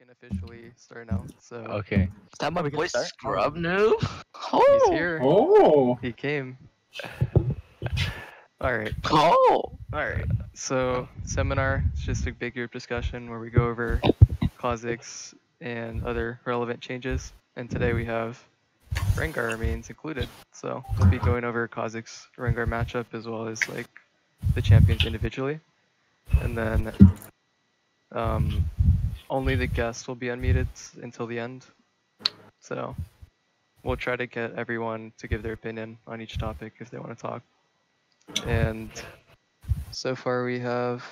can officially start now. So Okay. That my We can boy start? Scrubnoob? he's Oh! here. Oh, He came. All right. Oh! All right. So seminar is just a big group discussion where we go over KhaZix and other relevant changes. And today we have Rengar remains included. So we'll be going over KhaZix Rengar matchup as well as like the champions individually. And then only the guests will be unmuted until the end. So we'll try to get everyone to give their opinion on each topic if they want to talk. And so far we have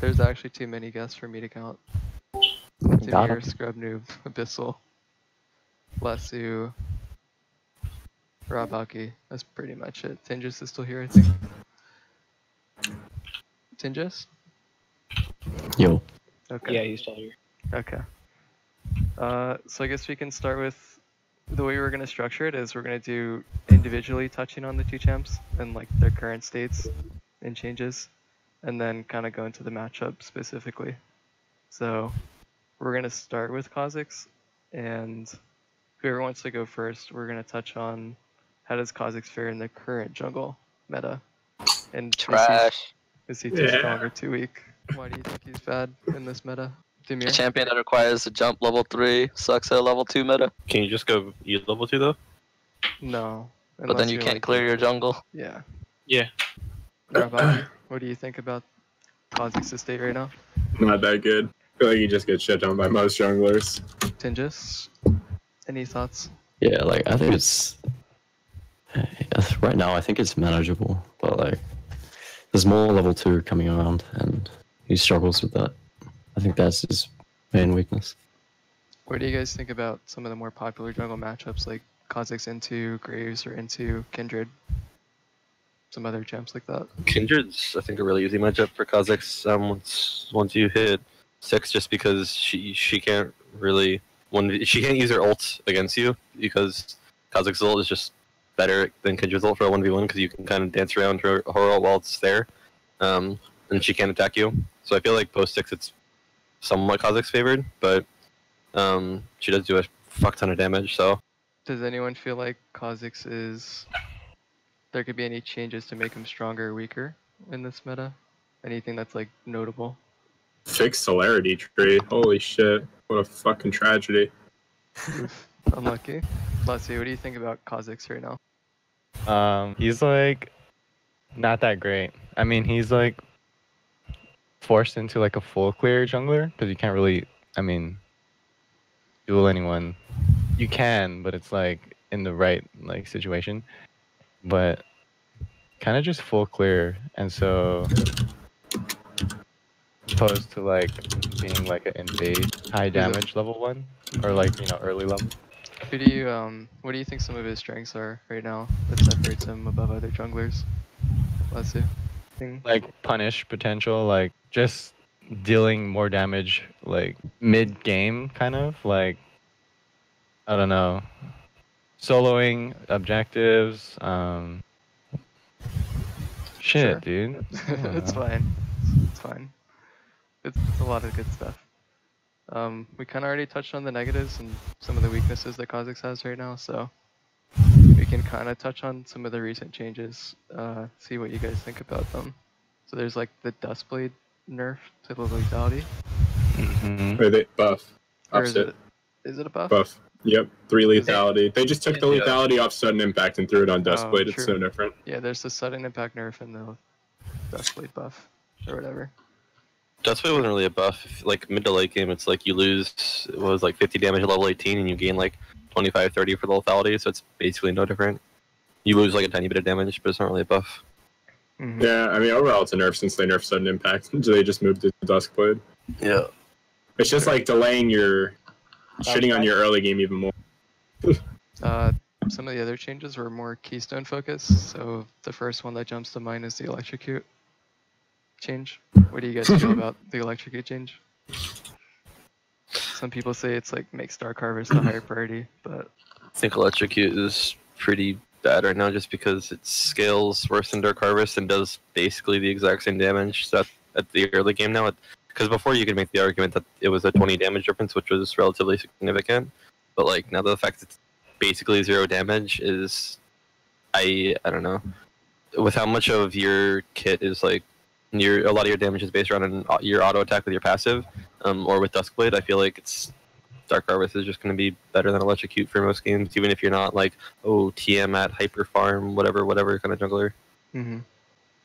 there's actually too many guests for me to count. Damir, Scrubnoob, Abyssal, Lesu, Rabaki. That's pretty much it. Tingus is still here, I think. Tingus? Yo. Okay. Yeah, he's still here. Okay. So I guess we can start with the way we're going to structure it is we're going to do individually touching on the two champs and like their current states and changes, and then kind of go into the matchup specifically. So we're going to start with KhaZix, and whoever wants to go first, we're going to touch on how does KhaZix fare in the current jungle meta. And Trash. Is he too strong or too weak? Why do you think he's bad in this meta? A Damir? champion that requires to jump level 3 sucks at level 2 meta. Can you just go E level 2 though? No. But then unless you you're, can't like, clear your jungle. Yeah. Yeah. Rabaki, what do you think about KhaZix's state right now? not that good. I feel like you just get shut down by most junglers. Tingus, any thoughts? Yeah, like I think it's right now. I think it's manageable, but like there's more level 2 coming around, and he struggles with that. I think that's his main weakness. What do you guys think about some of the more popular jungle matchups like KhaZix into Graves or into Kindred? Some other champs like that. Kindred's, I think, a really easy matchup for Kha'Zix. Once you hit 6, just because she can't really she can't use her ult against you because Kha'Zix's ult is just better than Kindred's ult for a 1v1 because you can kind of dance around her ult while it's there, and she can't attack you. So I feel like post 6 it's somewhat KhaZix favored, but she does do a fuck ton of damage. So Does anyone feel like KhaZix is... there could be any changes to make him stronger or weaker in this meta? Anything that's like notable? Fixed celerity tree. Holy shit. What a fucking tragedy. Unlucky. Leslie, what do you think about KhaZix right now? He's like not that great. I mean, he's like forced into like a full clear jungler because you can't really, I mean, duel anyone. You can, but it's like in the right like situation. But kind of just full clear, and so opposed to like being like an invade high damage level 1 or like, you know, early level. Who do you what do you think some of his strengths are right now that separates him above other junglers? Let's see. Like punish potential, like just dealing more damage like mid game, kind of like, I don't know, soloing objectives. Shit, Sure. dude. It's fine. It's fine. It's a lot of good stuff. We kind of already touched on the negatives and some of the weaknesses that KhaZix has right now, so we can kind of touch on some of the recent changes, see what you guys think about them. So there's like the Dustblade nerf to the lethality. Mm-hmm. Or they buff. Or is Opposite. it a buff? Buff. Yep. 3 lethality. They just took the Yeah. lethality off sudden impact and threw it on Oh, Dustblade. It's true. so different. Yeah, there's the sudden impact nerf and the Dustblade buff, or whatever. Dustblade wasn't really a buff. Like mid to late game, it's like you lose what was like 50 damage at level 18, and you gain like 25, 30 for the lethality. So it's basically no different. You lose like a tiny bit of damage, but it's not really a buff. Mhm. Yeah, I mean, overall it's a nerf since they nerfed sudden impact. So they just moved it to Duskblade. Yeah. It's just like delaying your shitting on your early game even more. Some of the other changes were more Keystone focused. So the first one that jumps to mind is the Electrocute change. What do you guys feel about the Electrocute change? Some people say it's like makes Dark Harvest a higher priority, but I think Electrocute is pretty bad right now just because it scales worse than Dark Harvest and does basically the exact same damage. So at the early game now, because before you could make the argument that it was a 20 damage difference, which was relatively significant. But like now the fact it's basically 0 damage is, I don't know, with how much of your kit is like a lot of your damage is based around your auto attack with your passive, or with Duskblade. I feel like Dark Harvest is just going to be better than Electrocute for most games, even if you're not like TM at Hyper Farm, whatever kind of jungler. Mm-hmm.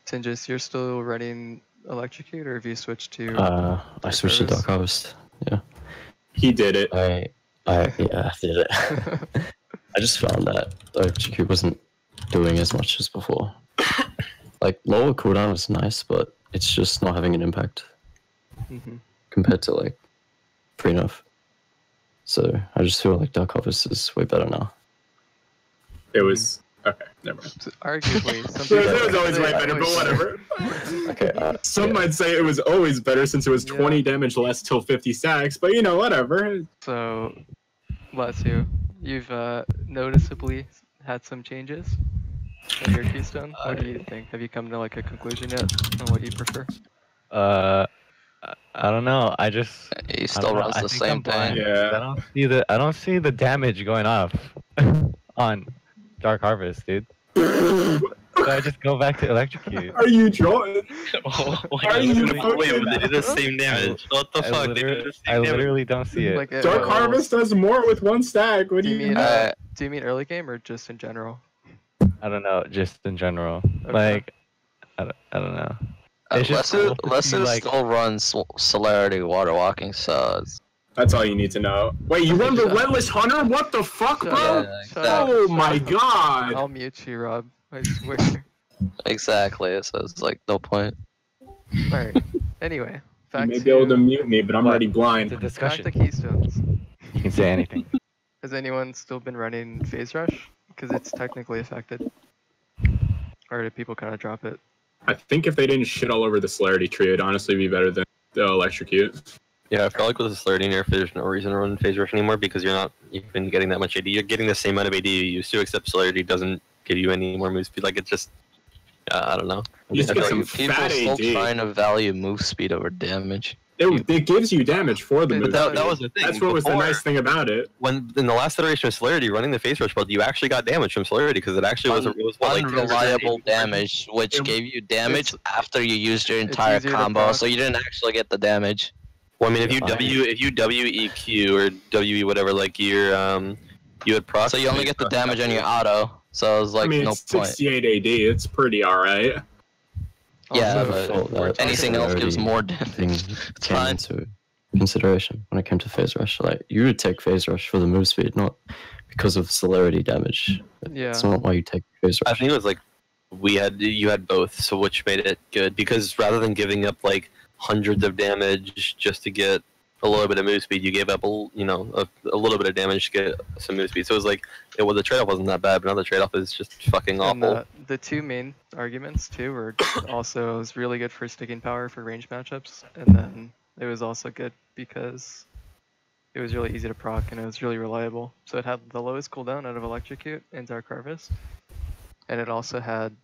Tingus, you're still running Electrocute, or have you switched to? I switched to Dark Harvest. Yeah. He did it. I did it. I just found that Electrocute wasn't doing as much as before. Like lower cooldown was nice, but it's just not having an impact compared to like pre-nerf. So I just feel like Dark Harvest is way better now. It was okay. Never mind. Arguably, some It people was always way better, but whatever. Okay. Some might say it was always better since it was 20 damage less till 50 stacks, but whatever. So, Lesu, you've noticeably had some changes in your Keystone. What do you think? Have you come to like a conclusion yet on what you prefer? I don't know. He still runs the same thing. Yeah. I don't see the damage going off on Dark Harvest, dude. So I just go back to Electrocute. Are you drawing? Wait, they did the same damage. What the fuck? I literally don't see it. Like, Dark Harvest does more with one stack. What do you mean? Do you mean early game or just in general? I don't know, just in general. Okay. Like, I don't know. It's just cool to see, Lesu like- still runs Celerity Water Walking, so That's all you need to know. Wait, you run Relentless Hunter? What the fuck, bro? Shut up. Oh my god. I'll mute you, Rob. I swear. exactly. So it's like no point. Alright. Anyway, You back may be able to to mute me, but I'm already It's a blind. discussion. back to Keystones. You can say anything. Has anyone still been running Phase Rush? Because it's technically affected. Or did people kind of drop it? I think if they didn't shit all over the Celerity tree, it'd honestly be better than the Electrocute. Yeah, I feel like with the Celerity nerf, there's no reason to run Phase Rush anymore because you're not even getting that much AD. You're getting the same amount of AD you used to, except Celerity doesn't give you any more move speed. Like, it just... I don't know. You just I get feel some like People fat still AD. trying to value move speed over damage. It gives you damage for the But move. that was the thing. That's what was the Before, nice thing about it. When in the last iteration of Celerity, running the Phase Rush build, you actually got damage from Celerity because it actually was what, like 10% Unreliable AD. damage, which It- gave you damage after you used your it's entire easier to combo, proc. so you didn't actually get the damage. Well, I mean, if you Yeah. WEQ or WE whatever, like you had proc. So you only get the damage on your auto, so it's like I mean, no it's point. 68 AD. It's pretty alright. Yeah, Also, but felt that anything else gives Celerity more thing damage. came fine. into consideration when it came to Phase Rush. Like, you would take Phase Rush for the move speed, not because of Celerity damage. Yeah. It's not why you take Phase I Rush. think it was like you had both, so which made it good because rather than giving up like hundreds of damage just to get a little bit of move speed, you gave up a little bit of damage to get some move speed. So it was like the trade-off wasn't that bad, but now the trade-off is just fucking And awful. the two main arguments too were also it was really good for sticking power for range matchups, and then it was also good because it was really easy to proc and it was really reliable. So it had the lowest cooldown out of Electrocute and Dark Harvest, and it also had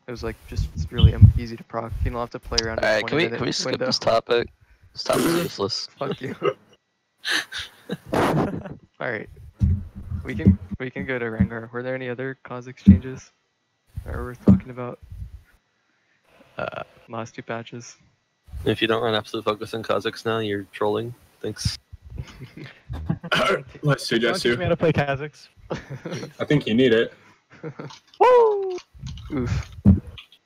it was like just really easy to proc. You don't have to play around. in a Alright, 20-minute can we skip window. this topic? This topic is useless. Fuck you. Alright. We can go to Rengar. Were there any other KhaZix changes that we're talking about? Last two patches. If you don't run absolute focus on KhaZix now, you're trolling. Thanks. Let's Don't suggest teach me you. how to play Kha'Zix. I think you need it. Oof.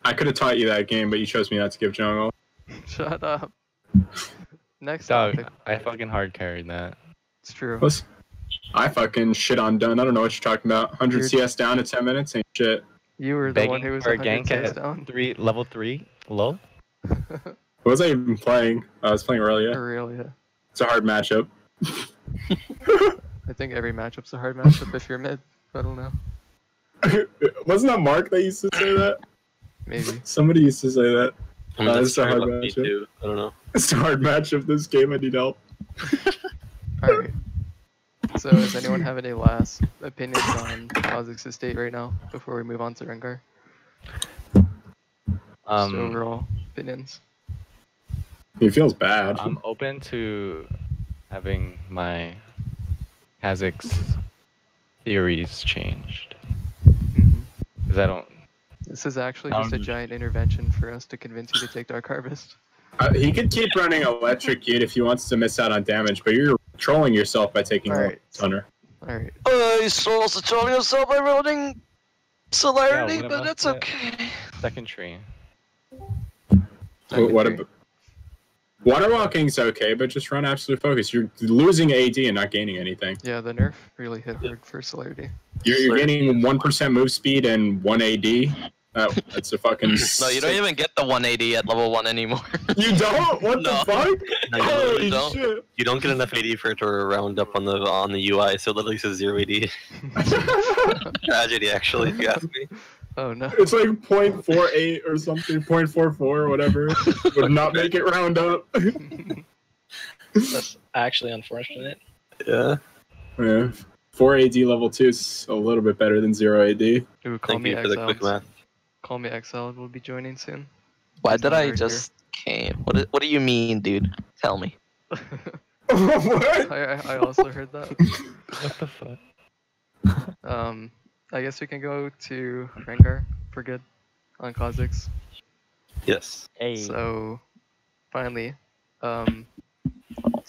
I could have taught you that game, but you chose me not to give jungle. Shut up. Next Dog, topic. I fucking hard carried that. It's true. Plus, I fucking shit on done. I don't know what you're talking about. 100 You're- CS down in 10 minutes ain't shit. You were the one Begging who was for a 100 gank CS at down. level 3, low. What was I even playing? I was playing earlier. For real, yeah. It's a hard matchup. I think every matchup's a hard matchup if you're mid. I don't know. Wasn't that Mark that used to say that? Maybe. Somebody used to say that. I mean, It's a hard true, me matchup. too. I don't know. It's a hard matchup this game. I need help. Alright. So does anyone have any last opinions on KhaZix's state right now before we move on to Rengar? Just overall opinions. He feels bad. I'm open to having my KhaZix theories changed. Mhm. Because I don't. This is actually just a giant intervention for us to convince you to take Dark Harvest. He could keep running Electrocute if he wants to miss out on damage, but you're trolling yourself by taking Alright. Thunder. Alright. He's also trolling himself by running Celerity, Yeah, what but about that's that? okay. Second tree. Second What tree. about Water Walking's okay, but just run Absolute Focus. You're losing AD and not gaining anything. Yeah, the nerf really hit hard for Celerity. You're gaining 1% move speed and 1 AD. That's a fucking. No, you don't even get the 180 at level 1 anymore. You don't? What No. the fuck? No, you Holy don't. shit! You don't get enough AD for it to round up on the UI, so it literally says 0 AD. Tragedy, actually, if you ask me. Oh no. It's like 0.48 or something, 0.44 or whatever. Would not make it round up. That's actually unfortunate. Yeah. Yeah. 4 AD level 2 is a little bit better than 0 AD. Ooh, call Thank me you for the quick exiled. math. Call me exiled. We'll be joining soon. Why did I Right just came? What do you mean, dude? Tell me. What? I also heard that. What the fuck? I guess we can go to Rengar for good on KhaZix. Yes. Hey. So, finally, so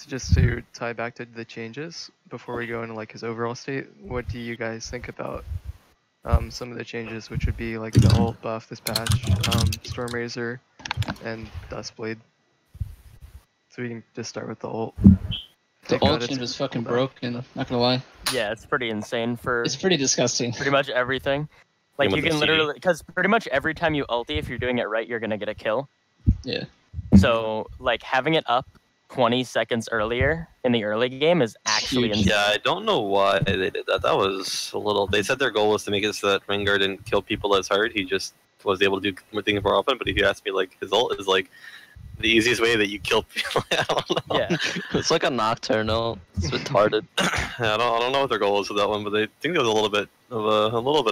just to tie back to the changes before we go into like his overall state, what do you guys think about some of the changes, which would be like the ult buff this patch, Storm Razor, and Dustblade? So we can just start with the ult. The Thank God ult it's change was fucking cooldown. broken, not gonna lie. Yeah, it's pretty insane for It's pretty disgusting. pretty much everything. Like Yeah, you with can the CD. literally, because pretty much every time you ulti, if you're doing it right, you're gonna get a kill. Yeah. So like having it up 20 seconds earlier in the early game is actually Huge. insane. Yeah, I don't know why they did that. That was a little. They said their goal was to make it so that Rengar didn't kill people as hard. He just was able to do more things more often. But if you ask me, like his ult is like the easiest way that you kill people. I don't know. Yeah. It's like a nocturnal. It's retarded. I don't know what their goal was with that one, but they think there was a little bit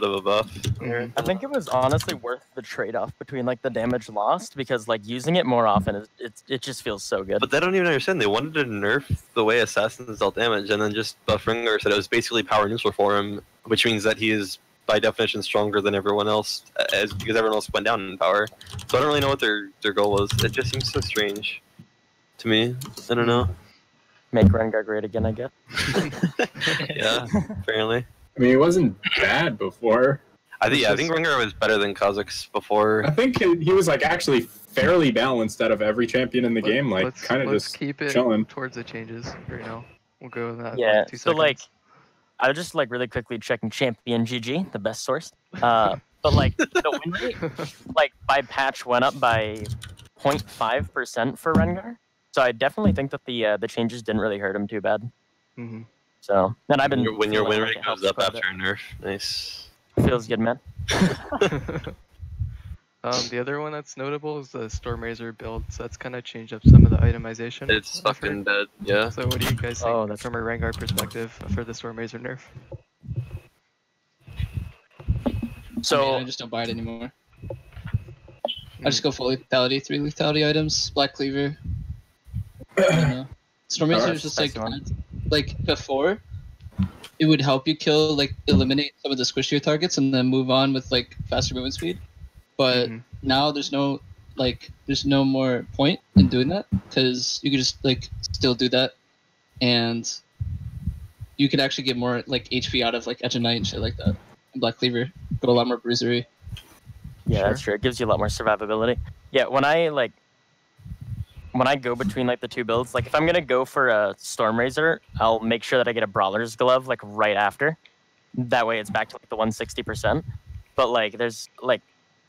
of a buff. Mhm. I think it was honestly worth the trade-off between like the damage lost because like using it more often is it just feels so good. But they don't even understand. They wanted to nerf the way assassins dealt damage, and then just buff Rengar said it was basically power neutral for him, which means that he is by definition stronger than everyone else, because everyone else went down in power. So I don't really know what their goal was. It just seems so strange to me. I don't know. Make Rengar great again, I guess. Yeah, apparently. I mean, he wasn't bad before. I think Rengar was better than Kha'Zix before. I think he was like actually fairly balanced out of every champion in the game. Like, let's kind of let's just keep it chilling. towards the changes right now. We'll go with that. in, Yeah. like, 2 So seconds. like, I was just like really quickly checking Champion GG, the best source. But like the win rate, like by patch went up by 0.5% for Rengar. So I definitely think that the changes didn't really hurt him too bad. hmm So and I've been When your feeling win like rate it goes helps up quite a after a nerf, nice. bit. Feels good, man. The other one that's notable is the Storm Razor build. So that's kind of changed up some of the itemization. It's I've fucking heard. dead. Yeah. So what do you guys think Oh, that's- from a Rengar perspective for the Storm Razor nerf? So I just don't buy it anymore. I just go full lethality, 3 lethality items, Black Cleaver. I don't know. Storm Razor is just like before, it would help you kill, like eliminate some of the squishier targets and then move on with like faster movement speed. But Mhm. now there's no more point in doing that because you could just like still do that, and you could actually get more like HP out of like Edge of Night and shit like that. And Black Cleaver got a lot more bruisery. yeah, that's true. It gives you a lot more survivability. Yeah, when I go between like the two builds, like if I'm gonna go for a Storm Razor, I'll make sure that I get a Brawler's Glove like right after. That way it's back to like the 160%. But like there's like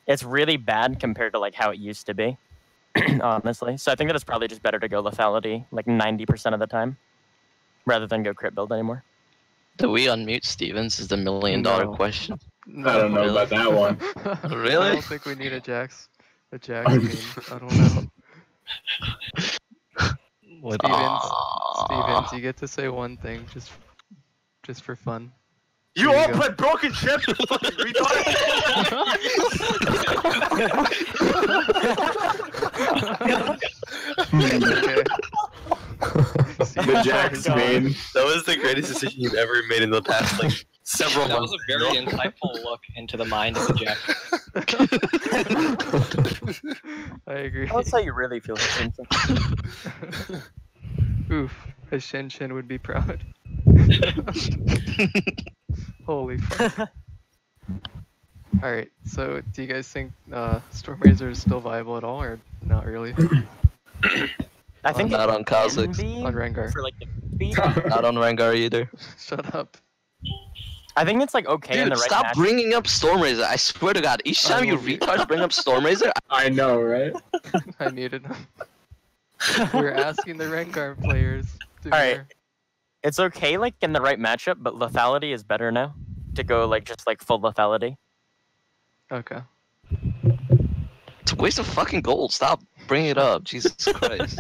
it's really bad compared to like how it used to be, honestly. So I think that it's probably just better to go lethality like 90% of the time rather than go crit build anymore. Do we unmute Stevens? Is the $1 million question. No. I don't know about that one. I Really? don't think we need a Jax. A Jax, I mean, I don't know. What? Stevens, you get to say one thing just for fun. You There all you go. play broken ship, you fucking retard! Okay. The Jack's main. That was the greatest decision you've ever made in the past like several That months. was a very insightful look into the mind of the Jack. I agree. That's how you really feel. Vincent. Oof, a Shin Shin would be proud. Holy fuck. Alright, so do you guys think Storm Razor is still viable at all, or not really? I think Not on it can Kha'Zix. be On Rengar. for like the speed. Not on Rengar either. Shut up. I think it's like okay in Dude, the right stop match. bringing up Storm Razor. I swear to God, each time you will be- retards bring up Storm Razor, I know, right? I needed him. We're asking the Rengar players. To Alright. It's okay like in the right matchup, but lethality is better now. To go like just like full lethality. Okay. it's a waste of fucking gold. Stop bringing it up. Jesus Christ.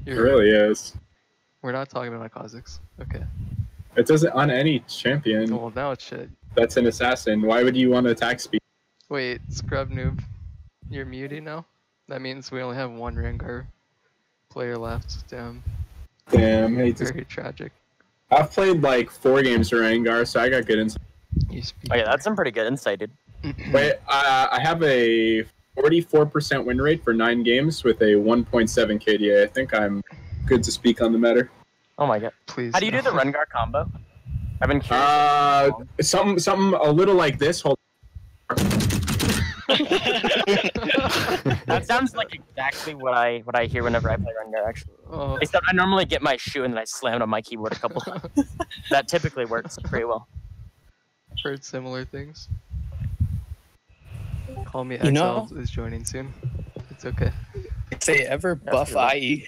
It really is. We're not talking about Kha'Zix. Okay. It doesn't on any champion. Well, now it's shit. That's an assassin. Why would you want to attack speed? Wait, Scrubnoob, you're muted now? That means we only have one Rengar player left. Damn. Damn. Hey, Very tragic. I've played like 4 games for Rengar, so I got good insight. You speak. Oh yeah, that's some pretty good insight, dude. Wait, I have a 44% win rate for 9 games with a 1.7 KDA. I think I'm good to speak on the matter. Oh my god. Please. How do you do the no. Rengar combo? I've been curious. Something a little like this. Hold. That sounds like exactly what I hear whenever I play Rengar. Actually, Oh, except I normally get my shoe and then I slam it on my keyboard a couple times. That typically works pretty well. heard similar things. Call me You know- XL is joining soon. It's okay. If they ever buff really- IE,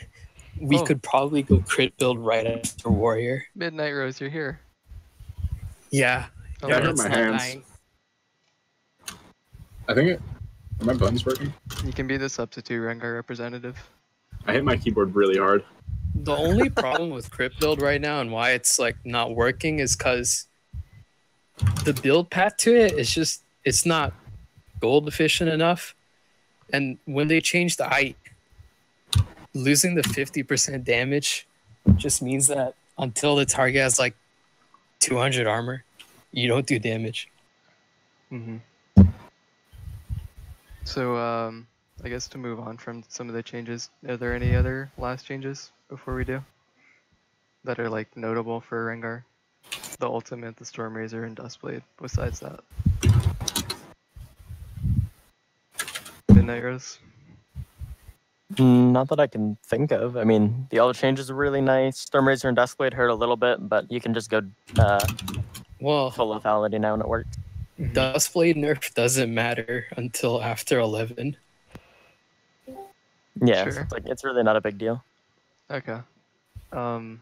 we Oh. could probably go crit build right after Warrior. Midnight Rose, you're here. Yeah. Oh, Yeah, I wow. hurt it's my not hands. dying. I think it. Are my buttons working? You can be the substitute Rengar representative. I hit my keyboard really hard. The only problem with crit build right now and why it's like not working is because the build path to it is just it's not gold efficient enough. And when they change the height, losing the 50% damage just means that until the target has like 200 armor, you don't do damage. Mm-hmm. So, I guess to move on from some of the changes, are there any other last changes before we do? That are like notable for Rengar? The ultimate, the Storm Razor, and Dustblade, besides that. Midnight Rose? Not that I can think of. I mean, the other changes are really nice. Stormrazor and Duskblade hurt a little bit, but you can just go Well, full lethality now and it works. Dustblade nerf doesn't matter until after 11. Yeah, Sure. it's really not a big deal. Okay. I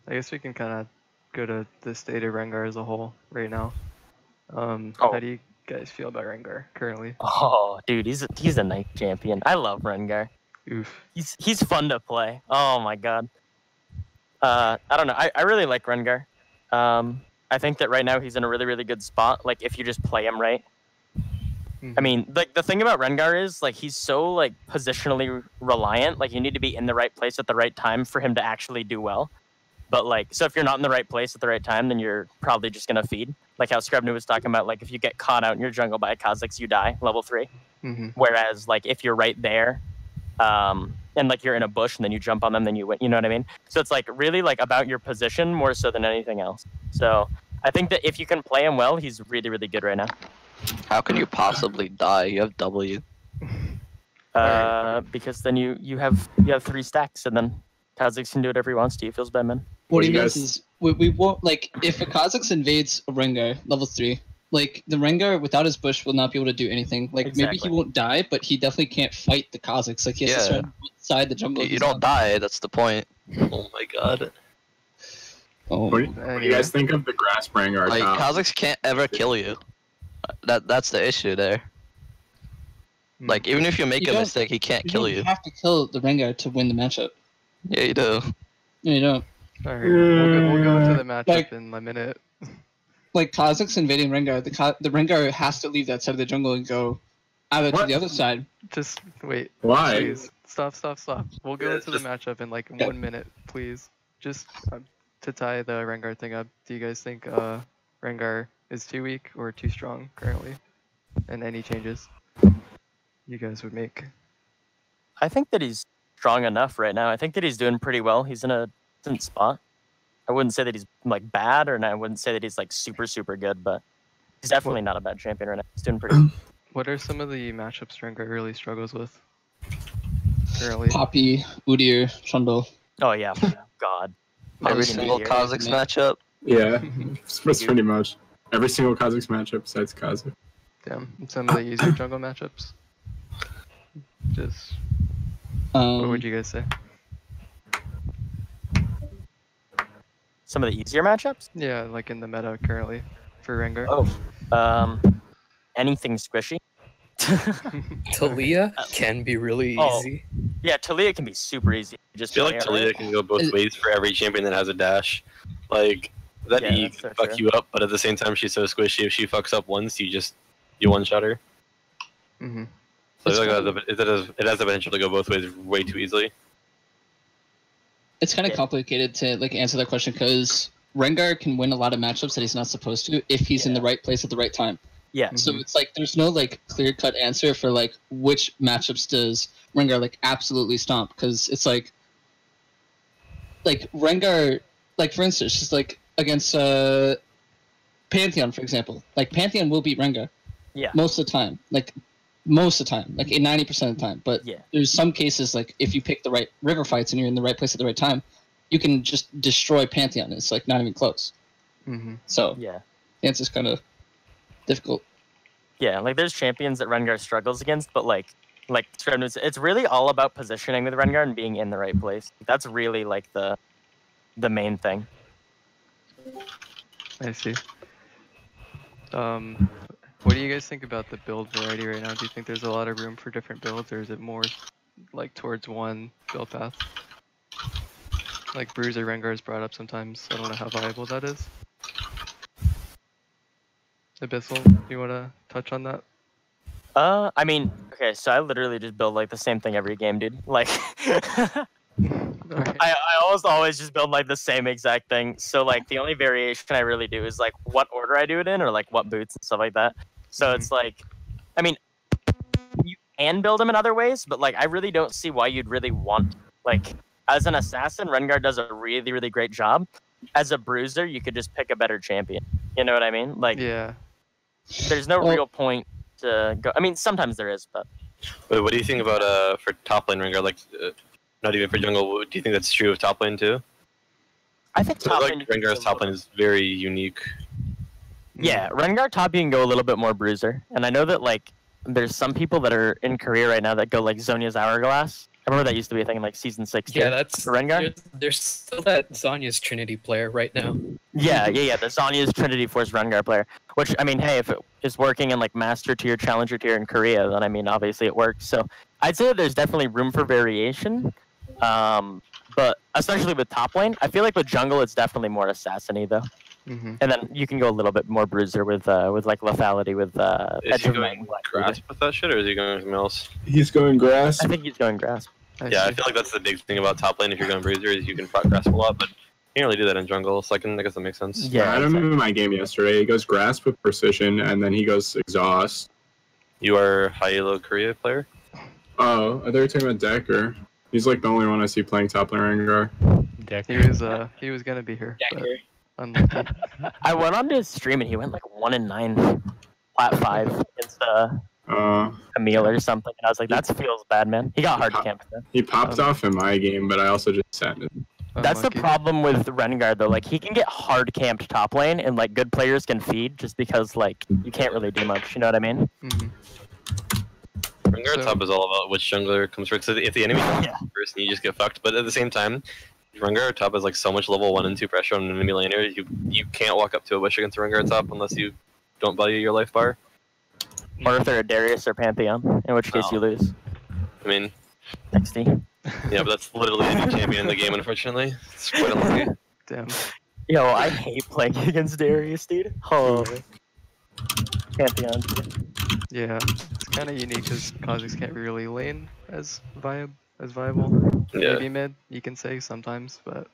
guess we can kind of go to the state of Rengar as a whole right now. How do you guys feel about Rengar currently? Oh, dude, he's a nice champion. I love Rengar. Oof. He's fun to play. Oh my god. I don't know. I really like Rengar. I think that right now he's in a really, really good spot. Like if you just play him right. I mean, like the thing about Rengar is like he's so like positionally reliant. Like you need to be in the right place at the right time for him to actually do well. But like, so if you're not in the right place at the right time, then you're probably just gonna feed. Like how Scrubnoob was talking about. Like if you get caught out in your jungle by a KhaZix, you die level 3. Whereas like if you're right there, and like you're in a bush and then you jump on them, then you win. You know what I mean? So it's like really like about your position more so than anything else. So I think that if you can play him well, he's really, really good right now. How can you possibly die? You have W. Because then you have 3 stacks and then KhaZix can do whatever he wants to. He feels bad, man. What he you means guys- is we won't like if a Kha'Zix invades a Rengar level 3, like the Rengar without his bush will not be able to do anything. Like maybe Exactly. he won't die, but he definitely can't fight the Kha'Zix. Like he has to Yeah. surround inside the jungle. You don't die. That's the point. Oh my god. Oh. What do you guys think of the grass Rengar? Like top? Kha'Zix can't ever kill you. That's the issue there. Like even if you make You a don't- mistake, he can't You kill don't you. have to kill the Rengar to win the matchup. Yeah, you do. No, you don't. Alright, we'll go into the matchup Like- in a minute. Like Kha'Zix invading Rengar, the Rengar has to leave that side of the jungle and go either to What? the other side. Just wait. Why? Please. Stop. We'll go Yeah, into the matchup in like 1 minute, please. Just to tie the Rengar thing up, do you guys think Rengar is too weak or too strong currently? And any changes you guys would make? I think that he's strong enough right now. I think that he's doing pretty well. He's in a decent spot. I wouldn't say that he's like bad, or I wouldn't say that he's like super good, but he's definitely not a bad champion right now. He's doing pretty. What are some of the matchups Rengar really struggles with currently? Poppy, Udyr, Trundle. Oh yeah, God. Every single KhaZix matchup. Yeah, that's pretty much every single KhaZix matchup besides KhaZix. Damn, some of the easier jungle matchups. Just what would you guys say? Some of the easier matchups? Yeah, like in the meta currently for Rengar. Oh, anything squishy. Talia can be really easy. Yeah, Talia can be super easy. Just I feel like Talia can go both ways for every champion that has a dash. Like that E can fuck you up, but at the same time she's so squishy. If she fucks up once, you one-shot her. Mm-hmm. So I feel like it has the potential to go both ways way too easily. It's kind of complicated to like answer that question because Rengar can win a lot of matchups that he's not supposed to if he's in the right place at the right time. Yeah. So it's like there's no like clear-cut answer for like which matchups does Rengar like absolutely stomp, because it's like Rengar, like for instance, just like against Pantheon, for example. Like Pantheon will beat Rengar. Yeah. Most of the time. Like 90% of the time. But there's some cases like if you pick the right river fights and you're in the right place at the right time, you can just destroy Pantheon. It's like not even close. Mm-hmm. So yeah, the answer's kind of difficult. Yeah, like there's champions that Rengar struggles against, but like Scrubnoob, it's really all about positioning with Rengar and being in the right place. That's really like the main thing. I see. What do you guys think about the build variety right now? Do you think there's a lot of room for different builds, or is it more like towards one build path? Like Bruiser Rengar is brought up sometimes. I don't know how viable that is. Abyssal, you want to touch on that? I mean, okay, so I literally just build like the same thing every game, dude. Like, I always just build like the same exact thing. So like the only variation I really do is like what order I do it in, or like what boots and stuff like that. So it's like, I mean, you can build them in other ways, but like I really don't see why you'd really want, like, as an assassin, Rengar does a really great job. As a bruiser, you could just pick a better champion. You know what I mean? Like, yeah. There's no real point to go. I mean, sometimes there is, but. Wait, what do you think about for top lane Rengar? Like, not even for jungle. Do you think that's true of top lane too? I think top lane. Rengar's top lane is very unique. Yeah, Rengar top you can go a little bit more bruiser, and I know that like there's some people that are in Korea right now that go like Zhonya's Hourglass. I remember that used to be a thing in like season 6. Yeah, that's for Rengar. There's still that Zhonya's Trinity player right now. Yeah. The Zhonya's Trinity Force Rengar player. Which, I mean, hey, if it is working in like Master Tier, Challenger Tier in Korea, then I mean, obviously it works. So I'd say that there's definitely room for variation. But especially with top lane, I feel like with jungle, it's definitely more assassin-y though. Mm-hmm. And then you can go a little bit more bruiser with like lethality with Is he going grasp with that shit, or is he going something else? He's going grasp. I think he's going grasp. I feel like that's the big thing about top lane. If you're going bruiser, is you can grasp a lot, but you can't really do that in jungle. So I guess that makes sense. Yeah, I don't remember my game yesterday. He goes grasp with precision, and then he goes exhaust. You are a high-elo Korea player? Oh, I thought you were talking about Decker. He's like the only one I see playing top lane Rengar. He was gonna be here. But unlucky. I went on to his stream and he went like 1-9, plat 5 against Camille or something, and I was like, that feels bad, man. He got hard camped. He popped off in my game, but I also just sat it. That's the problem with Rengar though. Like he can get hard camped top lane, and like good players can feed just because like you can't really do much. You know what I mean? Mm-hmm. Rengar top is all about which jungler comes first. So if the enemy comes first, you just get fucked. But at the same time, Rengar top has like so much level 1 and 2 pressure on an enemy laner. You can't walk up to a bush against Rengar top unless you don't value your life bar. Or if they're a Darius or Pantheon, in which case you lose. I mean, XD. Yeah, but that's literally any champion in the game, unfortunately. It's quite unlucky. Damn. Yo, I hate playing against Darius, dude. Holy. Pantheon. Yeah, it's kind of unique because KhaZix can't really lane as as viable. Yeah. Maybe mid, you can say sometimes, but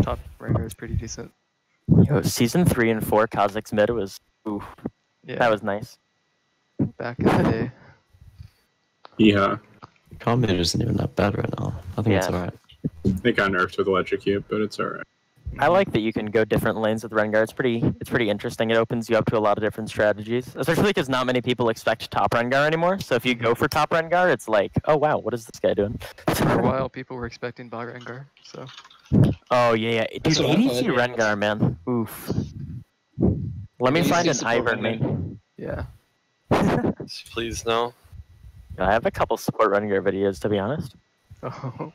top Rengar is pretty decent. Yo, season 3 and 4 KhaZix mid was, oof, Yeah, that was nice. back in the day. Yeah, Common isn't even that bad right now. I think it's Yeah. alright. they got nerfed with electrocute, but it's alright. I like that you can go different lanes with Rengar. It's pretty interesting. It opens you up to a lot of different strategies, especially because not many people expect top Rengar anymore. So if you go for top Rengar, it's like, oh wow, what is this guy doing? For a while, people were expecting bot Rengar, so Oh yeah, dude, That's what I ADC thought. Rengar, man. Oof. Let me ADC find an support Ivern Rengar. main. yeah. Please no. I have a couple support Rengar videos, to be honest. Oh,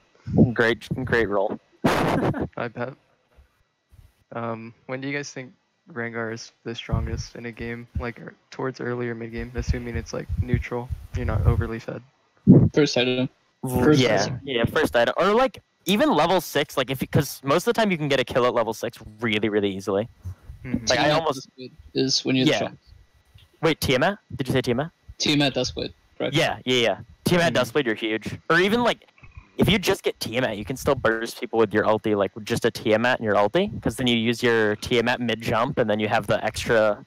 Great role. I bet. When do you guys think Rengar is the strongest in a game, like towards early or mid game, assuming it's like neutral, you're not overly fed? First item. First item. Yeah, first item, or like even level 6, like if because most of the time you can get a kill at level 6 really easily. Mhm. Like I Tiamat almost is when you're Yeah. the strongest. wait, Tiamat? Did you say Tiamat? Tiamat Duskblade, correct? Yeah. Tiamat Duskblade, you're huge. Or even like, if you just get Tiamat, you can still burst people with your ulti, like with just a Tiamat and your ulti, because then you use your Tiamat mid jump, and then you have the extra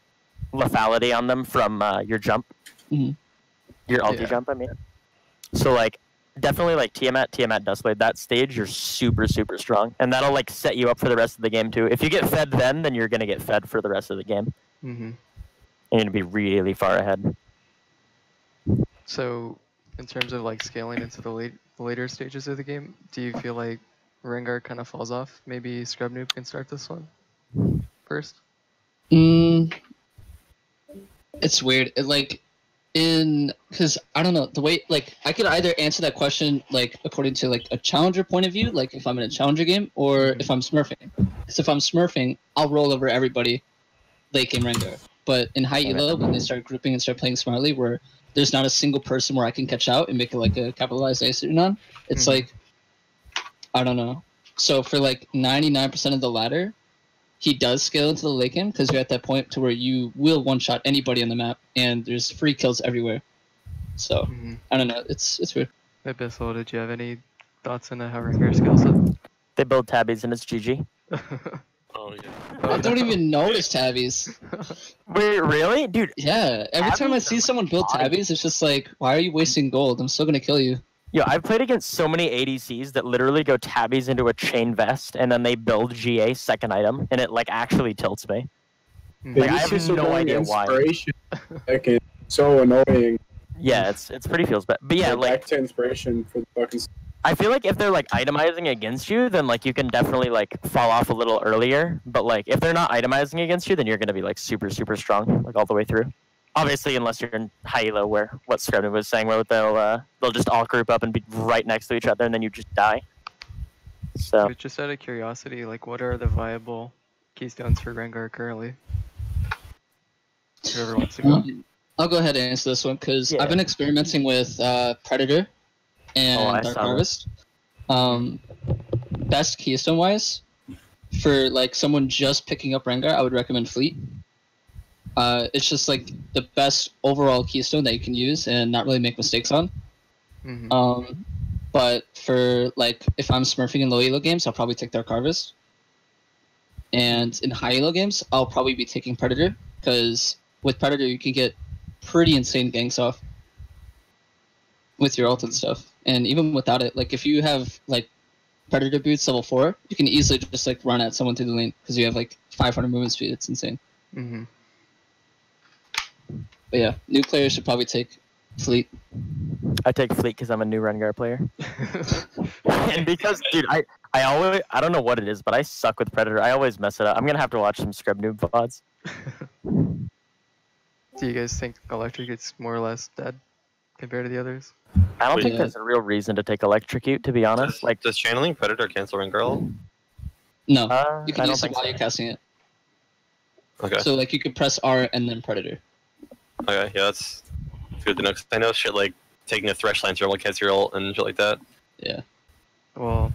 lethality on them from your jump, Mhm. your ulti Yeah. jump. I mean, so like definitely like Tiamat Duskblade. That stage you're super strong, and that'll like set you up for the rest of the game too. If you get fed then you're gonna get fed for the rest of the game. Mhm. You're gonna be really far ahead. So, in terms of like scaling into the later stages of the game, do you feel like Rengar kind of falls off? Maybe Scrubnoob can start this one first. It's weird. Because I don't know the way. Like I could either answer that question like according to like a challenger point of view, like if I'm in a challenger game, or if I'm smurfing. Because if I'm smurfing, I'll roll over everybody, late game Rengar. But in high elo, when they start grouping and start playing smartly, where there's not a single person where I can catch out and make it like a capitalized ace or none, it's like I don't know. So for like 99% of the ladder, he does scale into the late game because you're at that point to where you will one-shot anybody on the map, and there's free kills everywhere. So I don't know. It's weird. Abyssal, did you have any thoughts on how Rengar scales up? They build tabbies and it's GG. Oh yeah. I don't even notice tabbies. Wait, really, dude? Yeah, every time I see someone build tabbies, it's just like, why are you wasting gold? I'm still gonna kill you. Yo, I've played against so many ADCs that literally go tabbies into a chain vest and then they build GA second item, and it like actually tilts me. Like I have no idea why. Like, it's so annoying. Yeah, it's pretty feels bad. But yeah, Go like back to inspiration for the fucking. I feel like if they're like itemizing against you, then like you can definitely like fall off a little earlier. But like if they're not itemizing against you, then you're gonna be like super strong like all the way through. Obviously, unless you're in high elo, where what Scrubnoob was saying, where they'll just all group up and be right next to each other, and then you just die. So But just out of curiosity, like what are the viable keystones for Rengar currently? Whoever wants to go. I'll go ahead and answer this one because I've been experimenting with Predator and Dark Harvest. Best keystone wise, for like someone just picking up Rengar, I would recommend Fleet. It's just like the best overall keystone that you can use and not really make mistakes on. But for like if I'm smurfing in low elo games, I'll probably take Dark Harvest. And in high elo games, I'll probably be taking Predator because with Predator you can get pretty insane ganks off with your ult and stuff. And even without it, like if you have like Predator boots level 4, you can easily just like run at someone through the lane because you have like 500 movement speed. It's insane. But yeah, new players should probably take Fleet. I take Fleet because I'm a new Rengar player. And because, dude, I don't know what it is, but I suck with Predator. I always mess it up. I'm gonna have to watch some Scrubnoob VODs. Do you guys think Electric is more or less dead compared to the others? I don't think there's a real reason to take Electrocute, to be honest. Like, does channeling Predator cancel Rengar? No, you can I don't use it think while so. you're casting it. Okay. So like you could press R and then Predator. Okay, yeah, that's good to know. 'Cause I know shit like taking a Thresh Lancer will catch your ult and shit like that. Yeah. Well,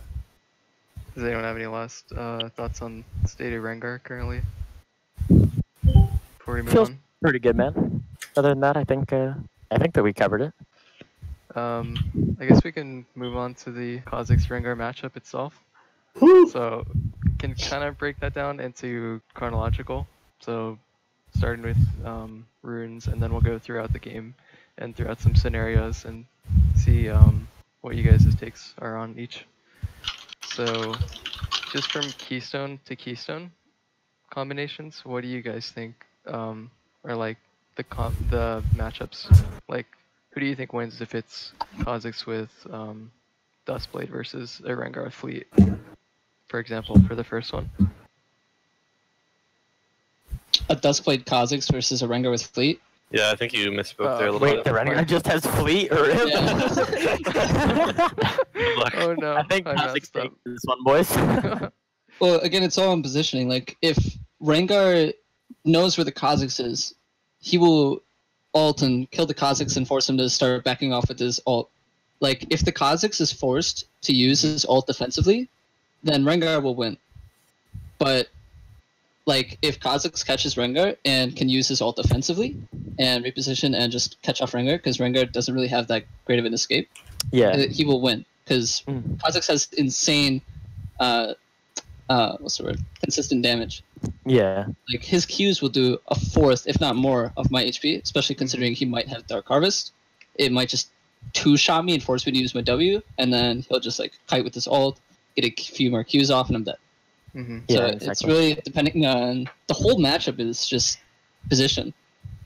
does anyone have any last thoughts on state of Rengar currently? Before we move feels on. pretty good, man. Other than that, I think that we covered it. I guess we can move on to the Kha'Zix Rengar matchup itself. So, can kind of break that down into chronological. So, starting with runes, and then we'll go throughout the game and throughout some scenarios and see what you guys' takes are on each. So, just from keystone to keystone combinations, what do you guys think are like the matchups? Like, who do you think wins if it's Kha'Zix with Duskblade versus a Rengar Fleet, for example, for the first one? A Duskblade Kha'Zix versus a Rengar with Fleet. Yeah, I think you misspoke there a little Wait, bit. the Rengar just has Fleet or Oh no, I think I Kha'Zix messed up. takes this one, boys. Well, again, it's all in positioning. Like, if Rengar knows where the Kha'Zix is, he will ult and kill the Kha'Zix and force him to start backing off with his ult. Like, if the Kha'Zix is forced to use his ult defensively, then Rengar will win. But, like, if Kha'Zix catches Rengar and can use his ult offensively and reposition and just catch off Rengar, because Rengar doesn't really have that great of an escape, he will win. Because Kha'Zix has insane... what's the word? Consistent damage. Yeah. Like, his Qs will do a fourth, if not more, of my HP, especially considering he might have Dark Harvest. It might just two-shot me and force me to use my W, and then he'll just, like, kite with his ult, get a few more Qs off, and I'm dead. Yeah, So exactly. it's really depending on... The whole matchup is just position.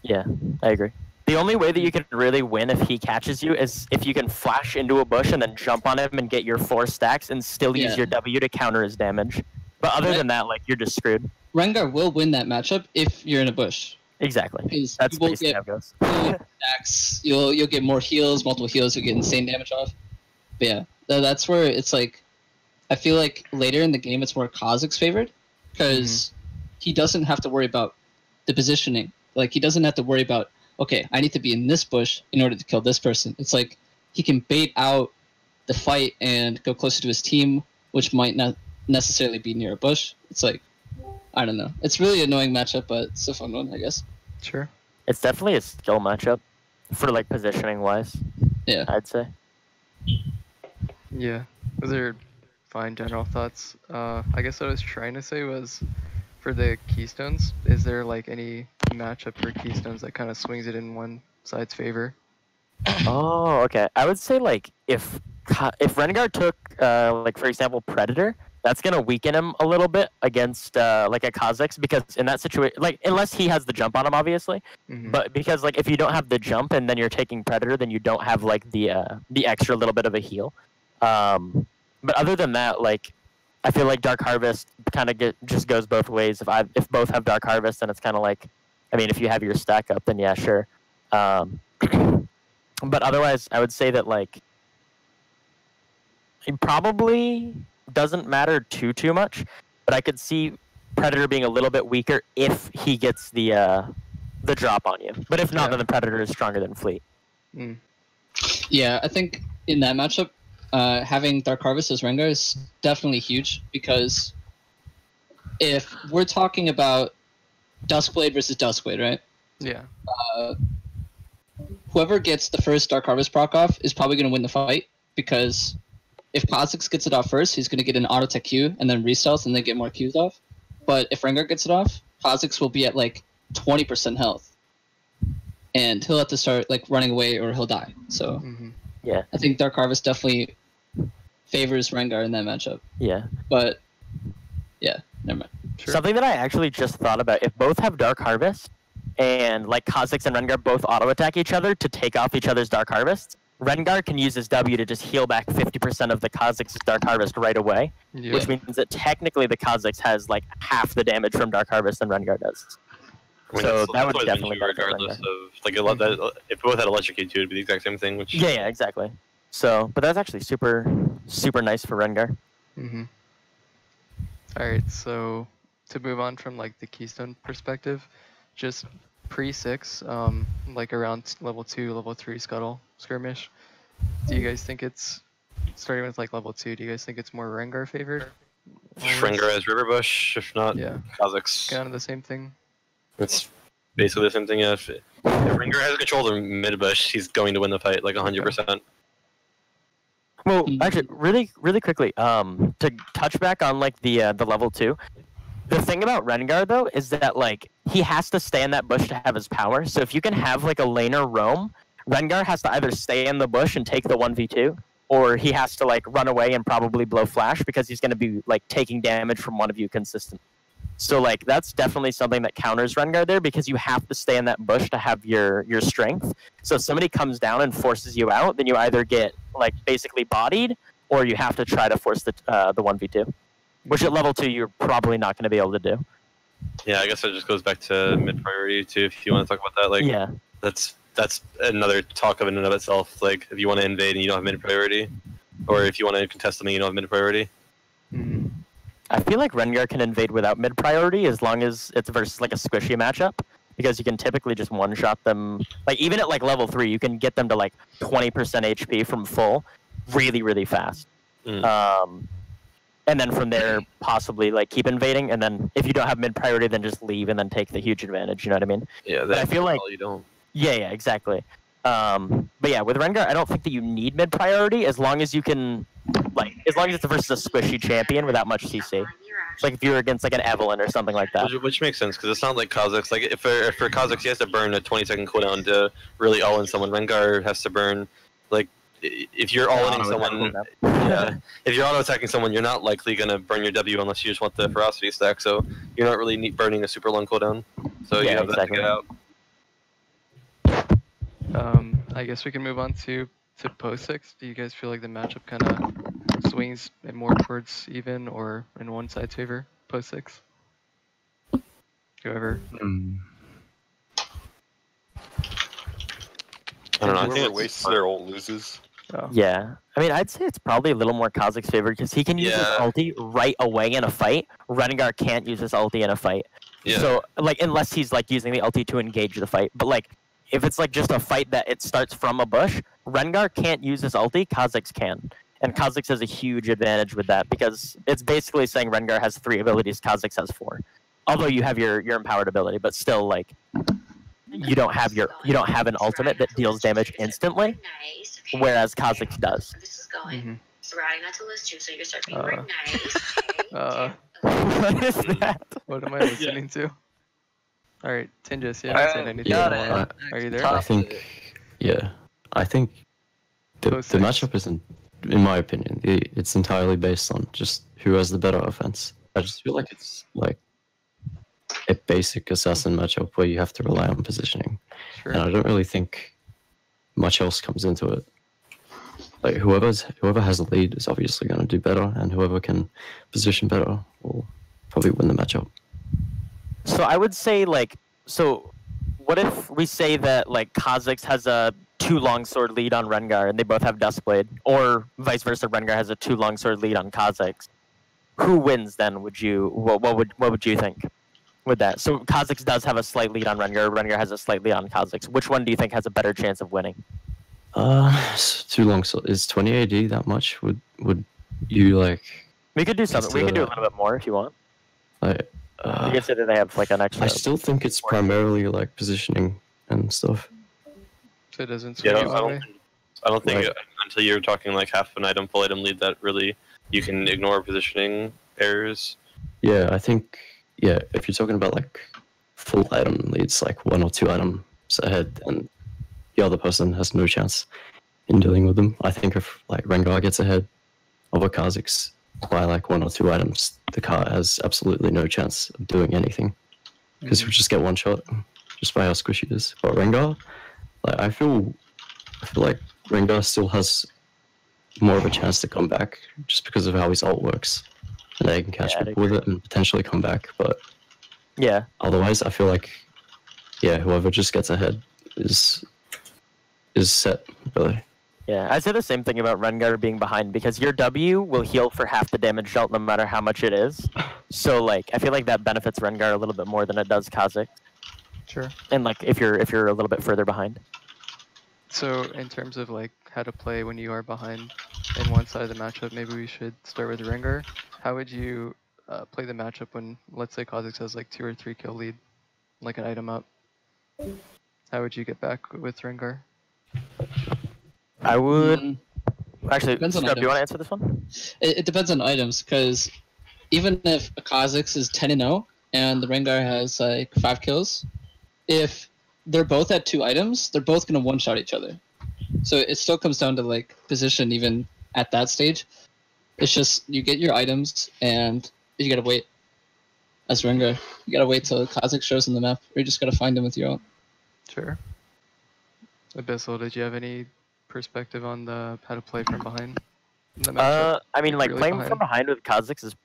Yeah, I agree. The only way that you can really win if he catches you is if you can flash into a bush and then jump on him and get your 4 stacks and still use your W to counter his damage. But other than that, like, you're just screwed. Rengar will win that matchup if you're in a bush. Exactly. Because That's you will basically get how it goes. stacks. You'll get more heals, multiple heals. You'll get insane damage off. But yeah, that's where it's like, I feel like later in the game it's more Kha'Zix favored because he doesn't have to worry about the positioning. Like, he doesn't have to worry about, okay, I need to be in this bush in order to kill this person. It's like he can bait out the fight and go closer to his team, which might not necessarily be near a bush. It's like, I don't know. It's really an annoying matchup, but it's a fun one, I guess. Sure. It's definitely a skill matchup for, like, positioning wise. Yeah. I'd say. Yeah. Those are fine general thoughts. I guess what I was trying to say was, for the keystones, is there like any matchup for keystones that kind of swings it in one side's favor? Oh, okay. I would say, like, if Rengar took, like, for example, Predator, that's gonna weaken him a little bit against like a Kha'Zix, because in that situation, like, unless he has the jump on him, obviously, but because, like, if you don't have the jump and then you're taking Predator, then you don't have, like, the extra little bit of a heal. But other than that, like, I feel like Dark Harvest kind of just goes both ways. If both have Dark Harvest, then it's kind of like, I mean, if you have your stack up, then yeah, sure. But otherwise, I would say that, like, it probably doesn't matter too much, but I could see Predator being a little bit weaker if he gets the drop on you. But if not, then the Predator is stronger than Fleet. Yeah, I think in that matchup, having Dark Harvest as Rengar is definitely huge, because if we're talking about Duskblade versus Duskblade, right? Yeah. Whoever gets the first Dark Harvest proc off is probably going to win the fight, because if Kha'Zix gets it off first, he's going to get an auto tech Q and then restarts and then get more Qs off. But if Rengar gets it off, Kha'Zix will be at like 20% health, and he'll have to start like running away or he'll die. So yeah, I think Dark Harvest definitely favors Rengar in that matchup. Yeah. But yeah, never mind. Sure. Something that I actually just thought about, if both have Dark Harvest and like Kha'Zix and Rengar both auto attack each other to take off each other's Dark Harvest, Rengar can use his W to just heal back 50% of the Kha'Zix's Dark Harvest right away, which means that technically the Kha'Zix has like half the damage from Dark Harvest than Rengar does. I mean, So that's that would always been definitely true benefit regardless Rengar. of like if both had electrocute, it would be the exact same thing. Which Yeah, exactly. So, but that's actually super nice for Rengar. Alright, so to move on from like the Keystone perspective, just pre-6, like around level 2, level 3 Scuttle skirmish, do you guys think it's, starting with like level 2, do you guys think it's more Rengar favored? Rengar as Riverbush, if not Kha'Zix. Kind of the same thing. It's basically the same thing. If Rengar has control of the mid bush, he's going to win the fight like 100%. Well, actually, really quickly, to touch back on like the level 2. The thing about Rengar though is that like he has to stay in that bush to have his power. So if you can have like a laner roam, Rengar has to either stay in the bush and take the 1v2, or he has to like run away and probably blow flash because he's going to be like taking damage from one of you consistent. So like that's definitely something that counters Rengar there, because you have to stay in that bush to have your strength. So if somebody comes down and forces you out, then you either get like basically bodied, or you have to try to force the 1v2, which at level 2 you're probably not going to be able to do. Yeah, I guess it just goes back to mid priority too. If you want to talk about that, like Yeah. that's another talk of in and of itself. Like if you want to invade and you don't have mid priority, or if you want to contest something you don't have mid priority. I feel like Rengar can invade without mid priority as long as it's versus like a squishy matchup, because you can typically just one shot them. Like even at like level 3, you can get them to like 20% HP from full, really fast. And then from there, possibly like keep invading, and then if you don't have mid priority, then just leave and then take the huge advantage. You know what I mean? Yeah, but I feel like you don't. Yeah, exactly. But yeah, with Rengar, I don't think that you need mid priority as long as you can, like, as long as it's versus a squishy champion without much CC. Like if you're against like an Evelyn or something like that. Which makes sense, because it's not like KhaZix. Like if for KhaZix, he has to burn a 20-second cooldown to really all-in someone. Rengar has to burn, like, if you're all-inning someone, if you're auto-attacking someone, you're not likely gonna burn your W unless you just want the ferocity stack. So you're not really burning a super long cooldown. So you have that to get out. I guess we can move on to post 6. Do you guys feel like the matchup kind of swings more towards even or in one side's favor post 6? Whoever. I don't know. Whoever wastes their ult loses. Oh. Yeah, I mean, I'd say it's probably a little more KhaZix favored because he can use his ulti right away in a fight. Rengar can't use his ulti in a fight. Yeah. So, like, unless he's like using the ulti to engage the fight. But like, if it's like just a fight that it starts from a bush, Rengar can't use his ulti. KhaZix can, and KhaZix has a huge advantage with that because it's basically saying Rengar has 3 abilities, KhaZix has 4. Although you have your empowered ability, but still, like, you don't have an ultimate that deals damage instantly, whereas KhaZix does. So we're adding that to list 2, so you're starting being very nice. What is that? What am I listening to? All right, Tingus, you haven't said anything. Are you there? I think the matchup isn't, in my opinion, it's entirely based on just who has the better offense. I just feel like it's like a basic assassin matchup where you have to rely on positioning. Sure. And I don't really think much else comes into it. Like whoever has the lead is obviously going to do better, and whoever can position better will probably win the matchup. So I would say, like, so what if we say that, like, KhaZix has a 2 longsword lead on Rengar and they both have Duskblade, or vice versa, Rengar has a 2 longsword lead on KhaZix? Who wins then? What would you think with that? So KhaZix does have a slight lead on Rengar. Rengar has a slight lead on KhaZix. Which one do you think has a better chance of winning? 2 longsword is 20 AD that much? Would you like? We could do something. We could do a little bit more if you want. Like, you can say that they have like an extra. I still think it's primarily like positioning and stuff. So it doesn't swing Yeah, that way? I don't think until you're talking like half an item, full item lead, that really you can ignore positioning errors. Yeah, I think if you're talking about like full item leads, like 1 or 2 items ahead, and the other person has no chance in dealing with them. I think if like Rengar gets ahead of a KhaZix by like 1 or 2 items, the Kha has absolutely no chance of doing anything because he'll just get one shot just by how squishy it is. But Rengar, like I feel like Rengar still has more of a chance to come back just because of how his ult works, and they can catch people with it and potentially come back. But yeah, otherwise, I feel like whoever just gets ahead is set really. Yeah, I'd say the same thing about Rengar being behind, because your W will heal for half the damage dealt no matter how much it is. So like I feel like that benefits Rengar a little bit more than it does KhaZix. Sure. And like if you're a little bit further behind. So in terms of like how to play when you are behind in one side of the matchup, maybe we should start with Rengar. How would you play the matchup when, let's say, KhaZix has like 2 or 3 kill lead, like an item up? How would you get back with Rengar? I would Actually, Depends on Scrub, do you want to items. answer this one? It depends on items, because even if a Kha'Zix is 10-0 and the Rengar has like 5 kills, if they're both at 2 items, they're both gonna one-shot each other. So it still comes down to like position even at that stage. It's just you get your items and you gotta wait. As Rengar, you gotta wait till Kha'Zix shows in the map, or you just gotta find him with your own. Sure. Abyssal, did you have any perspective on how to play from behind? In the matchup? I mean, like really playing from behind with Kha'Zix is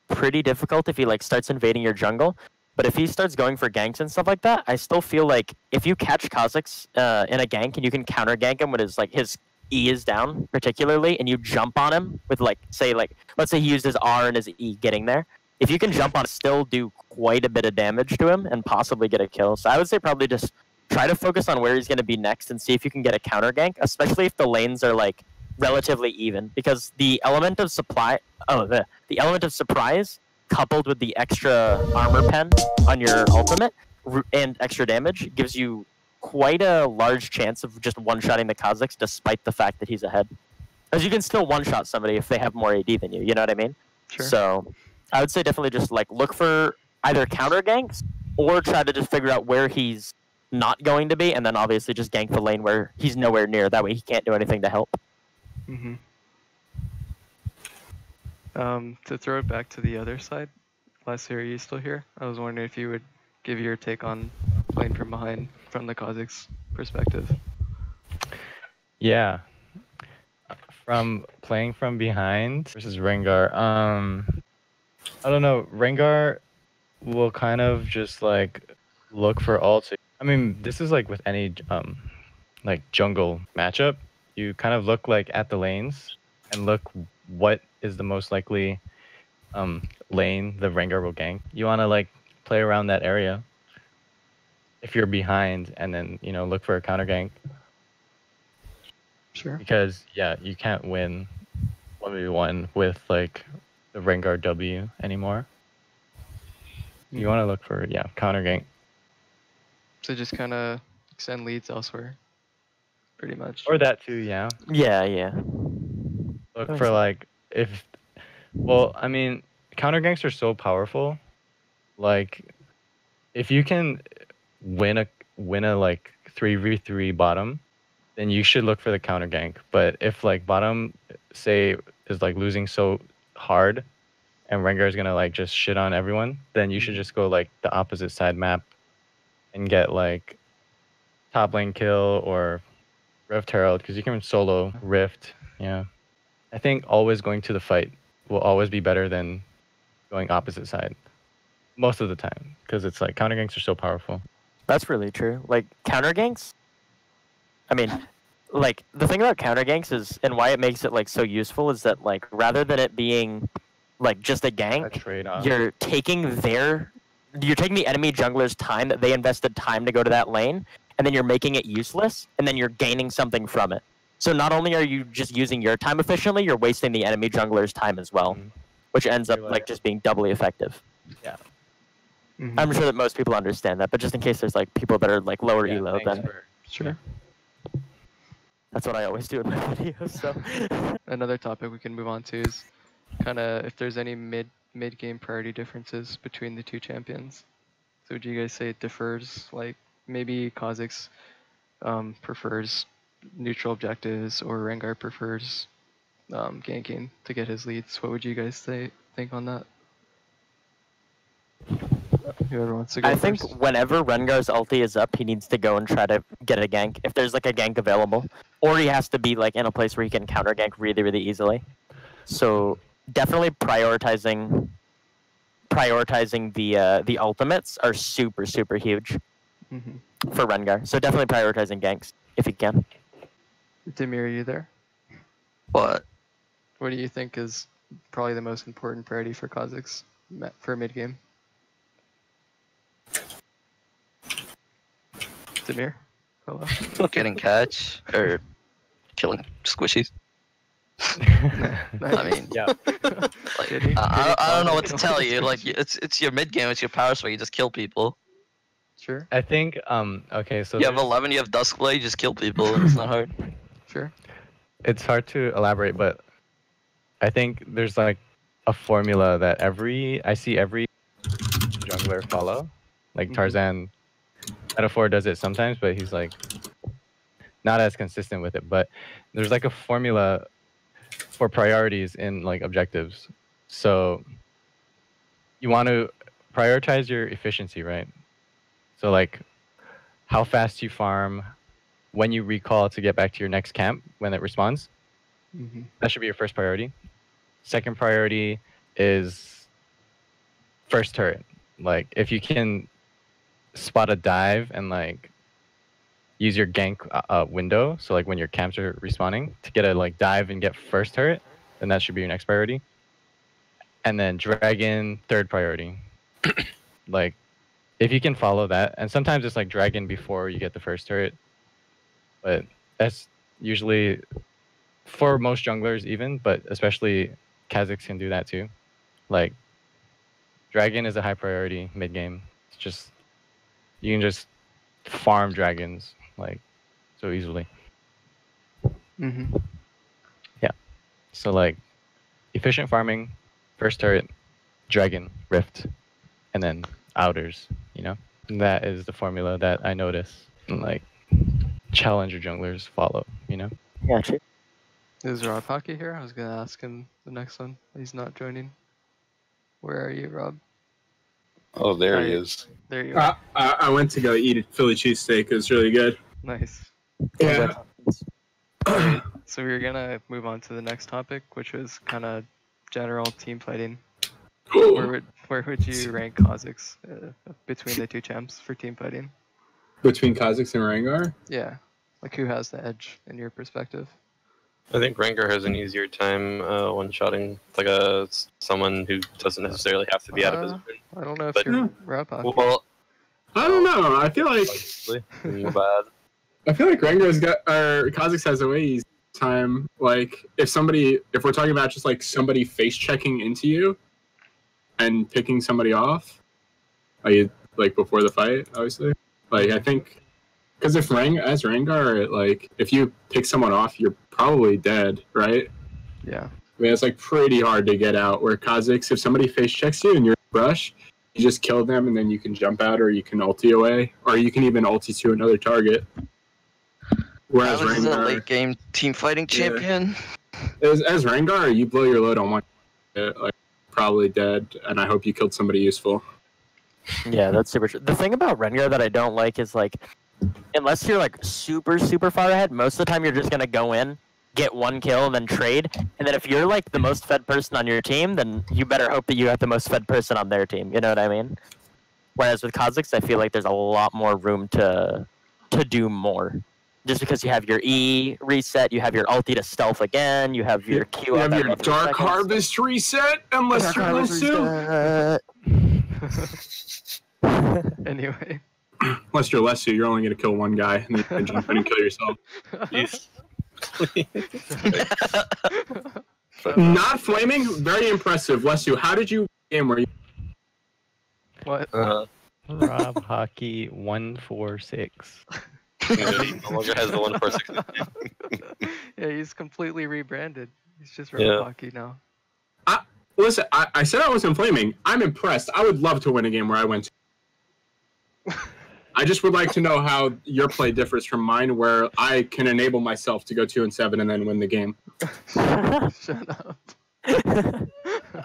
pretty difficult if he like starts invading your jungle. But if he starts going for ganks and stuff like that, I still feel like if you catch Kha'Zix in a gank and you can counter gank him when his E is down, particularly, and you jump on him with like let's say he used his R and his E getting there. If you can jump on, still do quite a bit of damage to him and possibly get a kill. So I would say probably just try to focus on where he's going to be next and see if you can get a counter gank, especially if the lanes are like relatively even, because the element of the element of surprise coupled with the extra armor pen on your ultimate and extra damage gives you quite a large chance of just one-shotting the Kha'Zix despite the fact that he's ahead. Because you can still one-shot somebody if they have more AD than you know what I mean? Sure. So I would say definitely just like look for either counter ganks or try to just figure out where he's not going to be, and then obviously just gank the lane where he's nowhere near. That way he can't do anything to help. Mm-hmm. To throw it back to the other side, Lesu, are you still here? I was wondering if you would give your take on playing from behind from the Kha'Zix perspective. Yeah. From playing from behind versus Rengar. I don't know. Rengar will kind of just like look for ults. I mean, this is like with any like jungle matchup. You kind of look like at the lanes and look what is the most likely lane the Rengar will gank. You want to like play around that area if you're behind, and then look for a counter gank. Sure. Because yeah, you can't win 1v1 with like the Rengar W anymore. You want to look for counter gank. So just kind of extend leads elsewhere, pretty much. Or that too, yeah. Yeah. Look for like I mean, counter ganks are so powerful. Like, if you can win a like 3v3 bottom, then you should look for the counter gank. But if like bottom say is like losing so hard, and Rengar is gonna like just shit on everyone, then you should just go like the opposite side map and get like top lane kill or Rift Herald, because you can solo Rift. Yeah, I think always going to the fight will always be better than going opposite side most of the time, because it's like counter ganks are so powerful. That's really true. Like counter ganks, I mean, like the thing about counter ganks is, and why it makes it like so useful, is that like rather than it being like just a gank, you're taking the enemy jungler's time that they invested time to go to that lane, and then you're making it useless, and then you're gaining something from it. So not only are you just using your time efficiently, you're wasting the enemy jungler's time as well, which ends up like just being doubly effective. Yeah. I'm sure that most people understand that, but just in case there's like people that are like lower elo, then Sure. That's what I always do in my videos. So Another topic we can move on to is kind of if there's any mid-game priority differences between the two champions. So would you guys say it differs? Like maybe Kha'Zix prefers neutral objectives, or Rengar prefers ganking to get his leads. What would you guys think on that? Whoever wants to go I first. think whenever Rengar's ulti is up, he needs to go and try to get a gank if there's like a gank available, or he has to be like in a place where he can counter gank really, really easily. So definitely prioritizing the ultimates are super, super huge for Rengar. So definitely prioritizing ganks if you can. Damir, are you there? What? What do you think is probably the most important priority for Kha'Zix for mid-game? Damir? Hello? Getting catch or killing squishies. I mean, yeah. Like, I don't know what to tell you. Like, it's your mid game, it's your power spike. You just kill people. Sure. I think okay, so you have 11, you have Duskblade, you just kill people. And it's not hard. Sure. it's hard to elaborate, but I think there's like a formula that I see every jungler follow. Like Tarzan Metaphor does it sometimes, but he's like not as consistent with it. But there's like a formula for priorities in like objectives. So you want to prioritize your efficiency, right? So like how fast you farm, when you recall to get back to your next camp when it respawns. That should be your first priority. Second priority is first turret. Like if you can spot a dive and like use your gank window, so like when your camps are respawning to get a like dive and get first turret, then that should be your next priority. And then dragon, third priority. Like if you can follow that, and sometimes it's like dragon before you get the first turret, but that's usually for most junglers even, but especially KhaZix can do that too. Like dragon is a high priority mid game. It's just you can just farm dragons like so easily. Yeah. So like efficient farming, first turret, dragon, rift, and then outers, you know? And that is the formula that I notice and like challenger junglers follow, you know? Gotcha. Is Rob Hockey here? I was gonna ask him the next one. He's not joining. Where are you, Rob? Oh, there he is. There you are. I went to go eat a Philly cheesesteak. It was really good. Nice. Yeah. Alright, so we're gonna move on to the next topic, which was kind of general team fighting. Where would you rank KhaZix between the two champs for team fighting? Between Kha'Zix and Rengar? Yeah, like who has the edge in your perspective? I think Rengar has an easier time one-shotting like someone who doesn't necessarily have to be out of position. I don't know if you're Rob Hockey. Well, I don't know. I feel like bad. I feel like Rengar's got or Kha'Zix has a way easier time. Like if we're talking about just like somebody face checking into you and picking somebody off, like before the fight, obviously. Like I think because as Rengar, like if you pick someone off, you're probably dead, right? Yeah. I mean, it's like pretty hard to get out. Where Kha'Zix, if somebody face checks you and you're in a rush, you just kill them and then you can jump out or you can ulti away or you can even ulti to another target. Whereas Kha'Zix is a Rengar, late game team fighting champion. as Rengar, you blow your load on one, like probably dead, and I hope you killed somebody useful. Yeah, that's super true. The thing about Rengar that I don't like is like, unless you're like super far ahead, most of the time you're just gonna go in, get one kill, then trade. And then if you're like the most fed person on your team, then you better hope that you have the most fed person on their team. You know what I mean? Whereas with KhaZix, I feel like there's a lot more room to do more. Just because you have your E reset, you have your ulti to stealth again, you have your Q. You have your Dark Harvest reset, unless you're Lesu. Anyway. Unless you're Lesu, you're only going to kill one guy and then you can jump in and kill yourself. Not flaming, very impressive. Lesu, how did you game where you... What? Rob Hockey 146. He no longer has the 146. Yeah, he's completely rebranded. He's just Rob Hockey now. Listen, I said I wasn't flaming. I'm impressed. I would love to win a game where I went to. I just would like to know how your play differs from mine, where I can enable myself to go 2-7 and then win the game. Shut up. I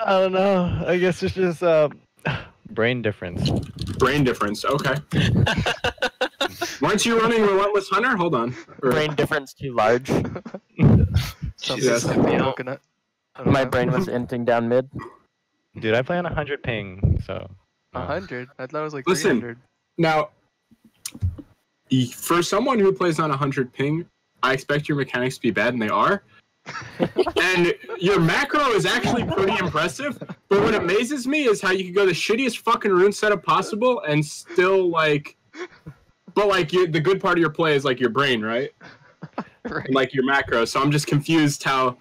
don't know. I guess it's just brain difference. Brain difference, okay. Weren't you running Relentless Hunter? Hold on. Brain difference too large. Jesus, coconut. My brain was inting down mid. Dude, I play on 100 ping, so... 100? I thought it was like Listen, 300. Now, for someone who plays on 100 ping, I expect your mechanics to be bad, and they are. And your macro is actually pretty impressive, but what amazes me is how you can go the shittiest fucking rune setup possible and still, like... But, like, the good part of your play is, like, your brain, right? Right. And, like, your macro. So I'm just confused how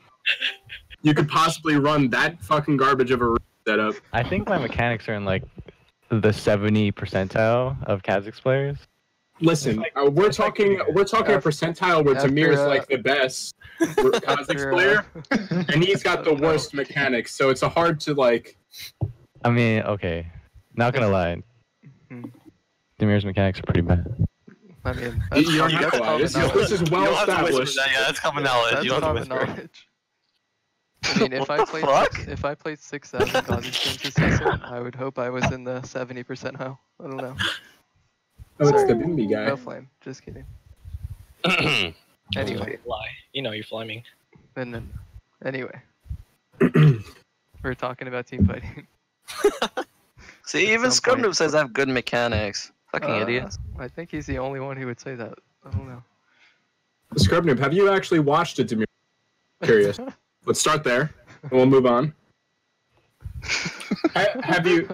you could possibly run that fucking garbage of a rune setup. I think my mechanics are in, like, the 70 percentile of KhaZix players. Listen, we're talking a percentile where after, Damir is like the best Kha'Zix player, and he's got the worst mechanics. So it's hard to like. I mean, okay, not gonna lie, Damir's mechanics are pretty bad. I mean, You don't have to lie. This is well established. Yeah, that's common knowledge. That's You don't have to common whisper. knowledge. I mean, if I played 6,000 Kha'Zix games this season, I would hope I was in the 70 percentile. I don't know. Oh, it's Sorry. the Bimby guy. No flame. Just kidding. Anyway. Lie. You know you're flaming. Anyway. We're talking about team fighting. See, even Scrubnoob says I have good mechanics. Fucking idiots. I think he's the only one who would say that. I don't know. Scrubnoob, have you actually watched it, Damir? Curious. Let's start there, and we'll move on. Have you?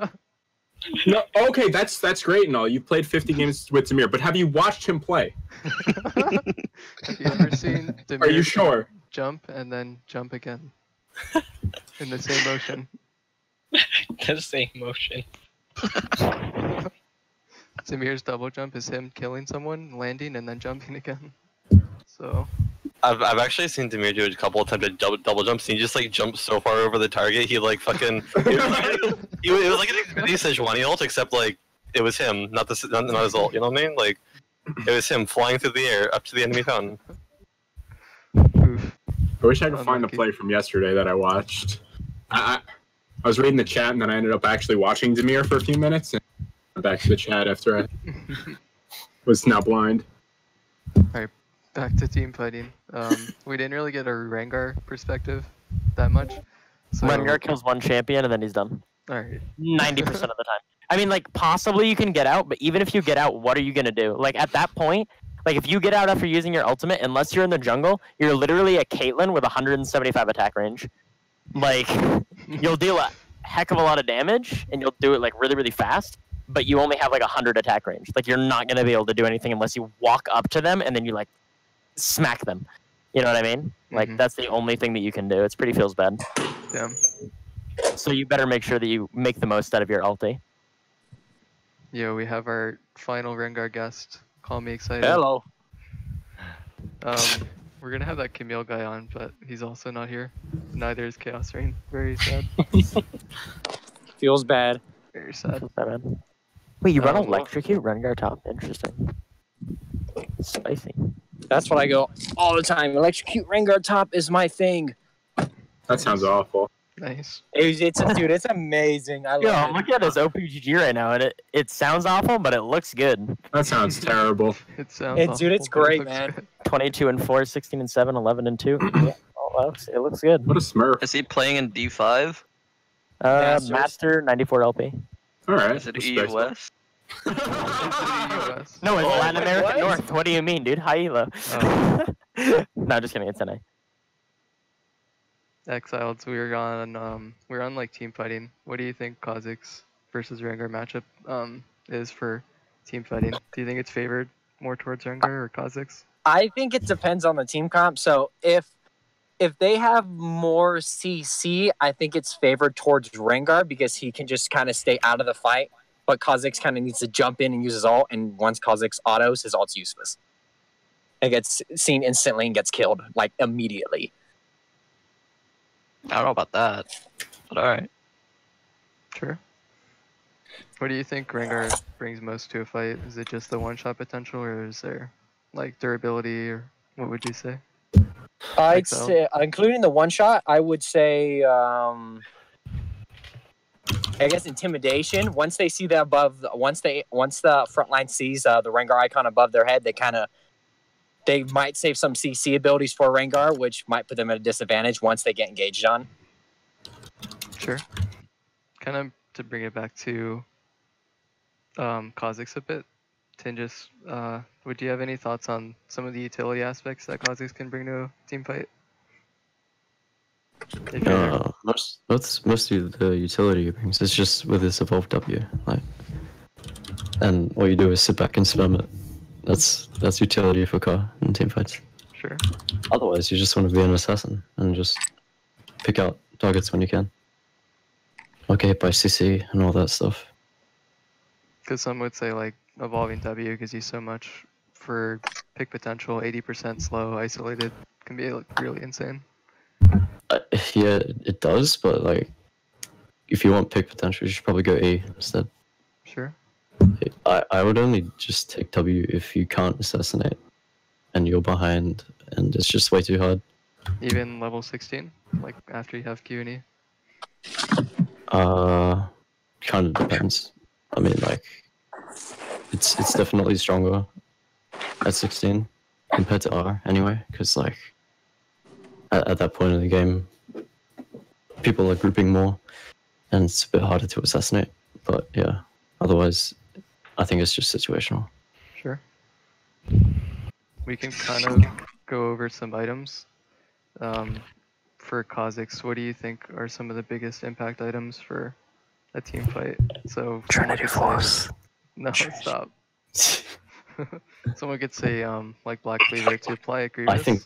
No. Okay, that's great and all. You've played 50 games with Damir, but have you watched him play? Have you ever seen Damir Are you sure? jump and then jump again in the same motion? The same motion. Damir's double jump is him killing someone, landing, and then jumping again. So. I've actually seen Damir do a couple attempted double jumps, and he just like jumped so far over the target. He like fucking. It was like an Xfinity Sejuani ult, except like it was him, not his ult. You know what I mean? Like it was him flying through the air up to the enemy fountain. Oof. I wish I could find a play from yesterday that I watched. I was reading the chat, and then I ended up actually watching Damir for a few minutes, and went back to the chat after I was now blind. Alright, back to team fighting. We didn't really get a Rengar perspective that much. So... Rengar kills one champion and then he's done. Alright. 90% of the time. I mean, like, possibly you can get out, but even if you get out, what are you going to do? Like, at that point, like, if you get out after using your ultimate, unless you're in the jungle, you're literally a Caitlyn with 175 attack range. Like, you'll deal a heck of a lot of damage, and you'll do it, like, really, really fast, but you only have, like, 100 attack range. Like, you're not going to be able to do anything unless you walk up to them, and then you, like, smack them. You know what I mean? Like, that's the only thing that you can do. It's pretty feels bad. Damn. So you better make sure that you make the most out of your ulti. Yeah, we have our final Rengar guest. Call me excited. Hello. We're gonna have that Camille guy on, but he's also not here. Neither is Chaos Rain. Very sad. Feels bad. Very sad. Wait, you run electrocute Rengar top? Interesting. Spicy. That's what I go all the time. Electrocute Rengar top is my thing. That sounds awful. Nice. Dude, it's amazing. I love Yo, it. look at his OPGG right now, and it sounds awful, but it looks good. That sounds terrible. It sounds awful, Dude, it's but it great, looks man. good. 22-4, 16-7, 11-2. Yeah, it looks good. What a smurf. Is he playing in D5? Master 94 LP. All right. Is it E West? US. No, it's Latin America what? North. What do you mean, dude? High elo. No, just kidding. It's NA. Exiled. So we're on like team fighting. What do you think KhaZix versus Rengar matchup is for team fighting? Do you think it's favored more towards Rengar or KhaZix? I think it depends on the team comp. So if they have more CC, I think it's favored towards Rengar because he can just kind of stay out of the fight. But KhaZix kind of needs to jump in and use his ult, and once KhaZix autos, his ult's useless. It gets seen instantly and gets killed, like, immediately. I don't know about that, but alright. Sure. What do you think Rengar brings most to a fight? Is it just the one-shot potential, or is there, like, durability, or what would you say? I'd say, including the one-shot, I would say, I guess intimidation. Once they see the once the front line sees the Rengar icon above their head, they might save some CC abilities for Rengar, which might put them at a disadvantage once they get engaged on. Sure. Kind of to bring it back to KhaZix a bit, Tingus, would you have any thoughts on some of the utility aspects that KhaZix can bring to a team fight? Most of the utility it brings is just with this evolved W, like, and all you do is sit back and spam it. That's utility for Kha in team fights. Sure. Otherwise, you just want to be an assassin and just pick out targets when you can. Or get hit by CC and all that stuff. Because some would say, like, evolving W gives you so much for pick potential. 80% slow, isolated can be like really insane. Yeah, it does, but like, if you want pick potential, you should probably go E instead. Sure. I would only just take W if you can't assassinate and you're behind and it's just way too hard. Even level 16, like after you have Q and E. Kind of depends. I mean, like, it's definitely stronger at 16 compared to R anyway, because like at that point in the game, people are grouping more, and it's a bit harder to assassinate. But yeah, otherwise, I think it's just situational. Sure. We can kind of go over some items. For KhaZix, what do you think are some of the biggest impact items for a team fight? So Trinity Force. No, stop. Someone could say like Black Cleaver to apply a Grievous. I think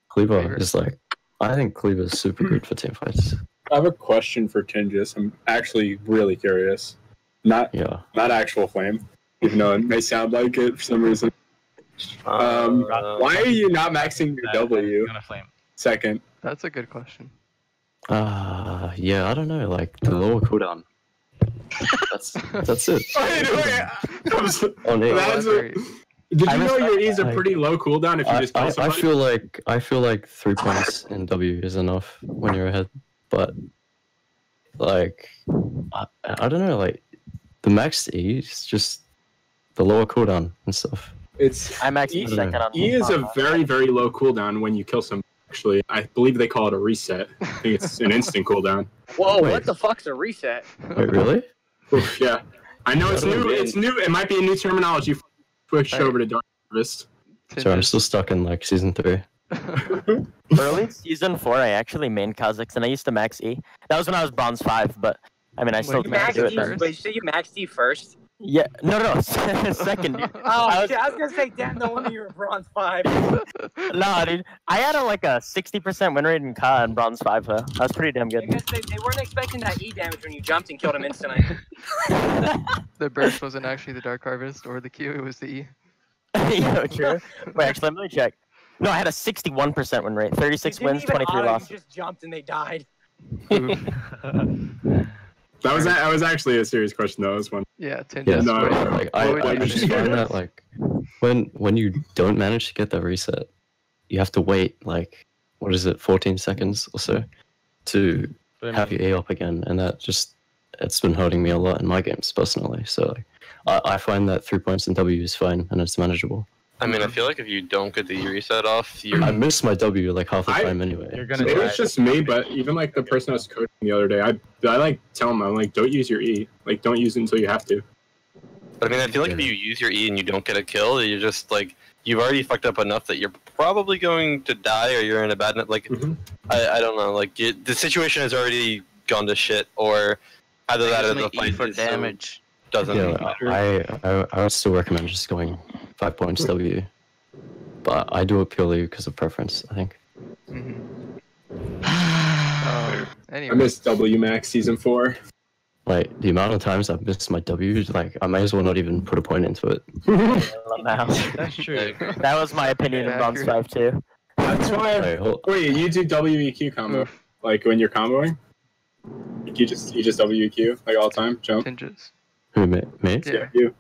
Cleaver is like, I think Cleaver is super good for team fights. I have a question for Tingis. I'm actually really curious. Not actual flame, even though it may sound like it for some reason. Why are you not maxing your W? Second. That's a good question. Yeah, I don't know, like the lower cooldown. That's it. Did you know your E's are pretty low cooldown if you just kill somebody? I feel like 3 points in W is enough when you're ahead, but like I don't know, like the max E is just the lower cooldown and stuff. I max E second on E is a very, very low cooldown when you kill somebody. Actually, I believe they call it a reset. I think it's an instant cooldown. Whoa, what the fuck's a reset? Wait, really? Oof, yeah. I know it's new. It's new. It might be a new terminology. Switch over to Dark Harvest. So I'm still stuck in like season 3. Early season 4, I actually main KhaZix, and I used to max E. That was when I was bronze 5, but I mean, I still maxed do it. Wait, you said you maxed E first? Yeah, no, second year. I was gonna say, damn, no wonder you were bronze 5. Nah, dude, I had like a 60% win rate in Ka in bronze 5 though. That was pretty damn good. I guess they weren't expecting that E damage when you jumped and killed him instantly. The burst wasn't actually the Dark Harvest or the Q, it was the E. Yeah, true. Wait, actually, let me check. No, I had a 61% win rate. 36 wins, 23 losses. You just jumped and they died. That was actually a serious question. That was one. Yeah, yeah. No, like, I just find that like when you don't manage to get that reset, you have to wait like 14 seconds or so to have your A up again, and it's been hurting me a lot in my games personally. So I find that 3 points in W is fine and it's manageable. I mean, I feel like if you don't get the E reset off, I miss my W like half the time anyway. It was just me, but even like the person I was coaching the other day, I like tell them, I'm like, don't use your E. Like, don't use it until you have to. But I mean, I feel like if you use your E and you don't get a kill, you're just like, you've already fucked up enough that you're probably going to die or you're in a bad net. Like, I don't know. Like, the situation has already gone to shit, or either that or the fight for damage. Doesn't matter. I would still recommend just going 5 points W, but I do it purely because of preference, I think. Anyway. I missed W Max season 4. Like the amount of times I've missed my W, like I may as well not even put a point into it. That's true. That was my opinion in bronze 5 too. That's why. Wait, you do WEQ combo, like when you're comboing? Like you just WEQ like all the time, jump. Tinges. Who, me? Yeah, you.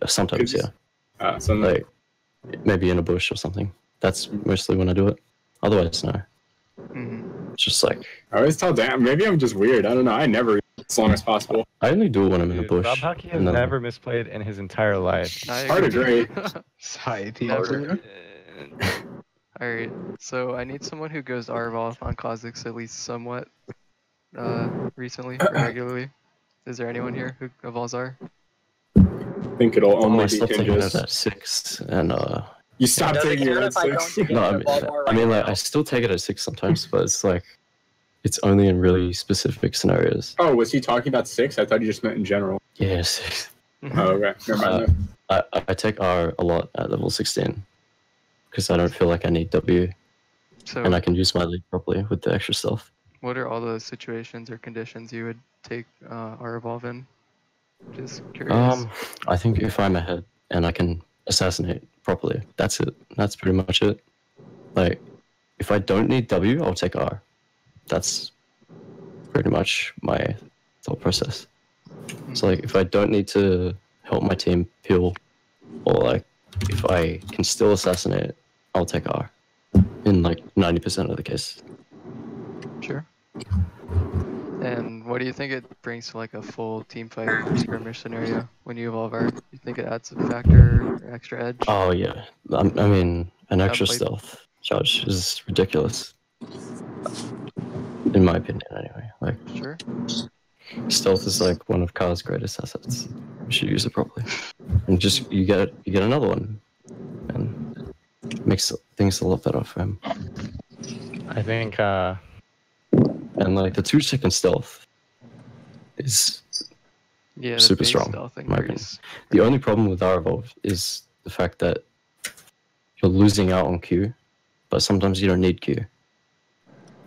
Sometimes, yeah. Like maybe in a bush or something. That's mostly when I do it. Otherwise, no. It's just like I always tell Dan. Maybe I'm just weird. I don't know. I never as long as possible. I only do it when I'm in the bush. Rob Hockey has never misplayed in his entire life. Hard to agree. Alright, so I need someone who goes R-Evolve on KhaZix at least somewhat recently, or regularly. Is there anyone here who evolves R? I think it'll only I be stopped taking it Tinges. at 6, and You stopped taking it at 6? No, I mean, like I still take it at 6 sometimes, but it's like it's only in really specific scenarios. Oh, was he talking about 6? I thought you just meant in general. Yeah, 6. Oh, okay. Never mind. I take R a lot at level 16 because I don't feel like I need W, and I can use my lead properly with the extra stuff. What are all the situations or conditions you would take R-Evolve in? Just curious. I think if I'm ahead and I can assassinate properly, that's it. That's pretty much it. Like, if I don't need W, I'll take R. That's pretty much my thought process. So like, if I don't need to help my team peel, or like, if I can still assassinate, I'll take R. In like 90% of the case. Sure. And what do you think it brings to like a full team fight or skirmish scenario when you evolve R? You think it adds a factor or extra edge? Oh yeah, I mean, an extra Outplayed. stealth charge is ridiculous. In my opinion, anyway. Like, Sure. stealth is like one of Car's greatest assets. You should use it properly, and just you get another one, and it makes things a lot better for him. I think And like the 2-second stealth is Yeah, the super base strong. stealth In my opinion. increase. The only problem with our evolve is the fact that you're losing out on Q, but sometimes you don't need Q.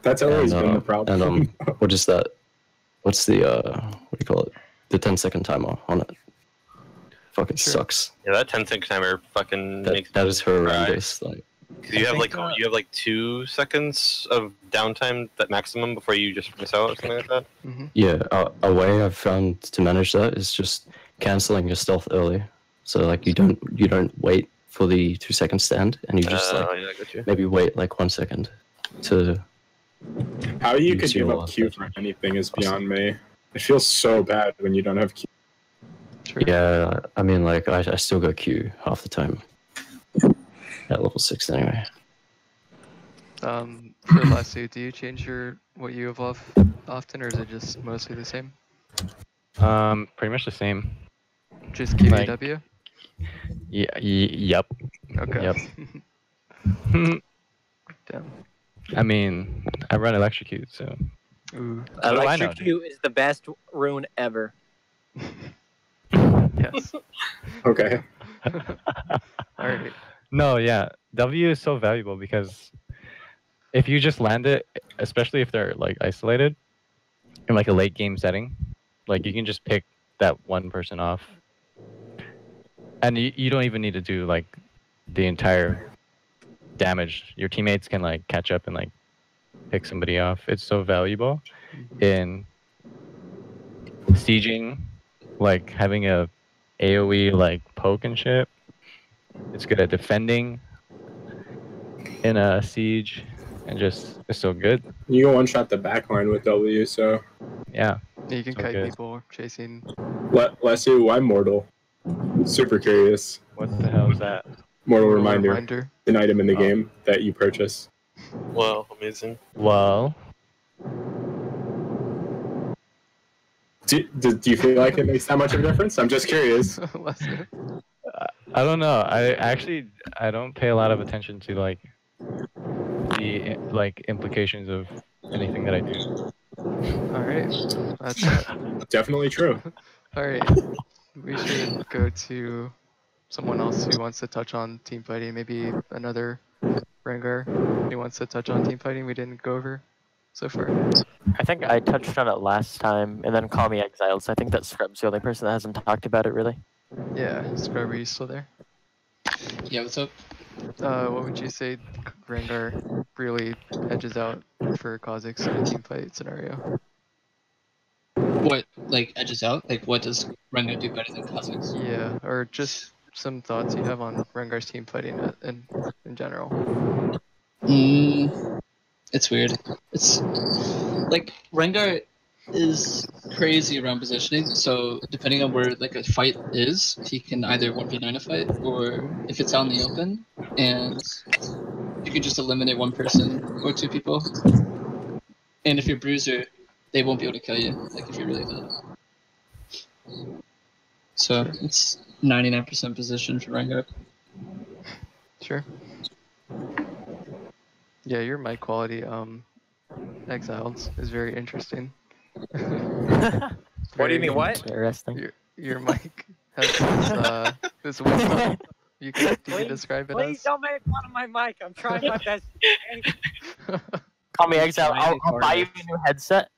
That's always And, been the problem. And what is that? What's the what do you call it? The 10-second timer on it. Fucking Sure. sucks. Yeah, that 10-second timer fucking makes That is horrendous. Like, because you have like 2 seconds of downtime that maximum before you just miss out or something like that. Mm-hmm. yeah, a way I've found to manage that is just canceling your stealth early. So like you don't wait for the 2-second stand, and you just like Yeah, I got you. maybe wait like 1 second to. How you You could see give a up lot Q of for anything is beyond me. It feels so bad when you don't have Q. Sure. Yeah, I mean like I still go Q half the time. At level 6 anyway. For Lesu, do you change what you evolve often, or is it just mostly the same? pretty much the same. Just QEW? Yeah. Yep. Okay. Yep. Damn. I mean, I run electrocute, so. Ooh. What do I know, Electrocute is the best rune ever. Yes. Okay. Alright. No, yeah. W is so valuable because if you just land it, especially if they're like isolated in like a late game setting, like you can just pick that one person off. And you don't even need to do like the entire damage. Your teammates can like catch up and like pick somebody off. It's so valuable in sieging, like having a AoE like poke and shit. It's good at defending in a siege, and just it's so good. You can one-shot the backline with W, so... Yeah. You can So kite good. people chasing. Lesu, why Mortal? Super curious. What the hell is that? Mortal Mortal reminder. Reminder. An item in the Oh. game that you purchase. Well, amazing. Well, Do you feel like it makes that much of a difference? I'm just curious. Lesu. I don't know. I don't pay a lot of attention to like the like implications of anything that I do. Alright. That's Definitely true. Alright. We should go to someone else who wants to touch on team fighting. Maybe another Rengar who wants to touch on team fighting we didn't go over so far. I think I touched on it last time, and then Call Me Exiled, so I think that Scrub's the only person that hasn't talked about it, really. Yeah, Scrub, are you still there? Yeah, what's up? What would you say Rengar really edges out for KhaZix in a team fight scenario? What, like, edges out? Like, what does Rengar do better than KhaZix? Yeah, or just some thoughts you have on Rengar's team fighting in general. It's weird. It's like Rengar is crazy around positioning, so depending on where like a fight is, he can either 1v9 a fight, or if it's out in the open, and you can just eliminate one person or two people. And if you're Bruiser, they won't be able to kill you, like if you're really bad. So it's 99% position for Rengar. Sure. Yeah, your mic quality, Exiled, is very interesting. What do you mean, what? Interesting. Your mic has this whistle. You can describe it Please as? don't make fun of my mic. I'm trying my best. Call Me Exiled. I'll buy you a new headset.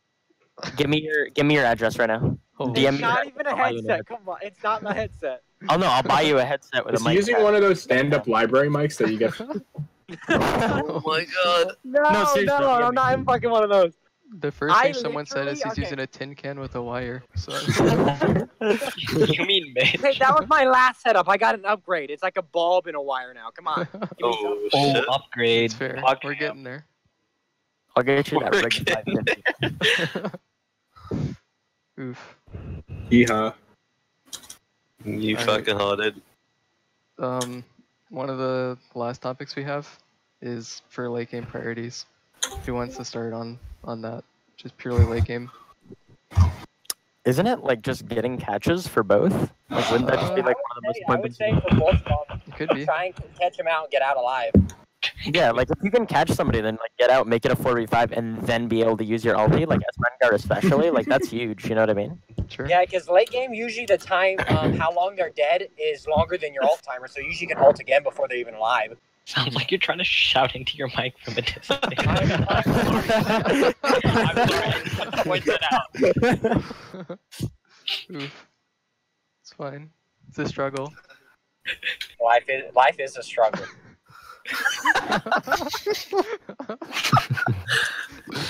Give me your address right now. DM It's me not that. even a I'll buy you headset. Come on, it's not my headset. Oh no, I'll buy you a headset with Is a he mic. using one of those stand-up library mics that you get? Oh my god. No, seriously, I'm not even fucking one of those. The first I thing someone said is he's literally- using a tin can with a wire. So You mean Mitch? Hey, that was my last setup. I got an upgrade. It's like a bulb and a wire now. Come on. Give me some. Oh shit. Upgrade. it's fair. Fuck We're him. getting there. I'll get you that We're rig getting 550. Oof. Yeehaw. You Alright. fucking haunted. One of the last topics we have is for late game priorities. Who wants to start on that? Just purely late game. Isn't it like just getting catches for both? Like, wouldn't that just be like one of the most I would important say for both of them, It could be. try and catch him out and get out alive. Yeah, like if you can catch somebody, then like get out, make it a 4v5, and then be able to use your ulti, like as Rengar especially, like that's huge. You know what I mean? Sure. Yeah, because late game, usually the time, how long they're dead is longer than your ult timer, so usually you can ult again before they're even alive. Sounds like you're trying to shout into your mic from a distance. I'm sorry. I'm sorry. I just want to point that out. Oof. It's fine. It's a struggle. Life is a struggle.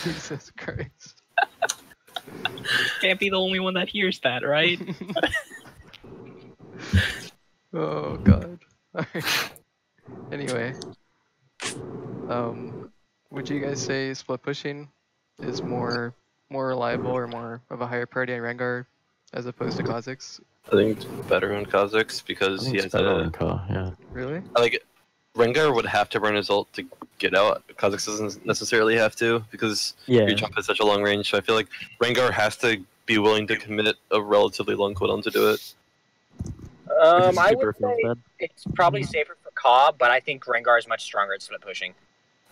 Jesus Christ. Can't be the only one that hears that, right? Oh god. Alright. Anyway. Would you guys say split pushing is more reliable or more of a higher priority on Rengar as opposed to KhaZix? I think it's better on Kha'Zix I because think he it's has better a than car, yeah. Really? like Rengar would have to burn his ult to get out. Kha'Zix doesn't necessarily have to because Yeah. your jump has such a long range. So I feel like Rengar has to be willing to commit a relatively long cooldown to do it. I Super would feels say bad. it's probably safer for Ka, but I think Rengar is much stronger at split pushing.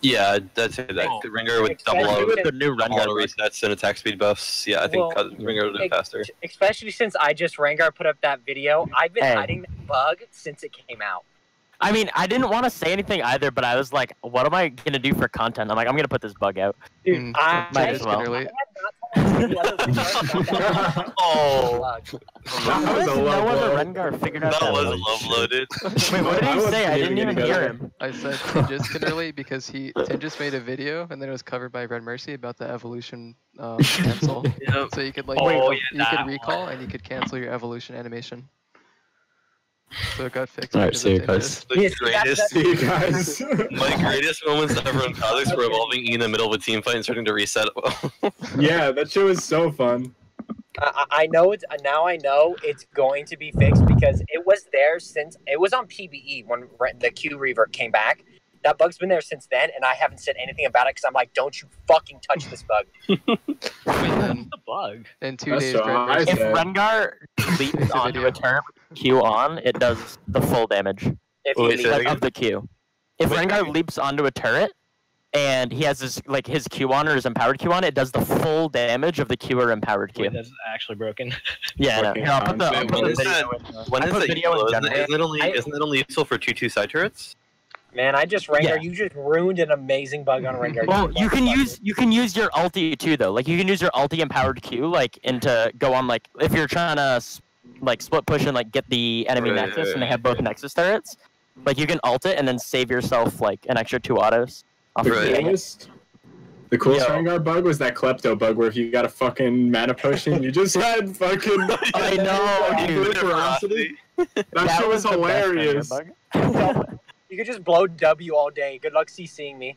Yeah, I'd say that. Oh. Rengar with Especially double out, with The new double auto Rengar. resets and attack speed buffs. Yeah, I think Well, Rengar would do it faster. Especially since iJustRengar put up that video. I've been Hey. hiding that bug since it came out. I mean, I didn't want to say anything either, but I was like, what am I gonna do for content? I'm like, I'm gonna put this bug out. Dude, I might as just well. gonna I relate. had not told any other Rengar about that Oh, bug. How That was has a no low other blow. Rengar figured out that that was bug? love loaded. Wait, what did I he wasn't say? I didn't even even gonna hear go him. I said Tinjus can relate because Tinjus made a video and then it was covered by Red Mercy about the evolution cancel. Yep. So you could like Oh, you yeah, could that recall and you could cancel your evolution animation. So it got fixed. Alright, because see of you guys. The Yes, that's- greatest, See you guys. my greatest moments ever in Kha'Zix were evolving E in the middle of a team fight and starting to reset. Yeah, that shit was so fun. I know it's now. I know it's going to be fixed because it was there since it was on PBE when the Q revert came back. That bug's been there since then, and I haven't said anything about it because I'm like, don't you fucking touch this bug. then the bug. in 2 That's days, so Red I Mercy. If said. Rengar leaps onto a turret with Q on, it does the full damage If Wait, he say that leaves. again? of the Q. If Wait. Rengar leaps onto a turret and he has his Q on or his empowered Q on, it does the full damage of the Q or empowered Q. Wait, that's actually broken. Yeah, I know. Fucking Here, I'll put the, Wait, I'll put when the is video that- in, When I is put that video in useful? general. Isn't it only useful for 2/2 side turrets? Man, I just Rengar. Yeah. You just ruined an amazing bug on Rengar. Well, you can use your ulti too though. Like you can use your ulti empowered Q like into go on like if you're trying to like split push and like get the enemy Right, nexus and they right, have both nexus turrets. Like you can ult it and then save yourself like an extra 2 autos. Off The of Right. it. coolest Yo. Rengar bug was that Klepto bug where if you got a fucking mana potion, you just had fucking. I know, dude. Ferocity. That That shit was the best hilarious. Rengar bug. You could just blow W all day. Good luck CCing me.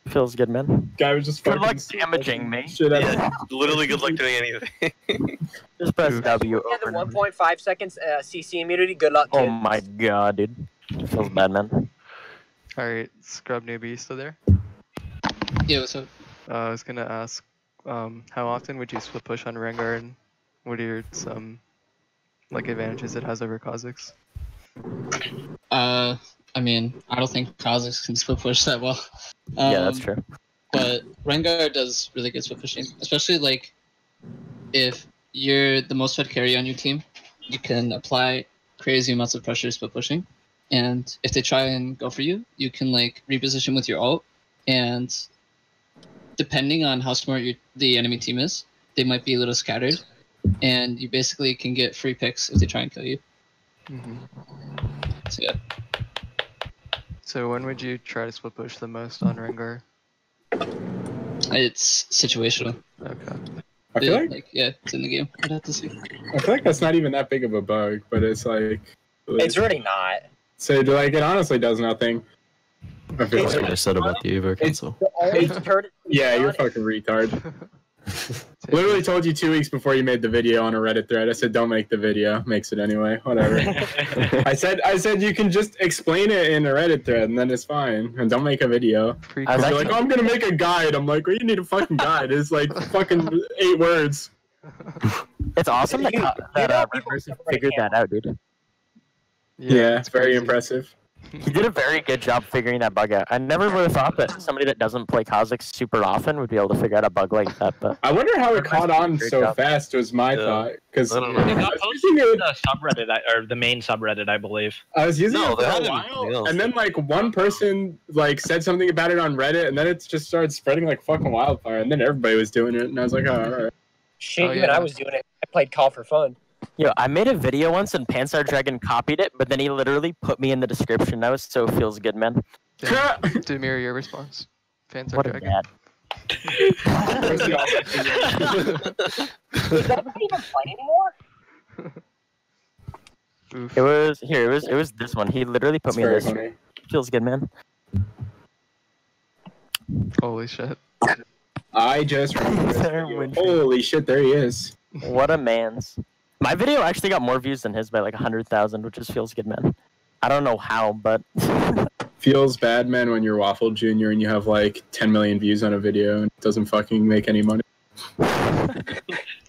Feels good, man. Guy was just Good fucking luck damaging me. shit out of Yeah, literally good luck doing anything. Just press W Yeah, the over. and over. 1.5 seconds CC immunity. Good luck, Oh kid. my god, dude. Feels bad, man. Alright, Scrubnoob, you still there? Yeah, what's up? I was gonna ask, how often would you split push on Rengar and what are some like advantages it has over KhaZix? I mean, I don't think KhaZix can split push that well. Yeah, that's true. But Rengar does really good split pushing, especially like if you're the most fed carry on your team, you can apply crazy amounts of pressure split pushing, and if they try and go for you, you can like reposition with your ult, and depending on how smart the enemy team is, they might be a little scattered, and you basically can get free picks if they try and kill you. Mm-hmm. So yeah. So when would you try to split push the most on Rengar? It's situational. Okay. I feel like yeah, it's in the game. I'd have to see. I feel like that's not even that big of a bug, but it's like It's really not. so like it honestly does nothing. I feel That's like what I said about the Evo console. The only turd. yeah, you're fucking retard. Literally told you 2 weeks before you made the video on a Reddit thread. I said don't make the video. Makes it anyway. Whatever. I said you can just explain it in a Reddit thread and then it's fine. And don't make a video. You're like, oh, I'm gonna make a guide. I'm like, well, you need a fucking guide. It's like fucking 8 words. It's awesome that person figured that out, dude. Yeah, it's very impressive. He did a very good job figuring that bug out. I never would have thought that somebody that doesn't play KhaZix super often would be able to figure out a bug like that. But I wonder how it caught on so fast. Was my thought because It got posted to the subreddit or the main subreddit, I believe. I was using it for a while, and then like one person like said something about it on Reddit, and then it just started spreading like fucking wildfire, and then everybody was doing it, and I was like, oh, all right. Shit, even I was doing it. I played Call for Fun. Yo, I made a video once and Pansar Dragon copied it, but then he literally put me in the description. That was so feels good, man. Damir, your response? Pansar What a Dragon. dad. Does that even play anymore? Oof. It was this one. He literally put It's me in very this. funny. Feels good, man. Holy shit. I just holy shit, there he is. What a man's. My video actually got more views than his by like 100,000, which just feels good, man. I don't know how, but Feels bad, man, when you're Waffle Junior and you have like 10 million views on a video and it doesn't fucking make any money.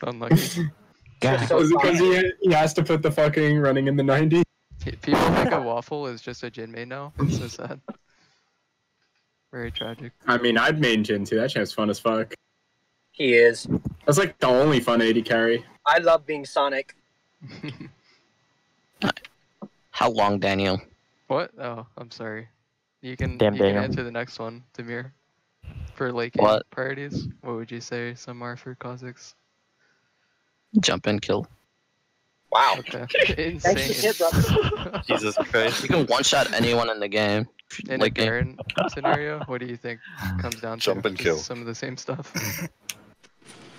Unlucky. Because he has to put the fucking running in the 90. People think a waffle is just a Jin main now. It's so sad. Very tragic. I mean, I'd main Jin too. That shit's fun as fuck. He is. That's like the only fun AD carry. I love being Sonic. How long, Daniel? What? Oh, I'm sorry. You can Damn, you can Daniel. answer the next one, Damir. For late What? game priorities, what would you say some are for KhaZix? Jump and kill. Wow. Okay. Thanks for the Insane. tip, brother. Jesus Christ. You can one-shot anyone in the game. In Like a Baron scenario, what do you think comes down to? Jump and Just kill. some of the same stuff.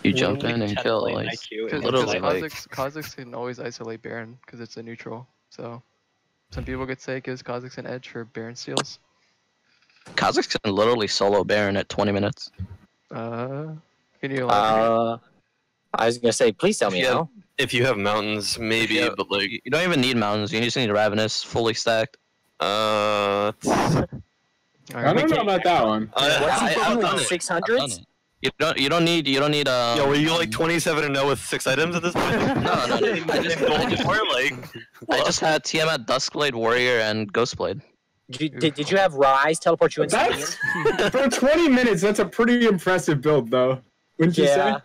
You jump in and kill. Like, Because literally, like, KhaZix can always isolate Baron because it's a neutral. So some people could say it gives KhaZix an edge for Baron steals. KhaZix can literally solo Baron at 20 minutes. Can you elaborate? I was gonna say, please tell me Yeah. how. If you have mountains, maybe, Yeah, but like, You don't even need mountains. You just need Ravenous, fully stacked. I don't know about that one. What's he I've doing? done it. 600s? You don't need Yo, were you like 27-0 with 6 items at this point? No. I just had Tiamat, Duskblade, Warrior, and Ghostblade. Did you have Rise teleport you into That's, for 20 minutes, that's a pretty impressive build, though. Wouldn't you say?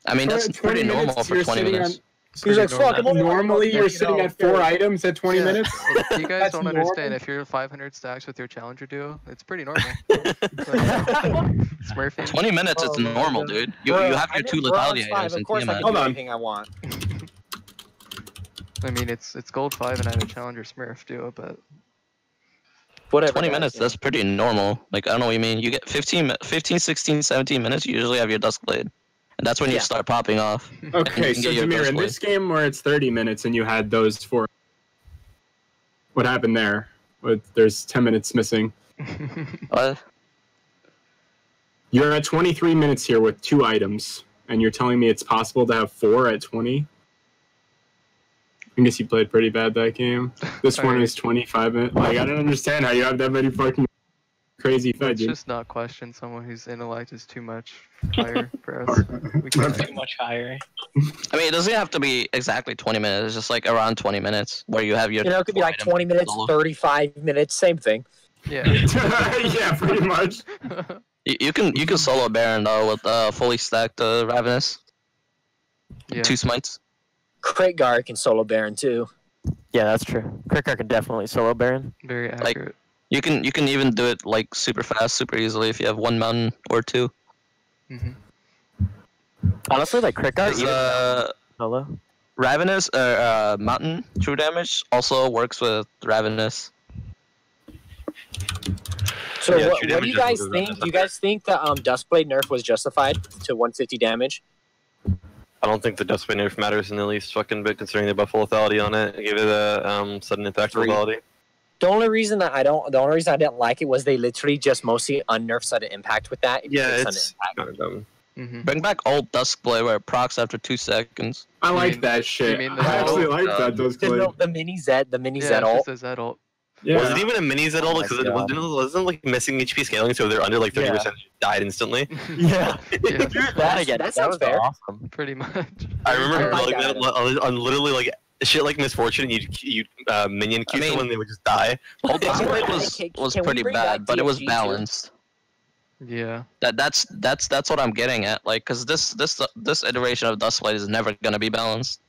I mean, that's For pretty 20 normal minutes, for you're 20 sitting minutes. He's like, fuck, I'm only Normally, you're sitting at 4 items at 20 minutes. You guys That's don't normal. understand. If you're 500 stacks with your challenger duo, it's pretty normal. Smurfing. 20 minutes is normal, dude. You have your 2 lethality items Of in course, I Tiamat. can Hold do on. anything I want. I mean, it's gold 5 and I have a challenger Smurf duo, but Whatever. 20 guys, minutes, yeah. that's pretty normal. Like, I don't know what you mean. You get 15, 16, 17 minutes, you usually have your Duskblade. And that's when you start popping off. Okay, And you so can get your Damir, in Ghostblade. this game where it's 30 minutes and you had those 4, what happened there? There's 10 minutes missing. What? You're at 23 minutes here with 2 items, and you're telling me it's possible to have 4 at 20? I guess you played pretty bad that game. This one is 25 minutes. Like, I don't understand how you have that many fucking crazy let's fudges. just not question someone whose intellect is too much higher for us. We can't. Too much higher. I mean, it doesn't have to be exactly 20 minutes. It's just like around 20 minutes where you have your. You know, it could be 4 like items 20 minutes, solo. 35 minutes, same thing. Yeah. Yeah, pretty much. You can solo Baron though with fully stacked Ravenous. Yeah. 2 smites. Kraygar can solo Baron too. Yeah, that's true. Kraygar can definitely solo Baron. Very accurate. You can even do it like super fast, super easily if you have 1 mountain or 2. Mm-hmm. Honestly, like Kraygar, even Hello. Ravenous, Mountain true damage also works with Ravenous. So Yeah, what true do damage you doesn't guys go think? down. You guys think the Duskblade nerf was justified to 150 damage? I don't think the Duskblade nerf matters in the least fucking bit, considering they buff lethality on it and gave it a sudden impact lethality. The only reason I didn't like it was they literally just mostly unnerfed sudden impact with that. Yeah, Sudden it's kind of dumb. Bring back old Duskblade where it procs after 2 seconds. I You like mean- that you shit. mean the I actually Zed like that Duskblade. The mini Zed, the mini Yeah, Zed it's ult. just a Zed ult. Yeah. Was it even a mini Zed ult? my Because it God. wasn't like missing HP scaling, so they're under like 30% died instantly. Yeah. Yeah, That again. That sounds was fair. awesome. pretty much. I remember I like like that that on literally like shit like Misfortune, you minion Q someone and they would just die. Old Duskblade was Can we pretty bring bad, back but it was DFG too? balanced. Yeah. That's what I'm getting at. Like, cause this iteration of Duskblade is never gonna be balanced.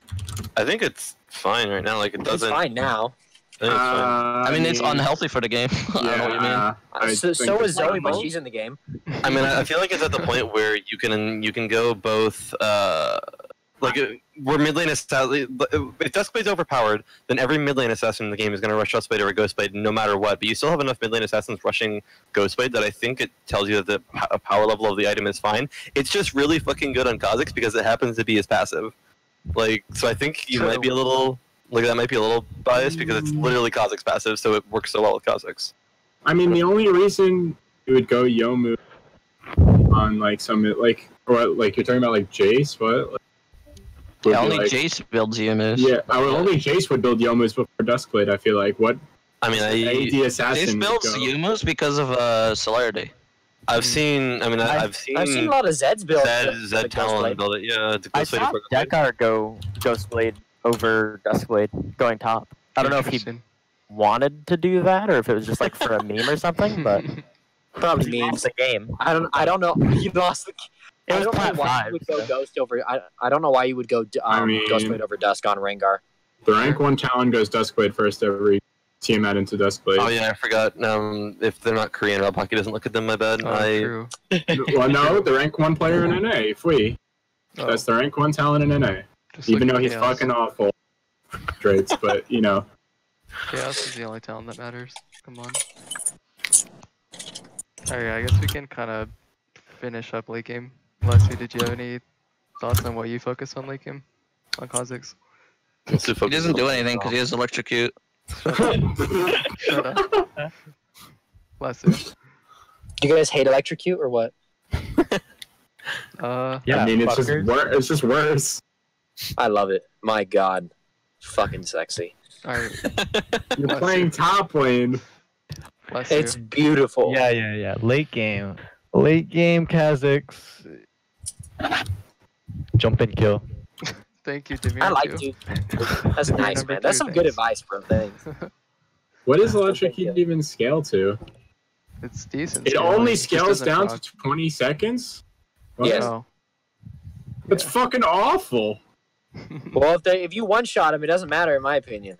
I think it's fine right now. Like it It's doesn't. fine now. I think it's fine. I mean, it's unhealthy for the game. I don't know what you mean. So think is it's Zoe, fine. but she's in the game. I mean, I feel like it's at the point where you can go both. Like where mid lane assassin, if Duskblade's overpowered, then every mid lane assassin in the game is going to rush Duskblade or Ghostblade no matter what. But you still have enough mid lane assassins rushing Ghostblade that I think it tells you that the power level of the item is fine. It's just really fucking good on Kha'Zix because it happens to be his passive. Like, so I think you might be a little like that might be a little biased because it's literally Kha'Zix passive, so it works so well with Kha'Zix. I mean, the only reason you would go Yomu on like some like or like you're talking about like Jace, what? Like, would Yeah, be, only like- Jace builds Yumus. Yeah, only Jace would build Yomus before Duskblade. I feel like what I mean, AD assassin Jace builds would go. Yumus because of celerity. I've seen. I mean, I've seen a lot of Zeds build. Zed Talon build it. Yeah, the I Ghostblade saw for Dekar go Ghostblade over Duskblade going top. I don't know if he Interesting. wanted to do that or if it was just like for a meme or something, but Probably he lost memes. the game. I don't know. He lost the. It I was don't know plat why 5. you would go so- Ghost over. I don't know why you would go Ghostblade over Dusk on Rengar. The rank 1 Talon goes Duskblade first every Tiamat into Duskblade. Oh yeah, I forgot. If they're not Korean, Rob Hockey doesn't look at them. My bad. Oh, true. Well, no, the rank 1 player in NA, Fui. Oh, That's the rank 1 Talon in NA. just Even look though at he's Chaos. fucking awful traits, but you know. Chaos is the only talent that matters. Come on. Alright, I guess we can kind of finish up late game. Lesu, did you have any thoughts on what you focus on late game on Kha'Zix? He doesn't do anything because he has electrocute. Shut up. Lesu. Do you guys hate Electrocute or what? Yeah, I mean, it's fuckers. it's just worse. I love it. My God, fucking sexy. Alright, You're playing top lane. Lesu. It's beautiful. Yeah. Late game KhaZix. Jump and kill. Thank you, Damir. I like too. you. That's nice, number man. That's 2, some good thanks. advice, bro. Thanks. What does Electrocute even scale to? It's decent. It scaling, only just scales doesn't down proc. to 20 seconds? What? Yes. Oh. That's fucking awful. Well, if you one shot him, it doesn't matter in my opinion.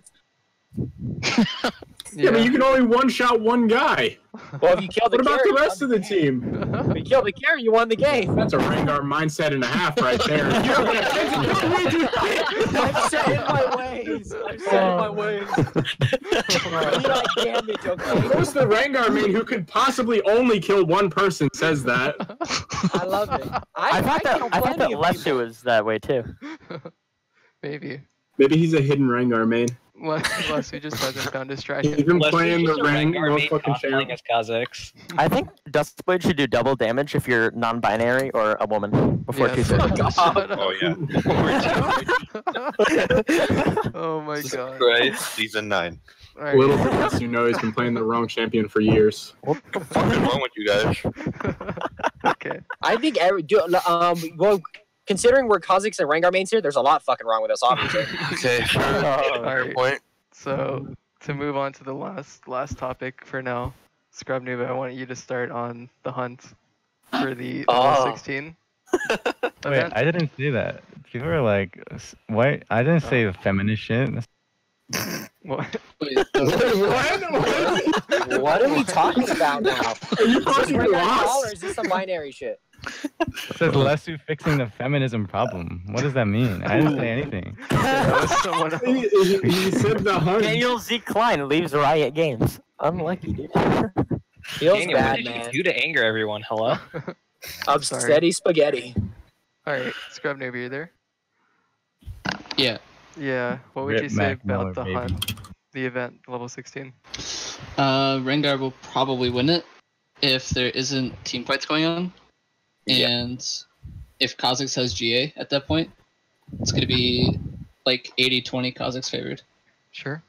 Yeah, but you can only one-shot one guy. Well, if you kill the What about carry, the rest of the team? if you kill the carry, you won the game. That's a Rengar mindset and a half right there. I'm set in my ways. I'm set in my ways. Be like damage, okay? Who's the Rengar main who could possibly only kill one person says that? I love it. I thought that kill I thought that plenty of Lesu people. was that way too. Maybe. Maybe he's a hidden Rengar main. Lesu just hasn't found his strategy. He's been Lesu playing the just a Reng Rengar no main fucking cosplaying champ. as Kha'Zix. I think Duskblade should do double damage if you're non-binary or a woman before Yeah, 250. shut up. Oh yeah. Oh my god. Right. Season 9. Alright. Little does you know he's been playing the wrong champion for years. What the fuck is wrong with you guys? Okay. I think well, considering we're Kha'Zix and Rengar mains here, there's a lot fucking wrong with us, obviously. Okay, sure. Alright. Good point. So to move on to the last topic for now, Scrubnoob, I want you to start on the hunt for the Oh. 16 Wait, event. I didn't say that. People are like, why? I didn't say the feminist shit. What? What are we talking about now? Are you Is this fucking Rengar call or lost? is this some binary shit? It says Lesu fixing the feminism problem. What does that mean? I didn't say anything. That was someone else. He said the hunt. Daniel Z. Klein leaves Riot Games. Unlucky, dude. Feels Daniel, what bad, did man. you do to anger everyone? Hello? Upsetty spaghetti. Alright, Scrubnoob, are you there? Yeah. Yeah, what would Rip you say Mac about Miller, the baby. hunt? The event, level 16? Rengar will probably win it if there isn't team fights going on. And if KhaZix has GA at that point, it's going to be like 80-20 KhaZix favored. Sure.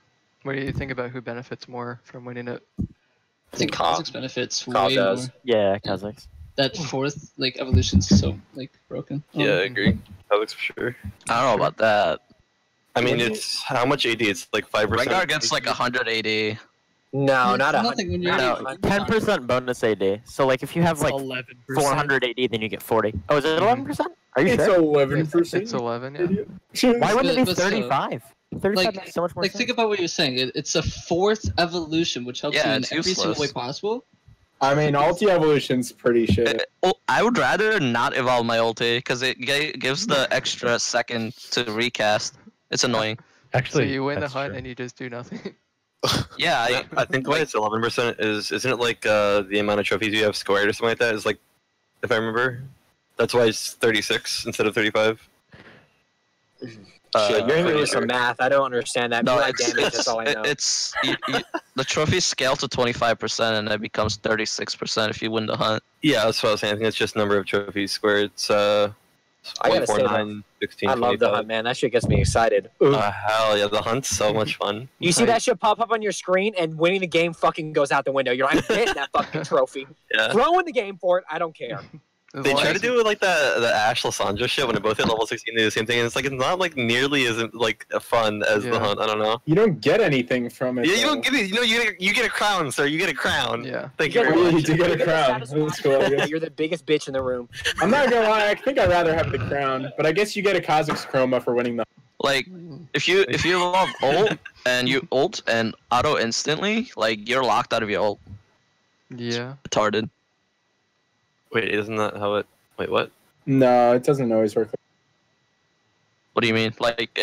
What do you think about who benefits more from winning it? I think Ka- KhaZix benefits Ka way does. more. Yeah, KhaZix. That fourth like evolution's so like broken. Yeah, I agree. KhaZix for sure. I don't know about that. I mean, it's how much AD? It's like 5%. Rengar gets like 180. No, It's not nothing when you're No, 10% bonus AD. So like if you have like 11%. 400 AD, then you get 40. Oh, is it 11%? Are you It's sure? 11%. It's 11, yeah. Why wouldn't it be But still, 35? 35 like- makes so much more Like sense. think about what you're saying. It's a fourth evolution, which helps Yeah, you in it's every single way useless. possible. I mean, ulti evolution's pretty shit. I would rather not evolve my ulti because it gives the extra second to recast. It's annoying. Actually, so you win the that's hunt true. and you just do nothing. Yeah, I think why it's 11% is isn't it like the amount of trophies you have scored or something like that? Is like, if I remember, that's why it's 36 instead of 35. Shit, you're hitting me with some math. I don't understand that. No, Melee it's, damage, that's all I know. it's the trophies scale to 25% and it becomes 36% if you win the hunt. Yeah, that's what I was saying. I think it's just number of trophies squared. It's I gotta say, 149, 16, I love the 25. hunt, man. That shit gets me excited. Ooh. Hell yeah, the hunt's so much fun. You see that shit pop up on your screen, and winning the game fucking goes out the window. You're like, getting that fucking trophy. Yeah. Throwing the game for it, I don't care. They try to do it like the Ash Lysandra shit when they both hit level 16. They do the same thing, and it's like it's not like nearly as like fun as the hunt. I don't know. You don't get anything from it. Yeah, you though. don't get it. You know, you get a crown, sir. You get a crown. Yeah. Thank you very You much. do get a crown. That's cool, I guess. You're the biggest bitch in the room. I'm not gonna lie. I think I'd rather have the crown, but I guess you get a KhaZix chroma for winning the. Like if you evolve ult and you ult and auto instantly, like you're locked out of your ult. Yeah. Retarded. Wait, isn't that how it? Wait, what? No, it doesn't always work. What do you mean? Like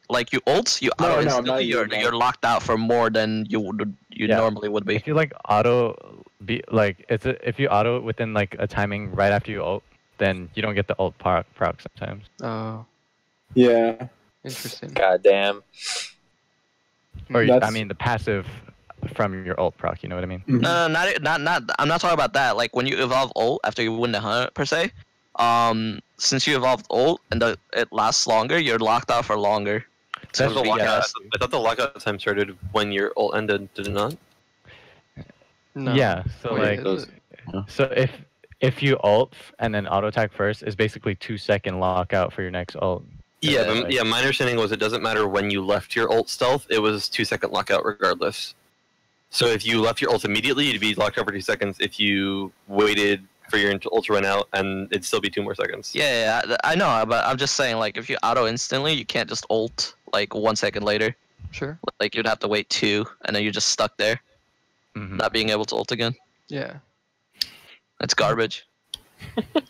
like you ult, you No, auto no, instantly, not you, you're man. you're locked out for more than you Yeah. normally would be. If you like if you auto within like a timing right after you ult, then you don't get the ult proc sometimes. Oh, Yeah. interesting. God damn. Or I That's- mean the passive from your ult proc. You know what I mean? Mhm. No, not. I'm not talking about that. Like when you evolve ult after you win the hunt per se. Since you evolved ult and it lasts longer, you're locked out for longer. So That's- the lockout, yeah. I thought the lockout time started when your ult ended. Did it not? No. Yeah. So Wait, like, is it- so if you ult and then auto attack first, is basically 2-second lockout for your next ult. Yeah, So, but, like- yeah. My understanding was it doesn't matter when you left your ult stealth. It was 2-second lockout regardless. So if you left your ult immediately, you'd be locked out for 2 seconds. If you waited for your ult to run out, and it'd still be 2 more seconds. Yeah, I know, but I'm just saying, like, if you auto instantly, you can't just ult like 1 second later. Sure. Like you'd have to wait 2, and then you're just stuck there, Mhm. not being able to ult again. Yeah. That's garbage.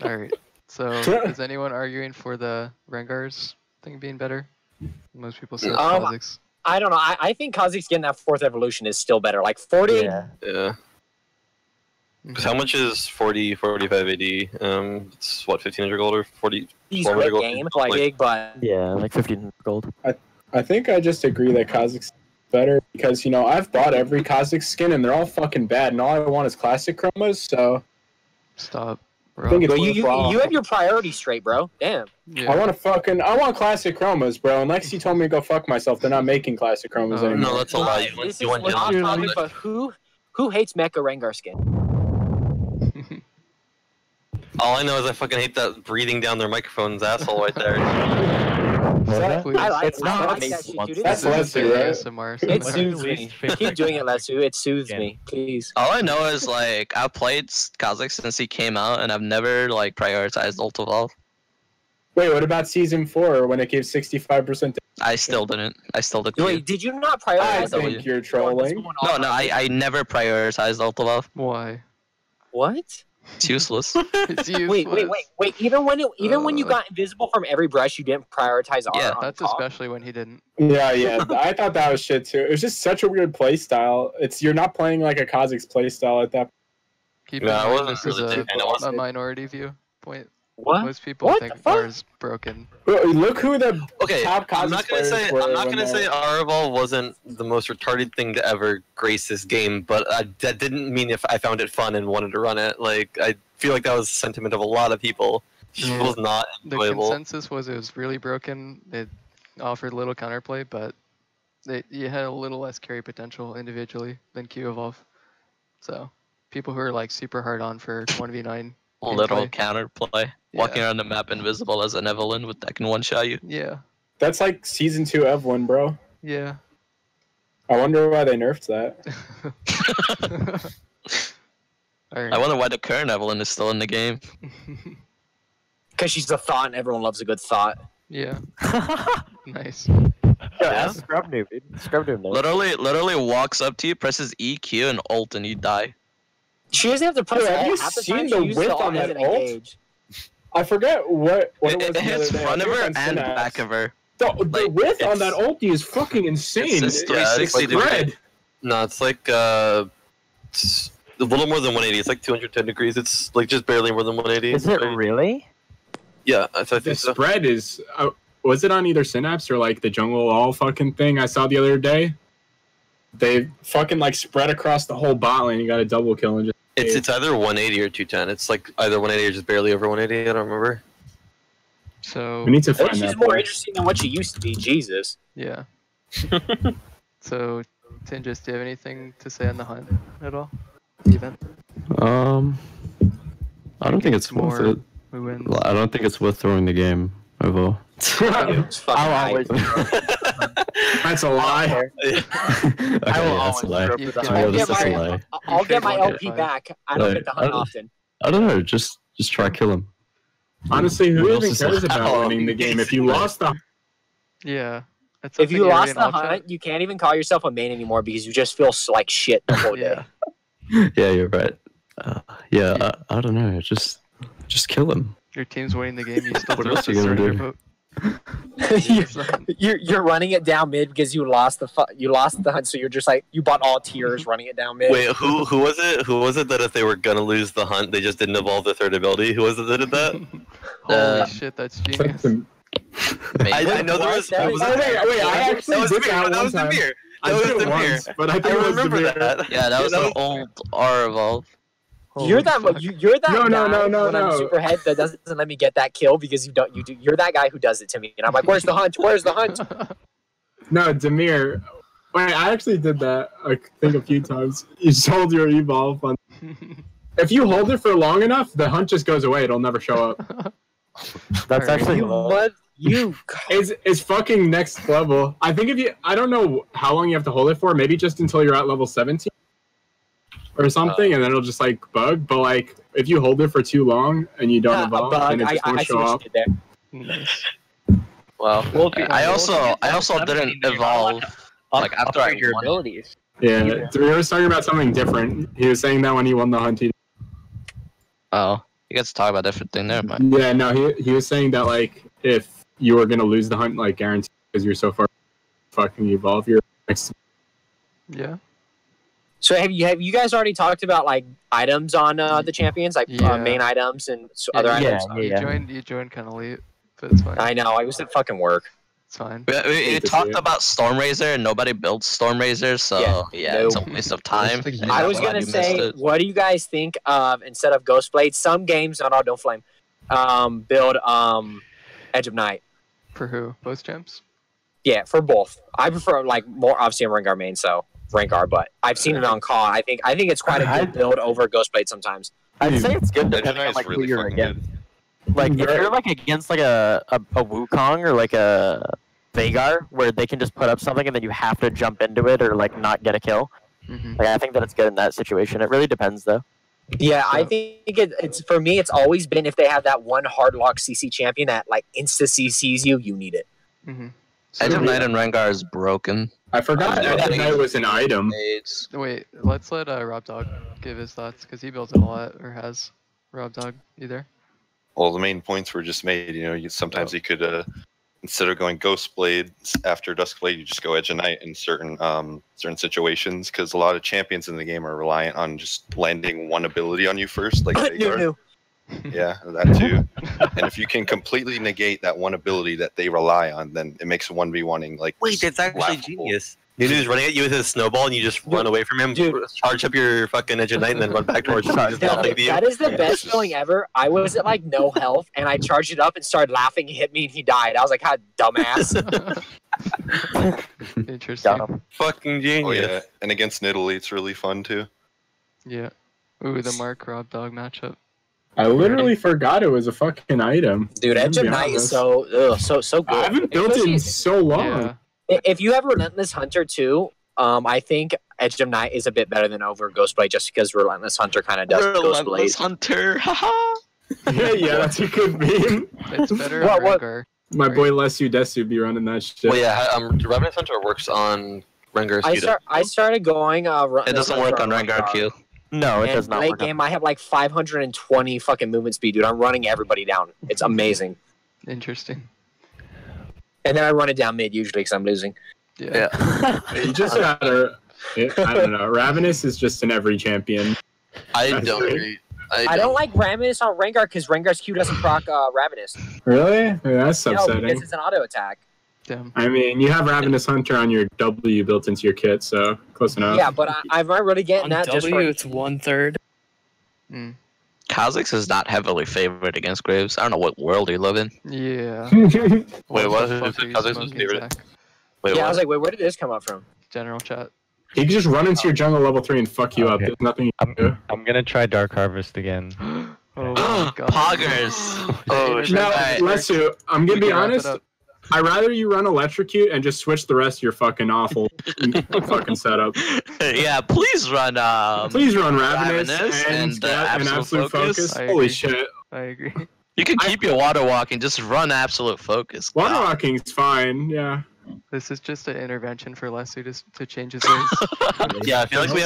All right. So is anyone arguing for the Rengar's thing being better? Most people say KhaZix. I don't know. I think KhaZix getting that fourth evolution is still better. Like 40. Yeah. Yeah. Because how much is 40, 45 AD? It's what, 1500 gold or 40? He's 1200 good gold? game, like big, but Yeah, like 15 gold. I think I just agree that KhaZix is better because, you know, I've bought every KhaZix skin and they're all fucking bad and all I want is classic chromas, so Stop. I think it's Well, you worthwhile. have your priorities straight, bro. Damn. Yeah. I want classic chromas, bro. And Lexi told me to go fuck myself. They're not making classic chromas Oh, anymore. No, that's a lie. This You is want we're off Dylan. topic, but who hates Mecha Rengar skin? All I know is I fucking hate that breathing down their microphones asshole right there. Please. I like, It's I not like me that shit, once. dude. That's It's Lesu, right? ASMR. It What's soothes your me. least favorite Keep doing it, Lesu. It soothes Skin? me, please. All I know is like I played KhaZix since he came out, and I've never like prioritized ult evolve. Wait, what about season 4 when it gave 65%? I still didn't. I still did. Wait, did you not I prioritize W. think you're trolling. No, I never prioritized ult evolve. Why? What? It's useless. It's useless. Wait. Even when you got invisible from every brush, you didn't prioritize R. Yeah, on That's top? especially when he didn't. Yeah. I thought that was shit too. It was just such a weird play style. You're not playing like a Kha'Zix play style at that. Keep in Yeah, I mind wasn't this is really thinking, I a wasn't- minority viewpoint. What? Most people What think the fuck? R is broken. Look who the Okay, top Kha'Zix I'm not gonna players say were I'm not when gonna say they- Araval wasn't the most retarded thing to ever grace this game, but that didn't mean if I found it fun and wanted to run it. Like I feel like that was the sentiment of a lot of people. It just was not The enjoyable. consensus was it was really broken. It offered little counterplay, but you had a little less carry potential individually than Q Evolve. So people who are like super hard on for 1v9 Little gameplay. counterplay. Walking around the map invisible as an Evelyn with that can one-shot you. Yeah. That's like season 2 Evelyn, bro. Yeah. I wonder why they nerfed that. I wonder why the current Evelyn is still in the game. Because she's a thought, and everyone loves a good thought. Yeah. Nice. Yeah, Scrubnoob, dude. Scrubnoob knows. Literally walks up to you, presses EQ and ult, and you die. She doesn't have to press Dude, have alt. you Half the seen time the she uses width alt on as that an ult? engage. I forget what it was. It the hits other day. front I of think her on and Synapse. back of her. The width on it's- that ulti is fucking insane. It's Yeah, it's 360 like degrees. Spread. No, it's like it's a little more than 180. It's like 210 degrees. It's like just barely more than 180. Is it really? Yeah, I The think so. spread is. Was it on either Synapse or like the jungle all fucking thing I saw the other day? They fucking like spread across the whole bot lane. You got a double kill and just. It's either 180 or 210. It's like either 180 or just barely over 180. I don't remember. So We need to At least find she's that. more play. interesting than what she used to be. Jesus. yeah. So Tinjus, do you have anything to say on the hunt at all? Even I don't think it's worth more it. who wins? I don't think it's worth throwing the game over. It's fucking I'll hype. always. That's a lie. Okay, yeah, that's a lie. You Oh can- my I'll God, get that's a my, lie. I'll get my Trade LP 1.5. back. I don't Like, get the hunt often. I don't know. Just try kill him. Honestly, who Who even else is cares like- about winning the game? If you lost the Yeah. That's If you something lost in the all chat- hunt, you can't even call yourself a main anymore because you just feel like shit the whole day. Yeah. Yeah, you're right. Yeah, I don't know. Just kill him. Your team's winning the game, you still What throw else the are you gonna surrender do? vote. You're running it down mid because you lost the hunt, so you're just like you bought all tiers running it down mid. Wait, who was it? Who was it that if they were gonna lose the hunt, they just didn't evolve their third ability? Who was it that did that? Holy shit, that's genius. I know there was. Wait, was wait, it- I actually that was did Damir, that that one was time. Damir. I That was did it Damir. once, but I think I it was remember Damir. that. Yeah, that was That the old R evolve. You're that Holy fuck. you're that No, guy no, when I'm no. super head that doesn't let me get that kill because you're that guy who does it to me and I'm like, where's the hunt? Where's the hunt? No, Damir. Wait, I actually did that. I think a few times. You sold your evolve on. If you hold it for long enough, the hunt just goes away. It'll never show up. That's actually You It's fucking next level. I think if you, I don't know how long you have to hold it for. Maybe just until you're at level 17 or something, and then it'll just like bug. But like, if you hold it for too long and you don't evolve, then it just won't I see show what up. you did there. Nice. Well, Well, if you- I also well, didn't you're not allowed evolve to like after I upgrade your won. abilities. Yeah, Damir was talking about something different. He was saying that when he won the hunt, he. Oh, you guys talk about different thing. Never mind. Yeah, no, he was saying that like if you were gonna lose the hunt, like guaranteed because you're so far fucking evolve, you're next. Yeah. So have you guys already talked about like items on the champions, like Yeah. main items and other Yeah. items? You joined kind of late, but it's fine. I know, I was at fucking work. It's fine. We Hate to talked see it. about Stormrazor and nobody builds Stormrazor, so yeah, it's a nope. waste of time. That's the- and I I'm was glad gonna you missed say, it. what do you guys think of instead of Ghostblade? Some games, not all, don't flame. Build Edge of Night. For who? Both champs? Yeah, for both. I prefer like more. Obviously, I'm Rengar main, so Rengar. But I've seen it on COD. I think it's quite a good build over Ghostblade sometimes. I'd say it's good Edge depending on Knight's like really who you're fucking against. Like if you're like against like a Wukong or like a Veigar where they can just put up something and then you have to jump into it or like not get a kill. Mm-hmm. Like I think that it's good in that situation. It really depends though. Yeah, I think it's for me. It's always been if they have that one hard lock CC champion that like insta CCs you, you need it. Mm-hmm. Edge of Night and Rengar is broken. I forgot Yeah, Edge of yeah. Night was an item. It's Wait, let's let Rob Dog give his thoughts because he builds it a lot or has. Rob Dog, you there? Well, the main points were just made. You know, sometimes you could, instead of going Ghost Blade after Duskblade, you just go Edge of Night in certain situations, because a lot of champions in the game are reliant on just landing one ability on you first, like Veigar. Yeah, that too. And if you can completely negate that one ability that they rely on, then it makes 1v1ing like. Wait, that's actually laughable. genius. Nunu's running at you with his snowball, and you just run away from him, charge up your fucking Edge of Night, and then run back towards him. That is the best feeling ever. I was at like no health, and I charged it up and started laughing. He hit me, and he died. I was like, "How dumbass!" Interesting. Fucking genius. Oh yeah, and against Nidalee, it's really fun too. Yeah. Ooh, the Mark Rob Dog matchup. I literally forgot it was a fucking item. Dude, Edge of Night is so good. I haven't built it in so long. Yeah. If you have Relentless Hunter too, I think Edge of Night is a bit better than over Ghostblade, just because Relentless Hunter kind of does Ghostblade. Relentless Hunter, haha. Yeah, that's a good meme. It's better on Rengar. My boy Lesu Desu be running that shit. Well, yeah, Revenant Hunter works on Rengar's Q. I started going. It doesn't work on Rengar Q. No, it does not late work. game, I have like 520 fucking movement speed, dude. I'm running everybody down. It's amazing. Interesting. And then I run it down mid usually because I'm losing. Yeah. You just gotta. I don't know. Ravenous is just in every champion. I don't agree. I don't like Ravenous on Rengar because Rengar's Q doesn't proc Ravenous. Really? Yeah, that's upsetting. Because it's an auto attack. Damn. I mean, you have Ravenous Hunter on your W built into your kit, so close enough. Yeah, but I'm not really getting On that. W, just for... it's 1/3. KhaZix is not heavily favored against Graves. I don't know what world you live in. Yeah. Wait, what? What the fuck are you KhaZix was smoking, favorite? Zach? Wait, Yeah, I what? was like, wait, where did this come up from? General chat. He can just run into your jungle level 3 and fuck you up. Okay. There's nothing you can do. I'm gonna try Dark Harvest again. Oh my god. Poggers. Oh, shit. No, Alright. Lesu, I'm gonna We be can wrap it honest. up. I'd rather you run Electrocute and just switch the rest of your fucking awful fucking setup. Yeah, please run. Please run Ravenous, Ravenous and and, Absolute Focus. I Holy agree. shit. I agree. You can keep your water walking, just run Absolute Focus. Water Walking's fine, yeah. This is just an intervention for Lesu to change his ways. Yeah, I feel like we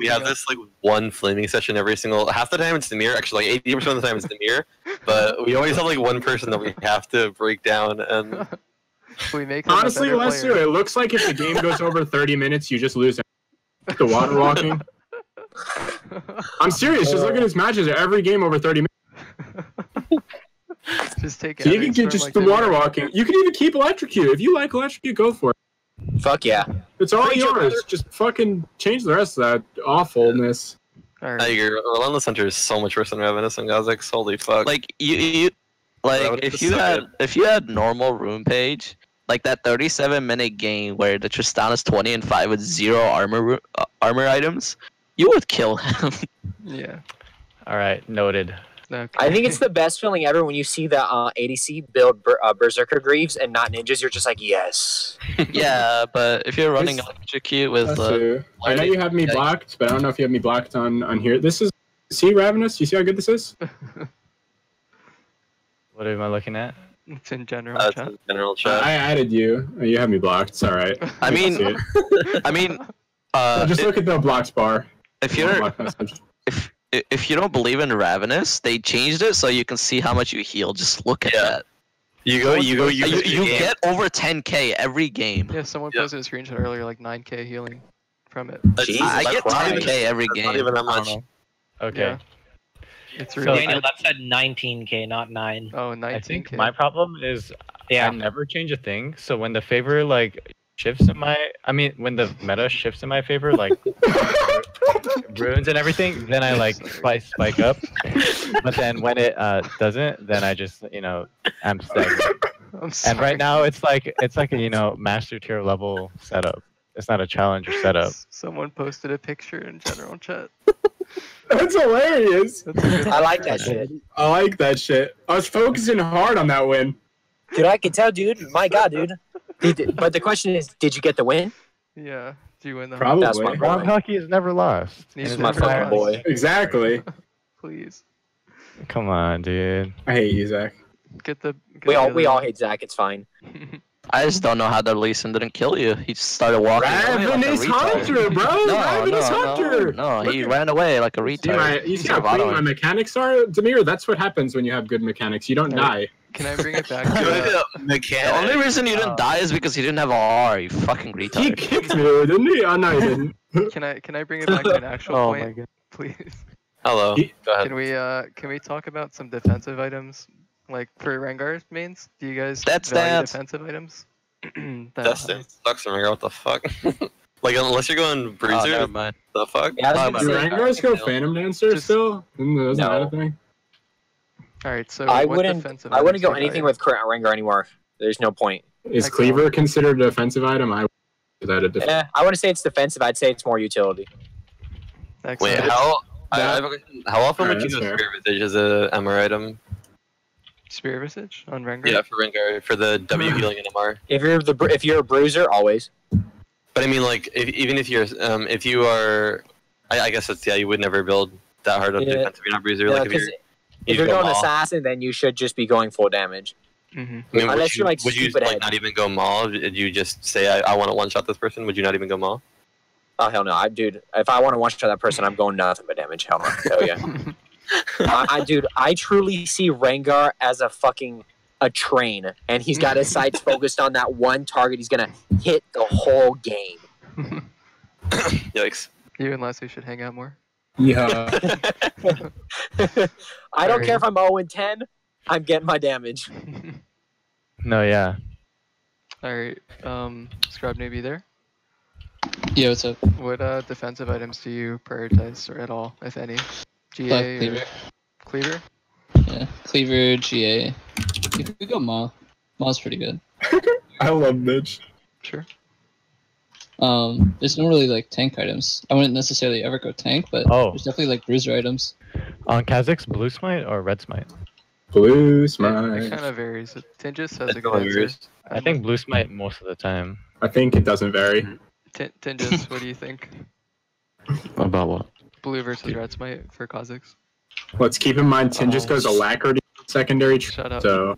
have this one flaming session every single. Half the time it's Damir. Actually, like 80% of the time it's Damir. But we always have like one person that we have to break down. And We make them a Honestly, better Lesu, player. it looks like if the game goes over 30 minutes, you just lose the Water Walking. I'm serious. Just look at his matches. Every game over 30 minutes. Just take So you can epics get from, just like, the Damir. Water Walking. You can even keep Electrocute. If you like Electrocute, go for it. Fuck yeah. It's all Preach it, yours. brother. Just fucking change the rest of that awfulness. All I right. agree. Relentless Hunter is so much worse than Ravenous and KhaZix. Holy fuck! Like you like Ravenous if is you so had good. if you had normal room page, like that 37-minute game where the Tristan is 20 and 5 with 0 armor items, you would kill him. Yeah. All right, noted. Okay. I think it's the best feeling ever when you see the ADC build Berserker Greaves and not ninjas. You're just like, yes. Yeah, but if you're running Electrocute with Lesu, I know you have me blocked, but I don't know if you have me blocked on here. This is see Ravenous. You see how good this is? What am I looking at? It's in general That's chat. in general chat. I added you. You have me blocked. It's all right. I mean, see it. I mean, Just look at the blocks bar. if you're Block message. if you don't believe in Ravenous, they changed it so you can see how much you heal. Just look at that. You get over 10k every game. Yeah, someone posted a screenshot earlier, like 9k healing from it. I get 10k every game. Not even that I don't much. know. Okay. Yeah. It's So really Daniel, good. that said 19k, not 9. Oh, I 19k. think my problem is Yeah. I never change a thing. So when the favor like shifts in my, I mean when the meta shifts in my favor, like runes and everything, then I like spike up. But then when it doesn't, then I just I'm stagnant. I'm And sorry. right now it's like a master tier level setup. It's not a challenger setup. Someone posted a picture in general chat. That's hilarious. That's a good I like that picture. shit. I like that shit. I was focusing hard on that win. Dude, I can tell, dude. My God, dude. But the question is, did you get the win? Yeah. Do you win that? Probably. That's my Rob boy. Hockey has never lost. He's It's My never fucking lost. boy. Exactly. Please. Come on, dude. I hate you, Zach. Get the. We all hate Zach. It's fine. I just don't know how the Lesu didn't kill you. He just started walking away like a Ravenous retard. Hunter, bro! Ravenous Hunter! No, he ran away like a retard. You see how clean my mechanics are? Damir, that's what happens when you have good mechanics. You don't die. Can I bring it back to The only reason you didn't die is because he didn't have a R, you fucking retard. He kicked me, didn't he? Oh, no, he didn't. Can I bring it back to an actual point, please? Hello. Go ahead. Can we talk about some defensive items? Like for Rengar mains, do you guys That's value dance. defensive items? That's stance sucks, Rengar. What the fuck? Like unless you're going bruiser, never mind. the fuck? Yeah, Do Rengars go Phantom Dancer still? Isn't that a thing? All right, so I what wouldn't defensive go items do you anything value? with Rengar anymore. There's no point. Is Like, Cleaver considered a defensive item? I would consider that a defensive. I wouldn't say it's defensive. I'd say it's more utility. Wait, Excellent. I have a question. How often would you Alright, go that's fair. Spirit Visage as a MR item? Spirit Visage on Rengar? Yeah, for Rengar, for the W healing and MR. If you're a bruiser, always. But I mean, like, even if you're, if you are, I guess that's, you would never build that hard of Yeah. defense if you're not bruiser. Yeah, Like, if 'cause you're, if you're go going Maul. assassin, then you should just be going full damage. Mm-hmm. I mean, Unless you're, like, would you stupid like head. not even go Maul? Did you just say, I want to one-shot this person? Would you not even go Maul? Oh hell no, dude. If I want to one-shot that person, I'm going nothing but damage. Hell no. Hell yeah. Dude, I truly see Rengar as a train, and he's got his sights focused on that one target. He's gonna hit the whole game. Yikes. You and Lesu should hang out more. Yeah. I don't care if I'm 0-10. I'm getting my damage. No, yeah. All right, Scrubnoob, you there? Yeah, what's up? What defensive items do you prioritize, or at all, if any? GA Cleaver. or Cleaver? Yeah, Cleaver, GA. If we go Maw, Maw's pretty good. I love Mitch. Sure. There's no really like tank items. I wouldn't necessarily ever go tank, but there's definitely like bruiser items. On KhaZix, Blue Smite or Red Smite? Blue It Smite. kind of varies. Tingis has a It good really answer. varies. I think Blue Smite most of the time. I think it doesn't vary. Tingis, what do you think? About what? Blue versus Red Smite for KhaZix? Let's keep in mind, Tin just goes Alacrity secondary. Shut up. So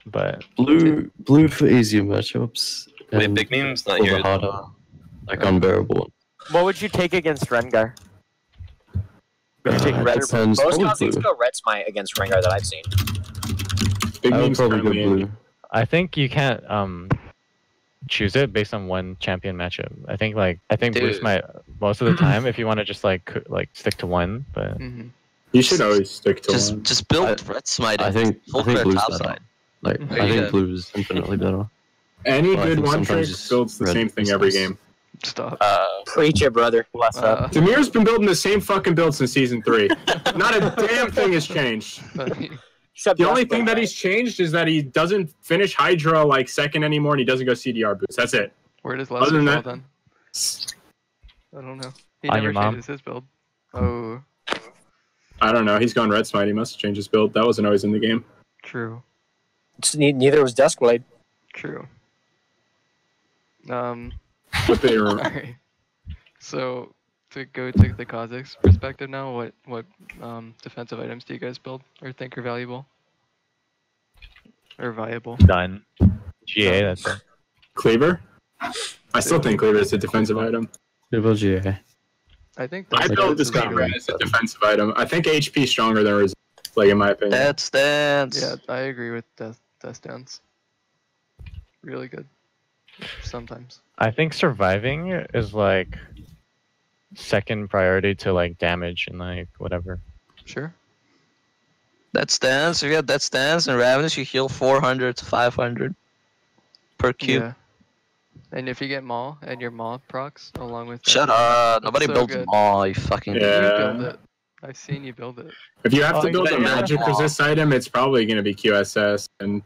But blue for easier matchups. Wait, and big meme's not for the here. harder, like unbearable. What would you take against Rengar? Would you take red or blue? Depends. Most Probably Kha'Zix blue. go red smite against Rengar that I've seen. big I would names probably go currently in. blue. I think you can't choose it based on one champion matchup. I think Blue Dude. Smite most of the time if you want to just like stick to one, but Mm-hmm. You should always stick to one. Just build Red Smite. I and think full clear blue's top better. side. Like There I you think go. blue is infinitely better. Any Well, I good think one trick sometimes just builds the red same thing is every nice. game. Stop. Preach it, brother. Bless up. Damir's been building the same fucking build since season 3. Not a damn thing has changed. Except The only Dustblade, thing that right? he's changed is that he doesn't finish Hydra like second anymore, and he doesn't go CDR boost. That's it. Where does Other Lesu than fall that- then? I don't know. He On never your mom. changes his build. Oh, I don't know. He's gone Red Smite. He must have changed his build. That wasn't always in the game. true. Neither was Duskblade. True. But they were Alright. So to go to the KhaZix perspective now, what defensive items do you guys build or think are valuable? Or viable? done. GA, that's it. Cleaver. I still think Cleaver is a defensive item. Double GA. I think I that's built this Cleaver as a defensive item. I think HP stronger than Resist, like in my opinion. Death Stance. Yeah, I agree with Death Dance. Really good. Sometimes. I think surviving is like second priority to like damage and like whatever. Sure. That stance. If you have that stance and Ravenous, you heal 400 to 500 per cube. Yeah. And if you get Maul and your Maul procs along with Shut that, up. Nobody so builds good. Maul, you fucking You Yeah. build it. I've seen you build it. If you have Oh, to build a yeah. magic resist item, it's probably going to be QSS. And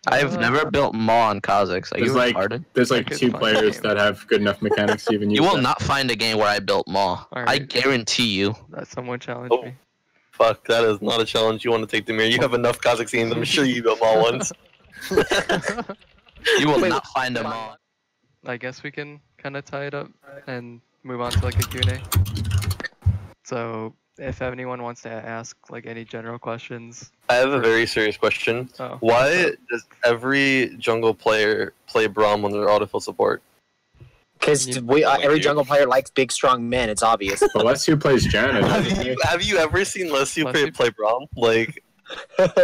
I've never built Maul on Kha'Zix. Are you There's like- retarded? there's I like could 2 find players a game. that have good enough mechanics to even use You will that. not find a game where I built Maul. I Alright. guarantee you. That someone challenge Oh. me. Fuck, that is not a challenge you want to take, Damir. You have enough Kha'Zix games. I'm sure you built them all once. You will not find a Maul. I guess we can kind of tie it up and move on to like a Q&A. So if anyone wants to ask like any general questions. I have a very serious question. Oh. Why does every jungle player play Braum when they're autofill support? Because every jungle player likes big, strong men. It's obvious. But Lesu plays Janna. Have you ever seen Lesu play Braum? Like,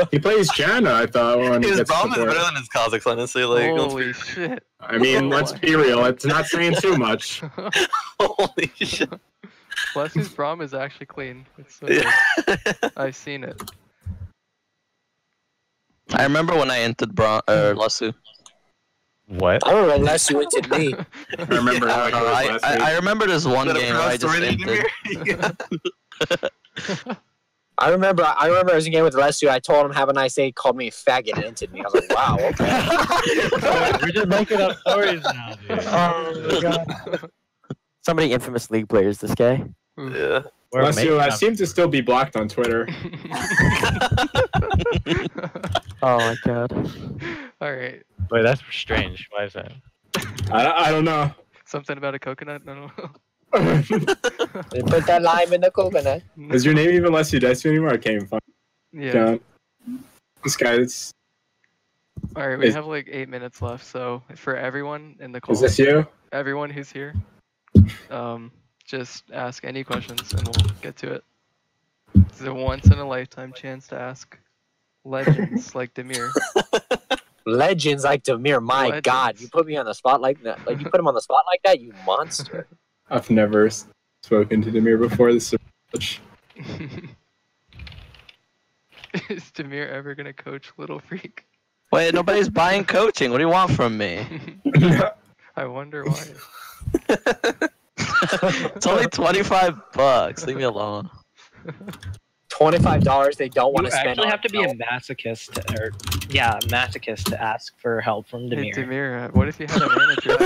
he plays Janna. I thought when his he gets Braum is support. better than his Kha'Zix, honestly. Like, Holy shit! I mean, let's be real. It's not saying too much. Holy shit! Lesu's Braum is actually clean. It's so good. I've seen it. I remember when I entered Lesu. What? I remember Lesu entered me. I remember. I remember this one game where I just entered. I remember I was in a game with Lesu. I told him have a nice day. He called me a faggot and entered me. I was like, wow, okay. We're just making up stories now, dude. Oh my god. Somebody infamous League players, this guy. Yeah. Lesu, I seem to still be blocked on Twitter. Oh my god. Alright. Wait, that's strange. Why is that? I don't know. Something about a coconut? No. They put that lime in the coconut. Is your name even Lesu Desu anymore? I can't even find Yeah. John. This guy, it's... Alright, we have like 8 minutes left, so for everyone in the call, Is this you? everyone who's here, just ask any questions and we'll get to it. It's a once in a lifetime chance to ask legends like Damir. Legends like Damir, my Legends. god, you put me on the spot like that. Like you put him on the spot like that, you monster. I've never spoken to Damir before. This is much. Is Damir ever gonna coach Little Freak? Wait, nobody's buying coaching. What do you want from me? I wonder why. It's only $25. Leave me alone. $25 they don't want You to spend. actually on have to be a help. masochist, masochist to ask for help from Hey, Damir. Damir, what if you had a manager?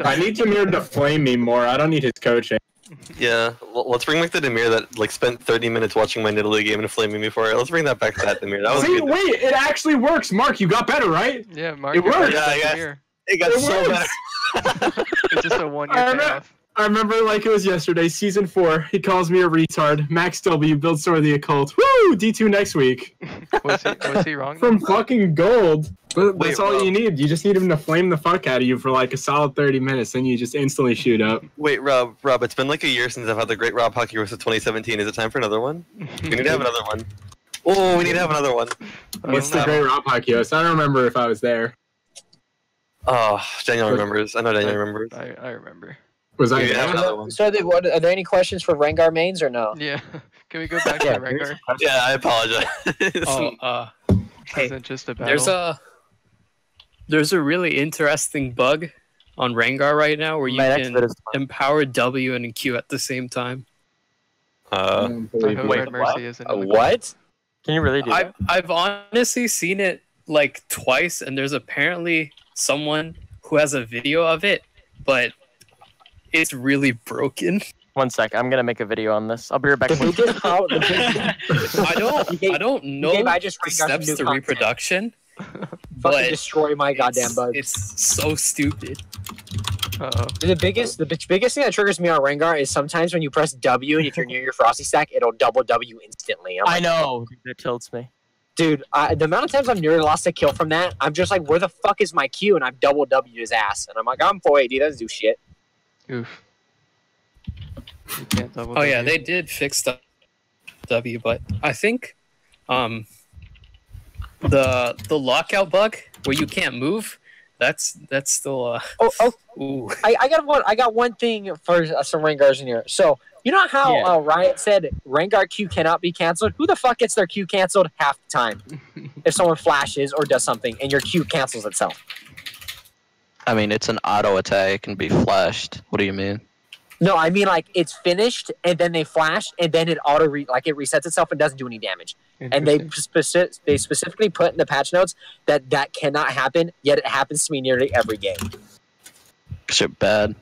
I need Damir to flame me more. I don't need his coaching. Yeah, let's bring back the Damir that like spent 30 minutes watching my Nidalee game and flaming me for it. Let's bring that back to that Damir. That was See, good. wait, it actually works. Mark, you got better, right? Yeah, Mark. It works. Yeah, I guess. Damir. It got It so works. better. It's just a 1 year payoff. I remember like it was yesterday, season 4. He calls me a retard. Max W, build Sword of the Occult. Woo! D2 next week. Was he wrong? From fucking gold. But Wait, that's all Rob. you need. You just need him to flame the fuck out of you for like a solid 30 minutes, then you just instantly shoot up. Wait, Rob, it's been like a year since I've had the Great Rob Hockey Roast of 2017. Is it time for another one? We need to have another one. Oh, we need to have another one. What's the great Rob Hakios? I don't remember if I was there. Oh, Daniel remembers. I know Daniel remembers. I remember. Was I We need to have there? another one. So, are there any questions for Rengar mains or no? Yeah. Can we go back to Rengar? Yeah, I apologize. Oh, This isn't just a battle. There's a really interesting bug on Rengar right now where you My can next bit is empower W and Q at the same time. I hope wait, Red Mercy isn't in the What? Can you really do that? I've honestly seen it like twice, and there's apparently someone who has a video of it, but it's really broken. 1 sec, I'm gonna make a video on this. I'll be right back. The biggest problem. I don't know I just the Rengar some steps new to content. reproduction, Fucking but destroy my goddamn bug. it's so stupid. Uh-oh. The biggest thing that triggers me on Rengar is sometimes when you press W and if you're near your Frosty stack, it'll double W instantly. I'm I like, know. It tilts me. dude, the amount of times I've nearly lost a kill from that, I'm just like, where the fuck is my Q? And I've double W'd his ass. And I'm like, I'm 480, doesn't do shit. Oof. You can't double Oh yeah, W. they did fix the W, but I think the lockout bug where you can't move, that's still ooh. I got one thing for some Rengars in here. So you know how Riot said Rengar Q cannot be canceled? Who the fuck gets their Q canceled half the time? If someone flashes or does something and your Q cancels itself. I mean, it's an auto attack and be flashed. What do you mean? No, I mean like it's finished and then they flash and then it it resets itself and doesn't do any damage. And they specifically put in the patch notes that that cannot happen. Yet it happens to me nearly every game. Cause you're bad.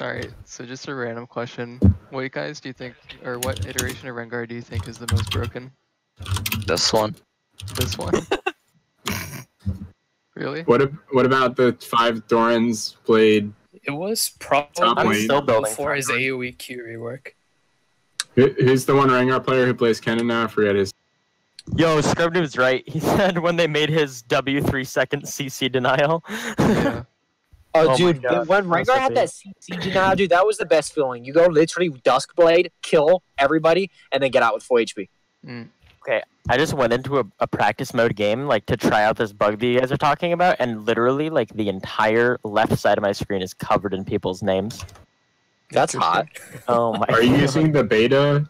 Alright, so just a random question. What guys do you think, or what iteration of Rengar do you think is the most broken? This one. This one? Really? What about the 5 Dorans played? It was Top probably lane. Still building before his top AoE Q rework. Who's the one Rengar player who plays Kennen now? I forget his. Yo, Scrubnoob's right. He said when they made his W3 second CC denial. Yeah. Oh, Oh my dude, God. when That's Rengar so had that CC denial, dude, that was the best feeling. You go literally Duskblade, kill everybody, and then get out with full HP. Okay, I just went into a practice mode game like to try out this bug that you guys are talking about, and literally like the entire left side of my screen is covered in people's names. That's hot. Oh my! Are you God. using the beta?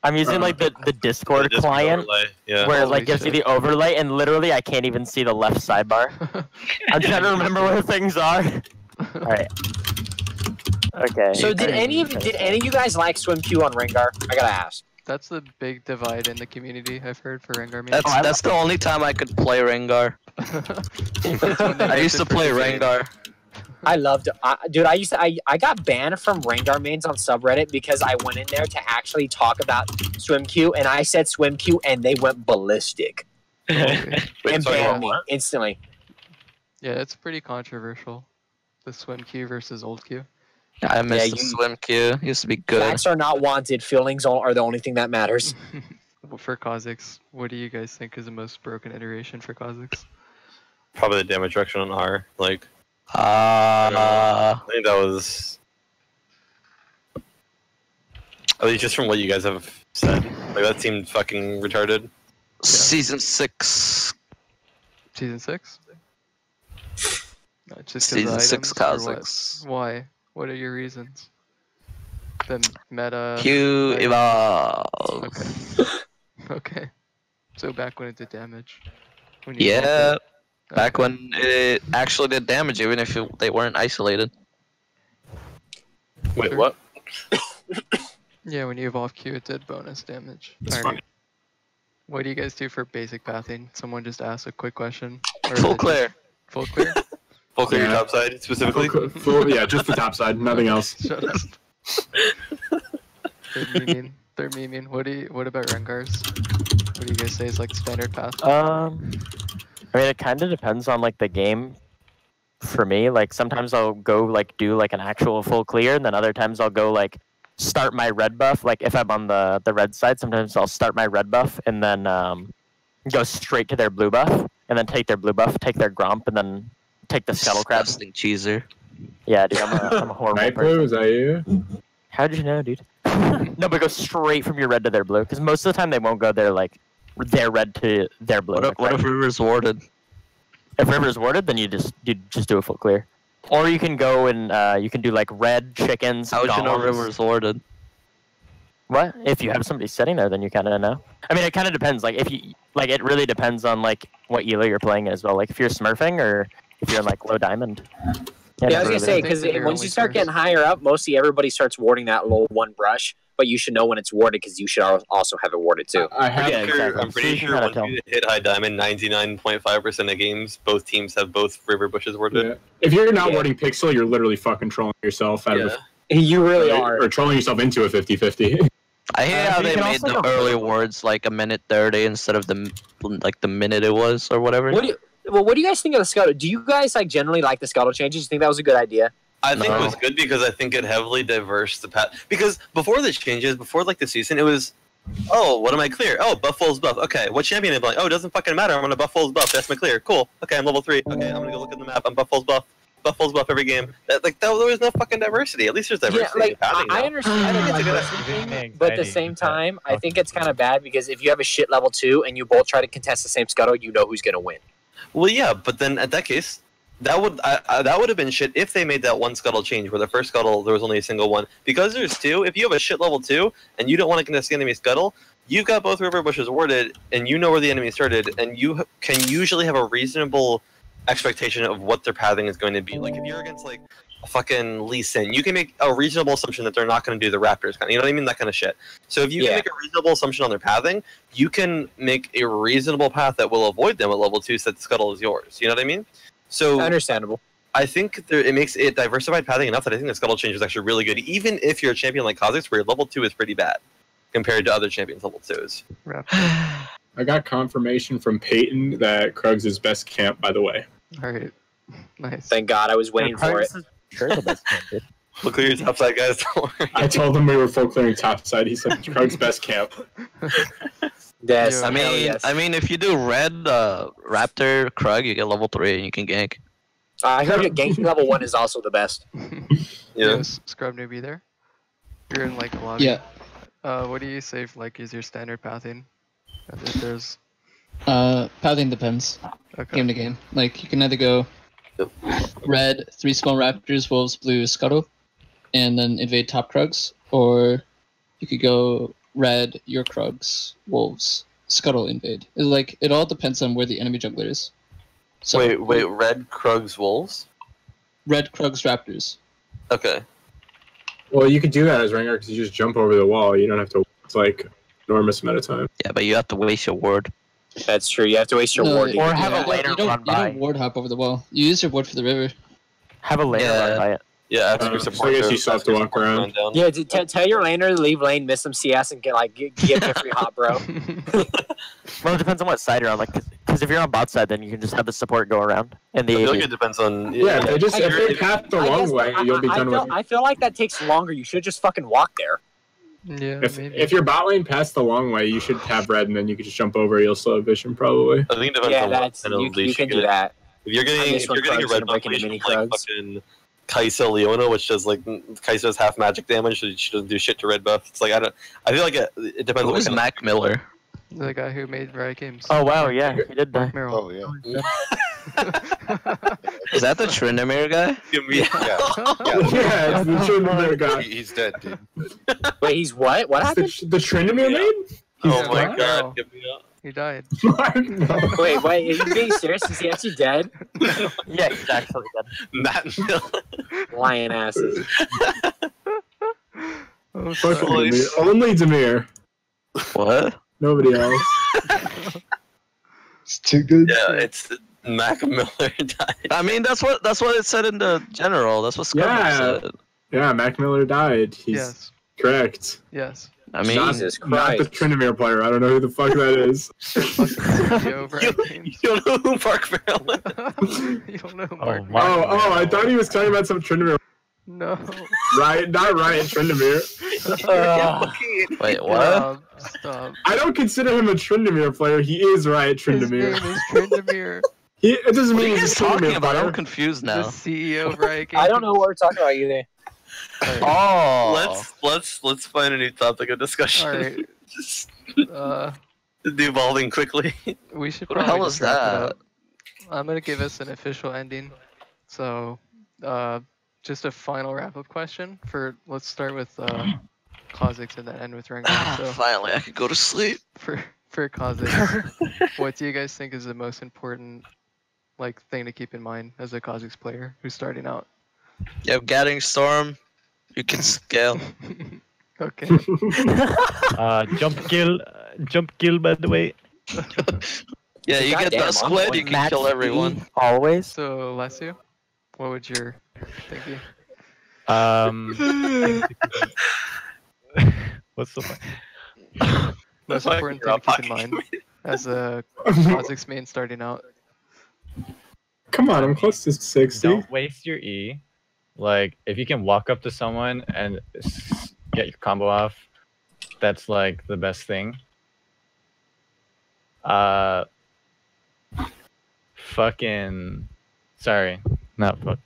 I'm using like the Discord The Discord client, overlay, yeah. where it Holy like gives you shit. the overlay, and literally I can't even see the left sidebar. I'm trying to remember where things are. All right. Okay. So did any of you guys like Swim Q on Rengar? I gotta ask. That's the big divide in the community, I've heard, for Rengar mains. That's the only time I could play Rengar. I used to play Rengar. I loved it. Dude, I got banned from Rengar mains on subreddit because I went in there to actually talk about Swim Q, and I said Swim Q, and they went ballistic. And banned me instantly. Yeah, it's pretty controversial. The Swim Q versus Old Q. I miss the Swim Q. Used to be good. Facts are not wanted. Feelings are the only thing that matters. Well, for KhaZix, what do you guys think is the most broken iteration for KhaZix? Probably the damage reduction on R. Like, I think that was. At least just from what you guys have said, like that seemed fucking retarded. Season 6. Season 6? Just 'cause Season of 6 items, or KhaZix. what? Why? What are your reasons? The meta. Q like- evolve. Okay. Okay. So back when it did damage. When you Yeah. evolved it? Back Okay. when it actually did damage, even if they weren't isolated. Wait, Sure. what? Yeah, when you evolve Q, it did bonus damage. Alright. What do you guys do for basic pathing? Someone just asked a quick question. Or is Full it just clear. Full clear? Full clear your Yeah. top side specifically. Yeah, just the top side, nothing else. Shut up. They're memeing. What about Rengars? What do you guys say is like standard path? I mean, it kind of depends on like the game. For me, like sometimes I'll go like do like an actual full clear, and then other times I'll go like start my red buff. Like if I'm on the red side, sometimes I'll start my red buff and then go straight to their blue buff, and then take their blue buff, take their gromp, and then take the scuttle crab. Disgusting cheeser. Yeah, dude, I'm a horrible Night person. Blue, is that you? How'd you know, dude? No, but go straight from your red to their blue, because most of the time they won't go there like their red to their blue. What if River's warded? If River's warded, then you just do a full clear. Or you can go and you can do like red chickens. How would you know golems. River's warded? What? If you have somebody sitting there, then you kind of know. I mean, it kind of depends. Like if you it really depends on like what elo you're playing as well. Like if you're smurfing or if you're in like low diamond. Yeah, I was never gonna say really- because think they're once only you start first. getting higher up, mostly everybody starts warding that low one brush. But you should know when it's warded because you should also have it warded too. I have. Yeah, exactly. I'm pretty So you can sure kinda once you hit high diamond, 99.5% of games, both teams have both river bushes warded. Yeah. If you're not Yeah. warding Pixel, you're literally fucking trolling yourself out of You really a, are. or trolling yourself into a 50-50. I hate how you they can made also the go early vertical. wards like a minute 30 instead of the minute it was or whatever. What do you guys think of the scuttle? Do you guys like generally like the scuttle changes? Do you think that was a good idea? I think it No. was good because I think it heavily diverse the path. Because before the changes, before like the season, it was, oh, what am I clear? Oh, buff Foles buff. Okay, what champion am I? Oh, it doesn't fucking matter. I'm gonna buff Foles buff. That's my clear. Cool. Okay, I'm level 3. Okay, I'm gonna go look at the map. I'm buff Foles buff. Buff Foles buff every game. There was no fucking diversity. At least there's diversity. Yeah, like in pathing I now. understand the It's a good diversity idea. thing, but at the same time, I think it's kind of bad because if you have a shit level 2 and you both try to contest the same scuttle, you know who's gonna win. Well, yeah, but then at that case, that would have been shit if they made that one scuttle change where the first scuttle there was only a single one. Because there's 2, if you have a shit level 2 and you don't want to contest the enemy scuttle, you've got both river bushes warded and you know where the enemy started, and you can usually have a reasonable expectation of what their pathing is going to be. Like if you're against like a fucking Lee Sin, you can make a reasonable assumption that they're not going to do the Raptors kind of, you know what I mean? That kind of shit. So if you can make a reasonable assumption on their pathing, you can make a reasonable path that will avoid them at level 2 so that the scuttle is yours. You know what I mean? So Understandable. I think it makes it diversified pathing enough that I think the scuttle change is actually really good, even if you're a champion like KhaZix where your level 2 is pretty bad compared to other champions level 2s. I got confirmation from Peyton that Krugs is best camp, by the way. All right. Nice. Thank God, I was waiting for it. Sure, the best camp, dude. Look at your topside, guys. Don't worry. I told him we were full clearing topside. He said Krug's best camp. Yes, Yeah. I mean, if you do red Raptor Krug, you get level 3 and you can gank. I heard that ganking level 1 is also the best. Yes. Scrubnoob, you there? You're in like a lobby. Yeah. What do you say for, like is your standard pathing? If there's Pathing depends. okay. Game to game. Like you can either go red, 3 small raptors, wolves, blue, scuttle, and then invade top Krugs, or you could go red, your Krugs, wolves, scuttle, invade. It all depends on where the enemy jungler is. So Wait, red Krugs Wolves? red Krugs raptors. Okay. Well, you could do that as Rengar because you just jump over the wall. You don't have to. It's like enormous amount of time. Yeah, but you have to waste your ward. That's true. You have to waste your No, ward. Or have a you laner don't, run you by. don't ward hop over the wall. You use your ward for the river. Have a laner Yeah. run by it. Yeah, ask your So support. I guess to- you still have ask to your walk support to around. run down. Yeah, tell your laner to leave lane, miss some CS, and get Jeffrey hot, bro. Well, it depends on what side you're on. Like, because if you're on bot side, then you can just have the support go around. And I the feel like AD. it depends on. Yeah, if I they path the long way, you'll be done with. I feel like that takes longer. You should just fucking walk there. Yeah, maybe. If your bot lane passed the long way, you should have red, and then you could just jump over. You'll still have vision, probably. I think it depends Yeah, on what that's kind of you leash can get. do that. If you're getting, this if one you're getting a Krug's red gonna break buff into leash mini from, like Krugs. fucking Kaisa Leona, which does like Kaisa has half magic damage, so she doesn't do shit to red buff. It's like I feel like it depends. Who on is what Mac Miller? The guy who made Riot Games. Oh wow, yeah, he did die. Meryl. Oh yeah. Is that the Tryndamere guy? Yeah. Yeah, it's the Tryndamere guy. He's dead, dude. Wait, he's what? What happened? The Tryndamere main? Oh my died? god, No. get me up. He died. No. Wait, are you being serious? Is he actually dead? Yeah, he's actually dead. Matt Miller. Lion asses. Oh, Fuck sorry. Damir. Only Damir. What? Nobody else. It's too good. Yeah, it's Mac Miller died. I mean, that's what it said in the general. That's what Scrubnoob Yeah. said. Yeah, Mac Miller died. He's Yes. correct. Yes. I mean, Jesus Not the Christ. Tryndamere player. I don't know who the fuck that is. CEO of Riot Games. You don't know who Mark Farrell is? You don't know Oh, Mark. Mark. I thought he was talking about some Tryndamere. No. Riot, not Riot Tryndamere. wait, what? Stop. I don't consider him a Tryndamere player. He is Riot His Tryndamere. name is Tryndamere. It doesn't What are mean you he's guys a talking Tryndamere about? player. I'm confused The now. CEO of Riot Games. I don't know what we're talking about either. Oh. Let's find a new topic of discussion. All right. Just Uh, devolving quickly. we should Who the probably hell just is wrap it that? up. I'm gonna give us an official ending. So, just a final wrap-up question for. Let's start with KhaZix and then end with Rengar. So Finally, I could go to sleep. for KhaZix, what do you guys think is the most important thing to keep in mind as a KhaZix player who's starting out? You have Gathering Storm. You can scale. Okay. Jump kill, by the way. Yeah, you get Goddamn, Dusk Blade, you can Match kill everyone. E, always. So Lesu, what would your thinking? What's the point? Most important thing to keep in mind as a KhaZix main starting out. Come on, I'm close to 60. Don't waste your E. Like, if you can walk up to someone and get your combo off, that's like the best thing. Fucking. Sorry, not fuck.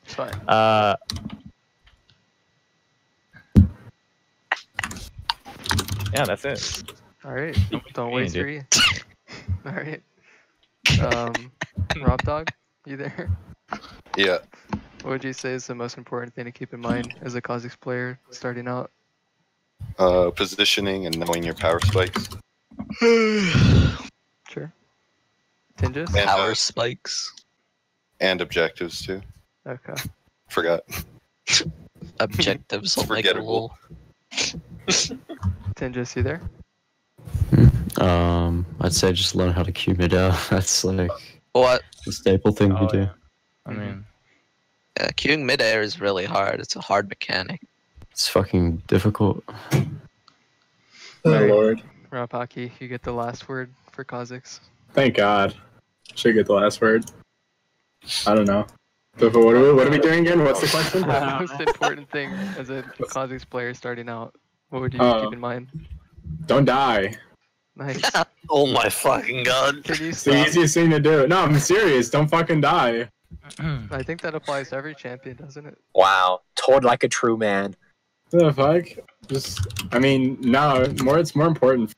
It's fine. Yeah, that's it. All right. Don't Yeah, waste dude. your E. All right. Rob Dog, you there? Yeah. What would you say is the most important thing to keep in mind as a KhaZix player starting out? Positioning and knowing your power spikes. Sure. Tinges? And, Power spikes. and objectives too. Okay. Forgot. Objectives. It's Like forgettable. Tinges, you there? I'd say just learn how to Q mid out. That's like What? the staple thing Oh, to do. yeah. I mean, Yeah, queuing midair is really hard. It's a hard mechanic. It's fucking difficult. Oh, Lord. Rapaki, you get the last word for KhaZix. Thank God. Should get the last word. I don't know. So what are we doing again? What's the question? The most important thing as a Kha'Zix player starting out. What would you keep in mind? Don't die. Nice. Oh my fucking god. Can you It's the stop? easiest thing to do. No, I'm serious. Don't fucking die. I think that applies to every champion, doesn't it? Wow, told like a true man. What the fuck? Just, I mean, no, it's more important,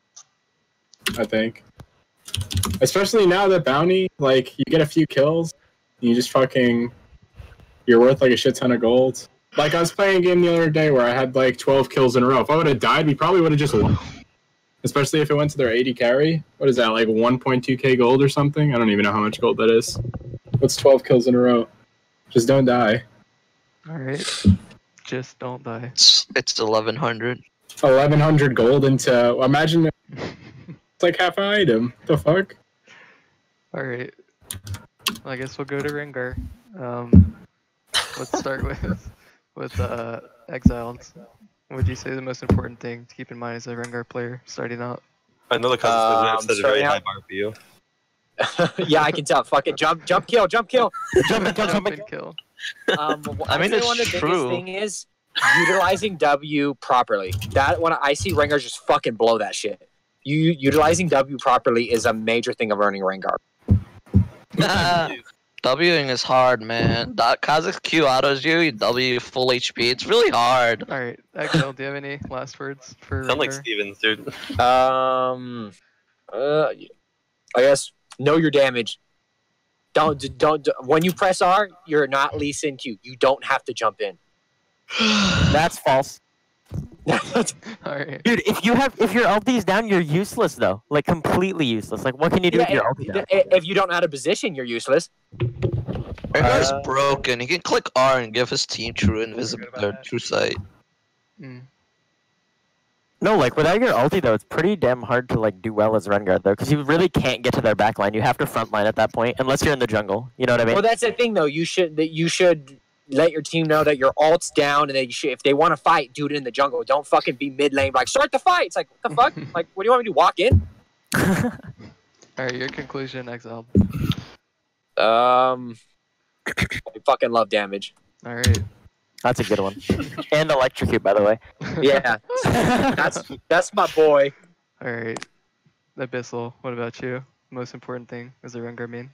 I think. Especially now that bounty, like, you get a few kills, and you just fucking, you're worth like a shit ton of gold. Like, I was playing a game the other day where I had like 12 kills in a row. If I would have died, we probably would have just won. Especially if it went to their 80 carry. What is that, like 1.2k gold or something? I don't even know how much gold that is. What's 12 kills in a row? Just don't die. Alright. Just don't die. It's 1100. 1100 gold into, imagine it's like half an item. The fuck? Alright. I guess we'll go to Rengar. Let's start with Exiled. What would you say the most important thing to keep in mind as a Rengar player starting out? I know the Kha'Zix set a very high bar for you. Yeah, I can tell. Fucking jump kill. Jump kill. and kill. I mean, it's one of the true. biggest thing is utilizing W properly. That when I see Rengar just fucking blow that shit. Utilizing W properly is a major thing of earning Rengar. Wing is hard, man. Kha'Zix Q autos you W full HP. It's really hard. Alright, Exile, do you have any last words for Sound like Rengar? Stevens, dude. I guess know your damage. Don't when you press R, you're not Lee Sin Q. You don't have to jump in. That's false. Alright. Dude, if your ulti is down, you're useless though. Like completely useless. Like what can you do with your ulti down? If you don't know how to position, you're useless. Rengar's broken. He can click R and give his team true invisibility or true sight. No, like without your ulti though, it's pretty damn hard to like do well as Rengar though, because you really can't get to their backline. You have to frontline at that point, unless you're in the jungle. You know what I mean? Well, that's the thing though. You should let your team know that your ult's down, and if they want to fight, do it in the jungle. Don't fucking be mid lane like start the fight. It's like what the fuck? Like what do you want me to do? Walk in? Alright, your conclusion, Exile. I fucking love damage. Alright. That's a good one. And electrocute, by the way. Yeah, that's my boy. Alright. Abyssal, what about you? Most important thing as a Rengar main?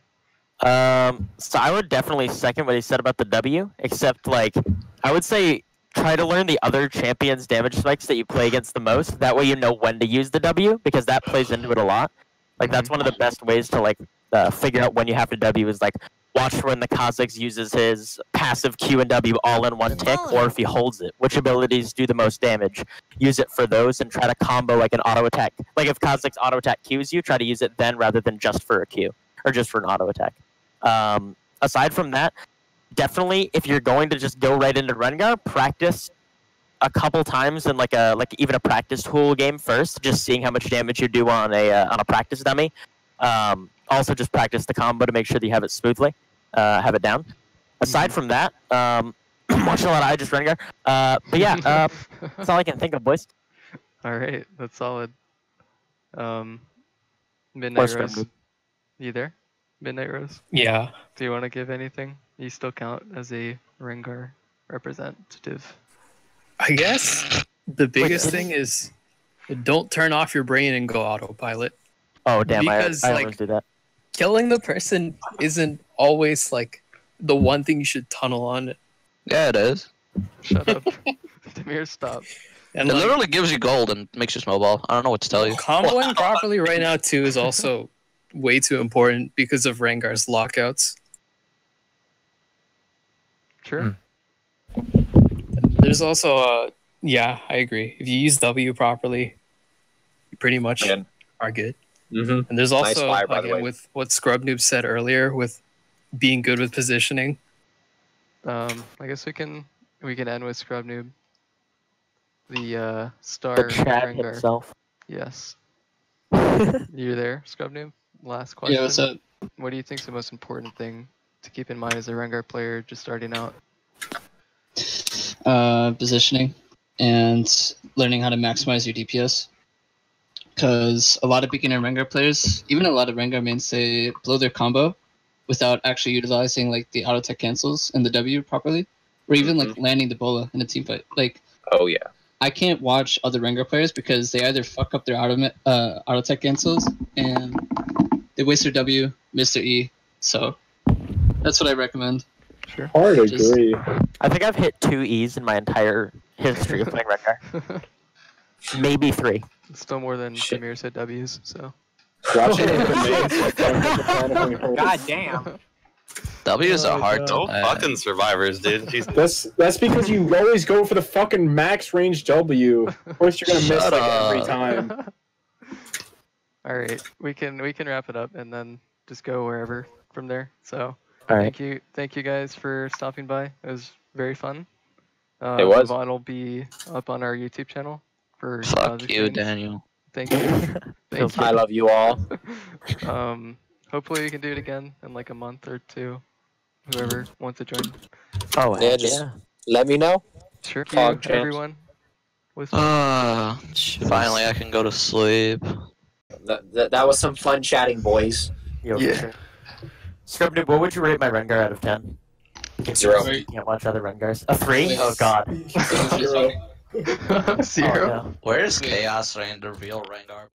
So I would definitely second what he said about the W, except like I would say try to learn the other champions' damage spikes that you play against the most. That way you know when to use the W, because that plays into it a lot. Like that's one of the best ways to like figure out when you have to W is like watch when the Kha'Zix uses his passive Q and W all in one tick, or if he holds it, which abilities do the most damage. Use it for those and try to combo like an auto attack. Like if Kha'Zix auto attack Qs you, try to use it then rather than just for a Q or just for an auto attack. Aside from that, definitely if you're going to just go right into Rengar, practice a couple times in like even a practice tool game first, just seeing how much damage you do on a practice dummy. Also just practice the combo to make sure that you have it smoothly, have it down. Aside from that, watch a lot of iJustRengar. But yeah, that's all I can think of, boys. Alright, that's solid. Midnight Rose. Scrubnoob. You there? Midnight Rose? Yeah. Do you want to give anything? You still count as a Rengar representative. I guess the biggest thing is don't turn off your brain and go autopilot. Oh damn! Because I like always do that. killing the person isn't always like the one thing you should tunnel on. Yeah, it is. Shut up. Damir, stop. And It like, literally gives you gold and makes you snowball. I don't know what to tell you. comboing properly right now too is also way too important because of Rengar's lockouts. Sure. There's also yeah, I agree. If you use W properly, you pretty much are good. Mm-hmm. And there's Nice also fire, by the way. again with what Scrubnoob said earlier with being good with positioning. I guess we can end with Scrubnoob. The star The chat Rengar. himself. Yes. You there, Scrubnoob? Last question. Yeah, what's up? What do you think is the most important thing to keep in mind as a Rengar player just starting out? Positioning and learning how to maximize your DPS. Because a lot of beginner Rengar players, even a lot of Rengar mains, they blow their combo without actually utilizing like the auto tech cancels and the W properly, or even like landing the bola in a team fight. Like, oh yeah, I can't watch other Rengar players because they either fuck up their auto tech cancels and they waste their W, miss their E. So that's what I recommend. Sure. Hard agree. I think I've hit 2 E's in my entire history of playing Rengar. Maybe 3. Still more than Damir's hit W's, so. Watching it. God damn. W's are hard to No fucking survivors, dude. Jesus. That's because you always go for the fucking max range W. Of course, you're gonna miss Shut like up. every time. All right, we can wrap it up and then just go wherever from there. So All right. thank you guys for stopping by. It was very fun. It was. The VOD will be up on our YouTube channel for Fuck Kha'Zix you, games. Daniel. Thank you. Thank you. I love you all. Hopefully we can do it again in like a month or two. Whoever wants to join. Oh, Yeah, heck just yeah. let me know. Sure. Fog Thank you, champs. everyone. Was fun. Finally I can go to sleep. That was some fun chatting, boys. Yo, Yeah. Sure. Scrubnoob, what would you rate my Rengar out of 10? 0. You can't watch other Rengars. A 3? Yes. Oh god. 0. Oh, no. Where's Chaos Rain, the real Rengar?